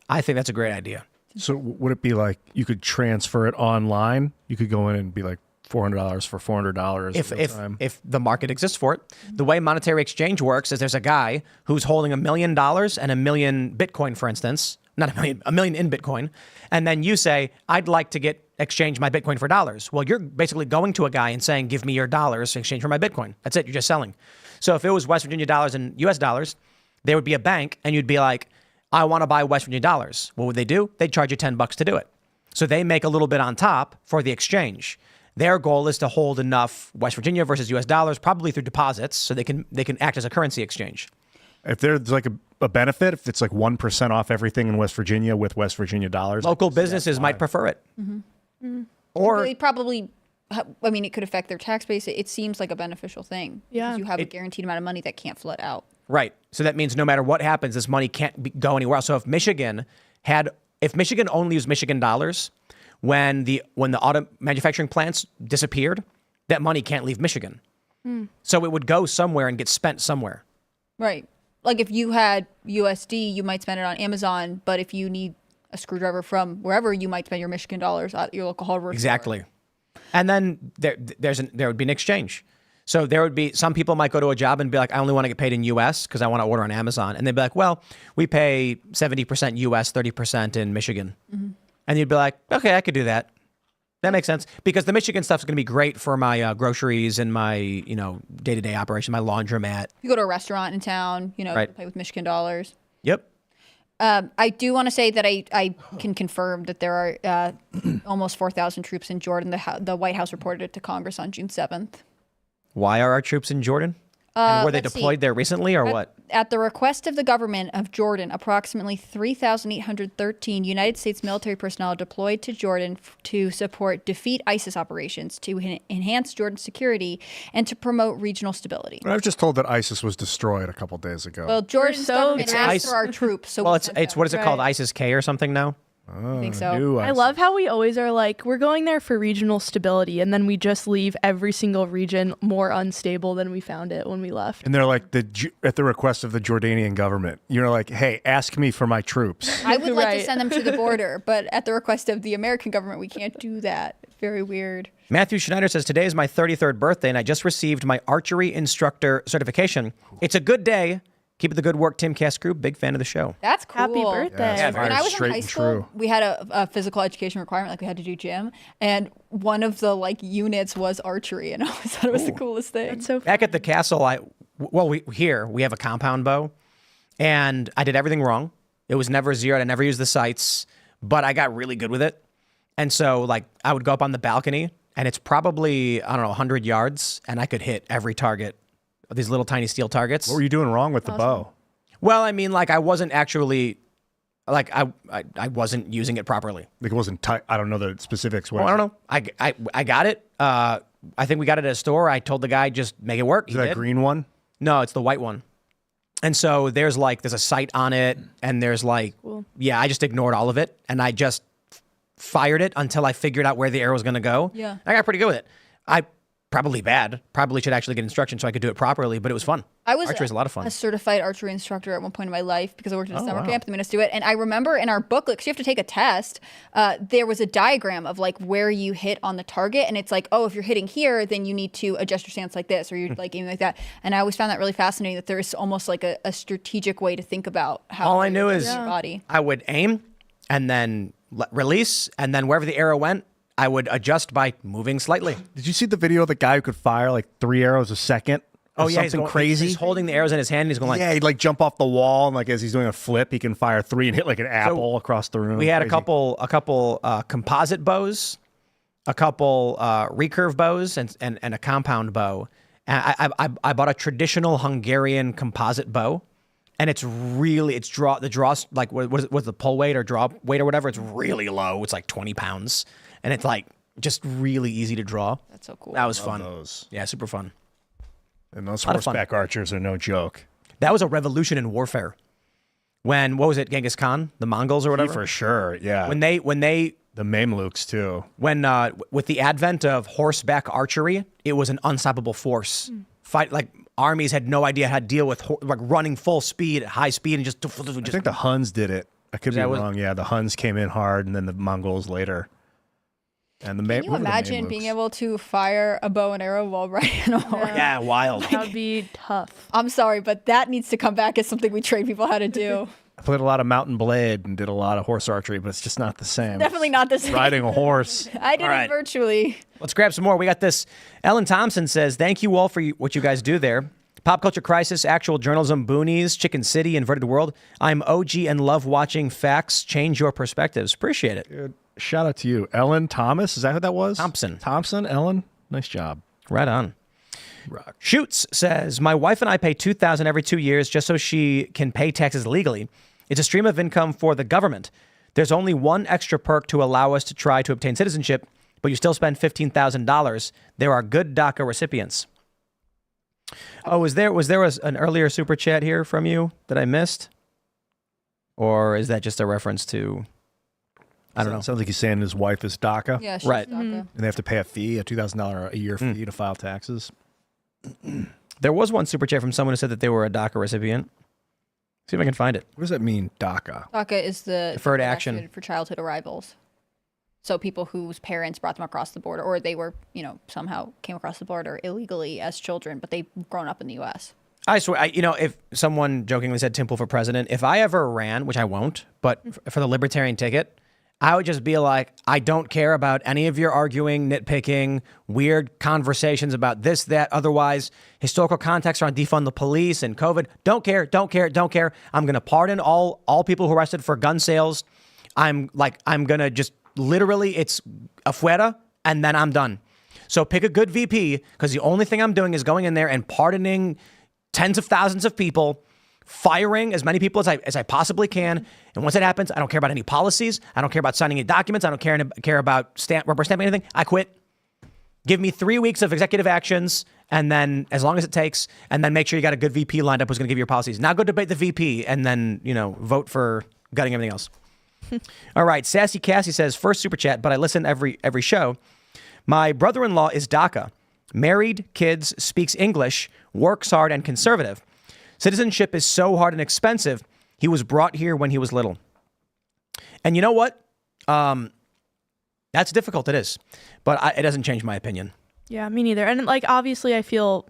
I think that's a great idea. So would it be like you could transfer it online? You could go in and be like $400 for $400 if the market exists for it. The way monetary exchange works is there's a guy who's holding $1 million and 1 million Bitcoin, for instance, not a million in Bitcoin. And then you say, I'd like to exchange my Bitcoin for dollars. Well, you're basically going to a guy and saying, give me your dollars in exchange for my Bitcoin. That's it. You're just selling. So if it was West Virginia dollars and US dollars, there would be a bank and you'd be like, I want to buy West Virginia dollars. What would they do? They'd charge you $10 to do it. So they make a little bit on top for the exchange. Their goal is to hold enough West Virginia versus US dollars, probably through deposits, so they can act as a currency exchange. If there's like a benefit, if it's like 1% off everything in West Virginia with West Virginia dollars, local businesses might prefer it. Or they probably, I mean, it could affect their tax base. It seems like a beneficial thing. Yeah. Because you have a guaranteed amount of money that can't flood out. Right. So that means no matter what happens, this money can't go anywhere else. So if Michigan only used Michigan dollars, when the auto manufacturing plants disappeared, that money can't leave Michigan. So it would go somewhere and get spent somewhere. Right. Like if you had USD, you might spend it on Amazon, but if you need a screwdriver from wherever, you might spend your Michigan dollars at your local hardware store. Exactly. And then there would be an exchange. So there would be, some people might go to a job and be like, I only want to get paid in US because I want to order on Amazon. And they'd be like, well, we pay 70% US, 30% in Michigan. And you'd be like, okay, I could do that. That makes sense. Because the Michigan stuff is going to be great for my groceries and my, day-to-day operation, my laundromat. You go to a restaurant in town, Right. pay with Michigan dollars. Yep. I do want to say that I can confirm that there are almost 4,000 troops in Jordan. The White House reported it to Congress on June 7th. Why are our troops in Jordan? And were they deployed there recently or what? At the request of the government of Jordan, approximately 3,813 United States military personnel deployed to Jordan to support defeat ISIS operations, to enhance Jordan's security, and to promote regional stability. I was just told that ISIS was destroyed a couple days ago. Well, Jordan's government asked ISIS. for our troops. So Well, it's what is it called? ISIS-K or something now? I think so. New I ISIS. love how we always are like, we're going there for regional stability, and then we just leave every single region more unstable than we found it when we left. And they're like, at the request of the Jordanian government, you're like, hey, ask me for my troops. I would like to Right. send them to the border, but at the request of the American government, we can't do that. Very weird. Matthew Schneider says, today is my 33rd birthday, and I just received my archery instructor certification. It's a good day. Keep up the good work, Timcast crew. Big fan of the show. That's cool. Happy birthday. Yeah, When I was in straight high and school, true. we had a physical education requirement, like we had to do gym, and one of the units was archery, and I always thought it was the coolest thing. That's so Back at the castle, we have a compound bow, and I did everything wrong. It was never zeroed. I never used the sights, but I got really good with it. And so, I would go up on the balcony, and it's probably, 100 yards, and I could hit every target. These little tiny steel targets. What were you doing wrong with the bow? Well, I mean, I wasn't actually, I wasn't using it properly. Like it wasn't tight. I don't know the specifics. Well, I don't know. I got it. I think we got it at a store. I told the guy, just make it work. Is that green one? No, it's the white one. And so there's a sight on it, and there's I just ignored all of it, and I just fired it until I figured out where the arrow was going to go. Yeah. I got pretty good with it. Probably bad. Probably should actually get instruction so I could do it properly, but it was fun. Archery is a lot of fun. A certified archery instructor at one point in my life because I worked at a summer camp. They made us do it. And I remember in our booklet, because you have to take a test, there was a diagram of where you hit on the target. And it's if you're hitting here, then you need to adjust your stance like this, or you're aiming like that. And I always found that really fascinating that there's almost a strategic way to think about how All I knew is your body. I would aim and then release, and then wherever the arrow went, I would adjust by moving slightly. Did you see the video of the guy who could fire 3 arrows a second Oh yeah, something crazy. He's holding the arrows in his hand. And he's going like, yeah, he'd like jump off the wall, and like as he's doing a flip, he can fire 3 and hit like an apple across the room. We had Crazy. a couple composite bows, a couple recurve bows, and a compound bow. And I bought a traditional Hungarian composite bow, and the draw like what's the pull weight or draw weight or whatever? It's really low. It's like 20 pounds, and it's like just really easy to draw. That's so cool. That was fun. Those. Yeah, super fun. And those horseback archers are no joke. That was a revolution in warfare. When what was it, Genghis Khan, the Mongols or whatever? For sure, yeah. When they the Mamluks too. When with the advent of horseback archery, it was an unstoppable force. Fight like armies had no idea how to deal with like running full speed at high speed and just. I think the Huns did it. I could be wrong. Yeah, the Huns came in hard, and then the Mongols later. And Can you imagine being able to fire a bow and arrow while riding a horse? Yeah, wild. That would be tough. I'm sorry, but that needs to come back as something we train people how to do. I played a lot of Mountain Blade and did a lot of horse archery, but it's just not the same. Definitely not the same. Riding a horse. I did it virtually. Let's grab some more. We got this. Ellen Thompson says, thank you all for what you guys do there. Pop Culture Crisis, Actual Journalism, Boonies, Chicken City, Inverted World. I'm OG and love watching facts change your perspectives. Appreciate it. Dude, shout out to you. Ellen Thomas, is that who that was? Thompson, Ellen, nice job. Right on. Rock. Shoots says, my wife and I pay $2,000 every 2 years just so she can pay taxes legally. It's a stream of income for the government. There's only one extra perk to allow us to try to obtain citizenship, but you still spend $15,000. There are good DACA recipients. Oh, was there an earlier super chat here from you that I missed? Or is that just a reference to, I don't know. Sounds like he's saying his wife is DACA. Yeah, she's right. DACA. And they have to pay a fee, a $2,000 a year fee to file taxes. There was one super chat from someone who said that they were a DACA recipient. See if I can find it. What does that mean, DACA? DACA is the Deferred action for childhood arrivals. So people whose parents brought them across the border, or they were, somehow came across the border illegally as children, but they've grown up in the U.S. I swear, if someone jokingly said Tim Pool for president, if I ever ran, which I won't, but for the libertarian ticket, I would just be like, I don't care about any of your arguing, nitpicking, weird conversations about this, that, otherwise, historical context around defund the police and COVID. Don't care. I'm going to pardon all people who are arrested for gun sales. I'm going to just literally, it's afuera, and then I'm done. So pick a good VP, because the only thing I'm doing is going in there and pardoning tens of thousands of people, firing as many people as I possibly can. And once it happens, I don't care about any policies. I don't care about signing any documents. I don't care about rubber stamping anything. I quit. Give me 3 weeks of executive actions, and then as long as it takes, and then make sure you got a good VP lined up who's going to give you your policies. Now go debate the VP, and then, vote for gutting everything else. All right. Sassy Cassie says, first super chat, but I listen every show. My brother-in-law is DACA. Married, kids, speaks English, works hard, and conservative. Citizenship is so hard and expensive. He was brought here when he was little. And you know what? That's difficult. It is. But it doesn't change my opinion. Yeah, me neither. And obviously I feel,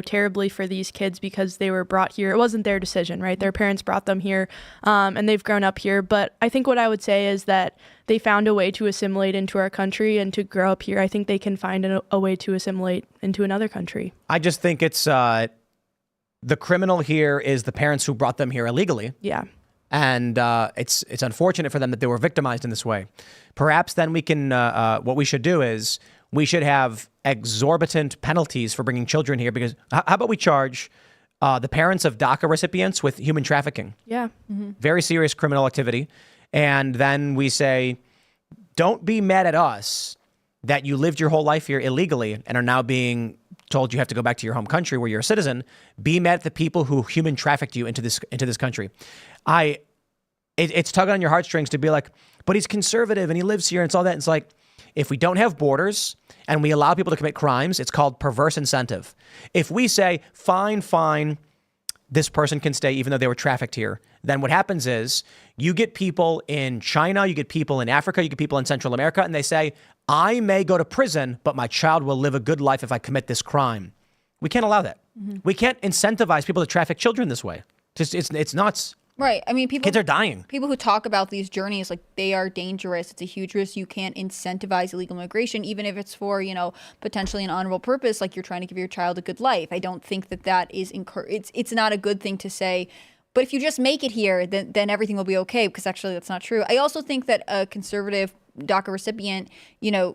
terribly for these kids because they were brought here. It wasn't their decision, right? Their parents brought them here and they've grown up here. But I think what I would say is that they found a way to assimilate into our country and to grow up here. I think they can find a way to assimilate into another country. I just think it's the criminal here is the parents who brought them here illegally. Yeah. And it's unfortunate for them that they were victimized in this way. Perhaps then we can, what we should do is we should have exorbitant penalties for bringing children here, because how about we charge the parents of DACA recipients with human trafficking? Yeah. Mm-hmm. Very serious criminal activity. And then we say, don't be mad at us that you lived your whole life here illegally and are now being told you have to go back to your home country where you're a citizen. Be mad at the people who human trafficked you into this country. It's tugging on your heartstrings to be like, but he's conservative and he lives here and it's all that. And it's like, if we don't have borders and we allow people to commit crimes, it's called perverse incentive. If we say, fine, this person can stay even though they were trafficked here, then what happens is you get people in China, you get people in Africa, you get people in Central America, and they say, I may go to prison, but my child will live a good life if I commit this crime. We can't allow that. Mm-hmm. We can't incentivize people to traffic children this way. Just it's nuts. Right. I mean, Kids are dying. People who talk about these journeys, like, they are dangerous. It's a huge risk. You can't incentivize illegal immigration, even if it's for, potentially an honorable purpose, like you're trying to give your child a good life. I don't think that is it's not a good thing to say. But if you just make it here, then everything will be okay, because actually that's not true. I also think that a conservative DACA recipient,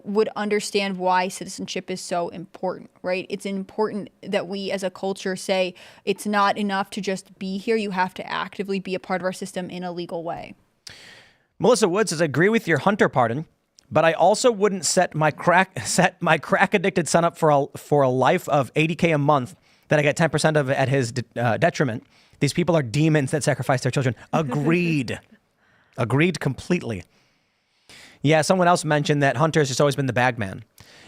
would understand why citizenship is so important, right? It's important that we as a culture say it's not enough to just be here. You have to actively be a part of our system in a legal way. Melissa Wood says, I agree with your Hunter pardon, but I also wouldn't set my crack addicted son up for a life of $80K a month that I get 10% of at his detriment. These people are demons that sacrifice their children. Agreed. Agreed completely. Yeah, someone else mentioned that Hunter's just always been the bag man.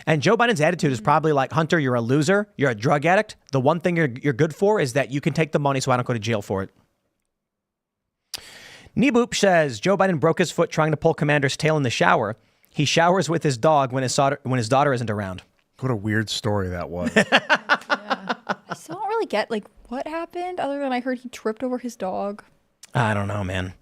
And Joe Biden's attitude is probably like, Hunter, you're a loser. You're a drug addict. The one thing you're good for is that you can take the money so I don't go to jail for it. Neeboop says, Joe Biden broke his foot trying to pull Commander's tail in the shower. He showers with his dog when his daughter isn't around. What a weird story that was. I still don't really get, what happened, other than I heard he tripped over his dog. I don't know, man.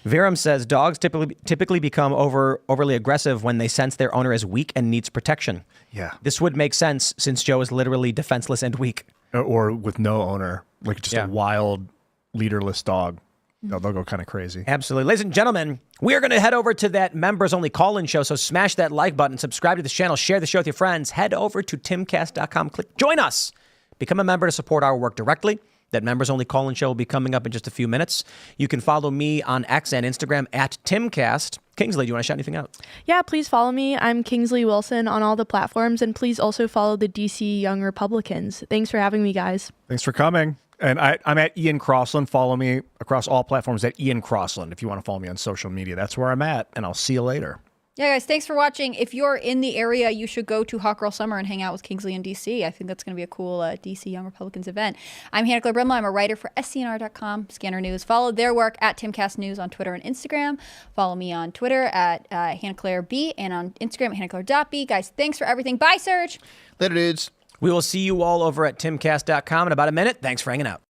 Viram says dogs typically become overly aggressive when they sense their owner is weak and needs protection. Yeah. This would make sense since Joe is literally defenseless and weak. Or with no owner, like just a wild, leaderless dog. They'll go kind of crazy. Absolutely. Ladies and gentlemen, we are going to head over to that members-only call-in show, so smash that like button, subscribe to this channel, share the show with your friends, head over to timcast.com, join us, become a member to support our work directly. That members-only call-in show will be coming up in just a few minutes. You can follow me on X and Instagram at Timcast. Kingsley, do you want to shout anything out? Yeah, please follow me. I'm Kingsley Wilson on all the platforms, and please also follow the DC Young Republicans. Thanks for having me, guys. Thanks for coming. And I'm at Ian Crossland. Follow me across all platforms at Ian Crossland if you want to follow me on social media. That's where I'm at, and I'll see you later. Yeah, guys, thanks for watching. If you're in the area, you should go to Hot Girl Summer and hang out with Kingsley in D.C. I think that's going to be a cool DC Young Republicans event. I'm Hannah Claire Brimla. I'm a writer for SCNR.com, Scanner News. Follow their work at Timcast News on Twitter and Instagram. Follow me on Twitter at Hannah Claire B and on Instagram at HannahClaire.B. Guys, thanks for everything. Bye, Serge. Later, dudes. We will see you all over at timcast.com in about a minute. Thanks for hanging out.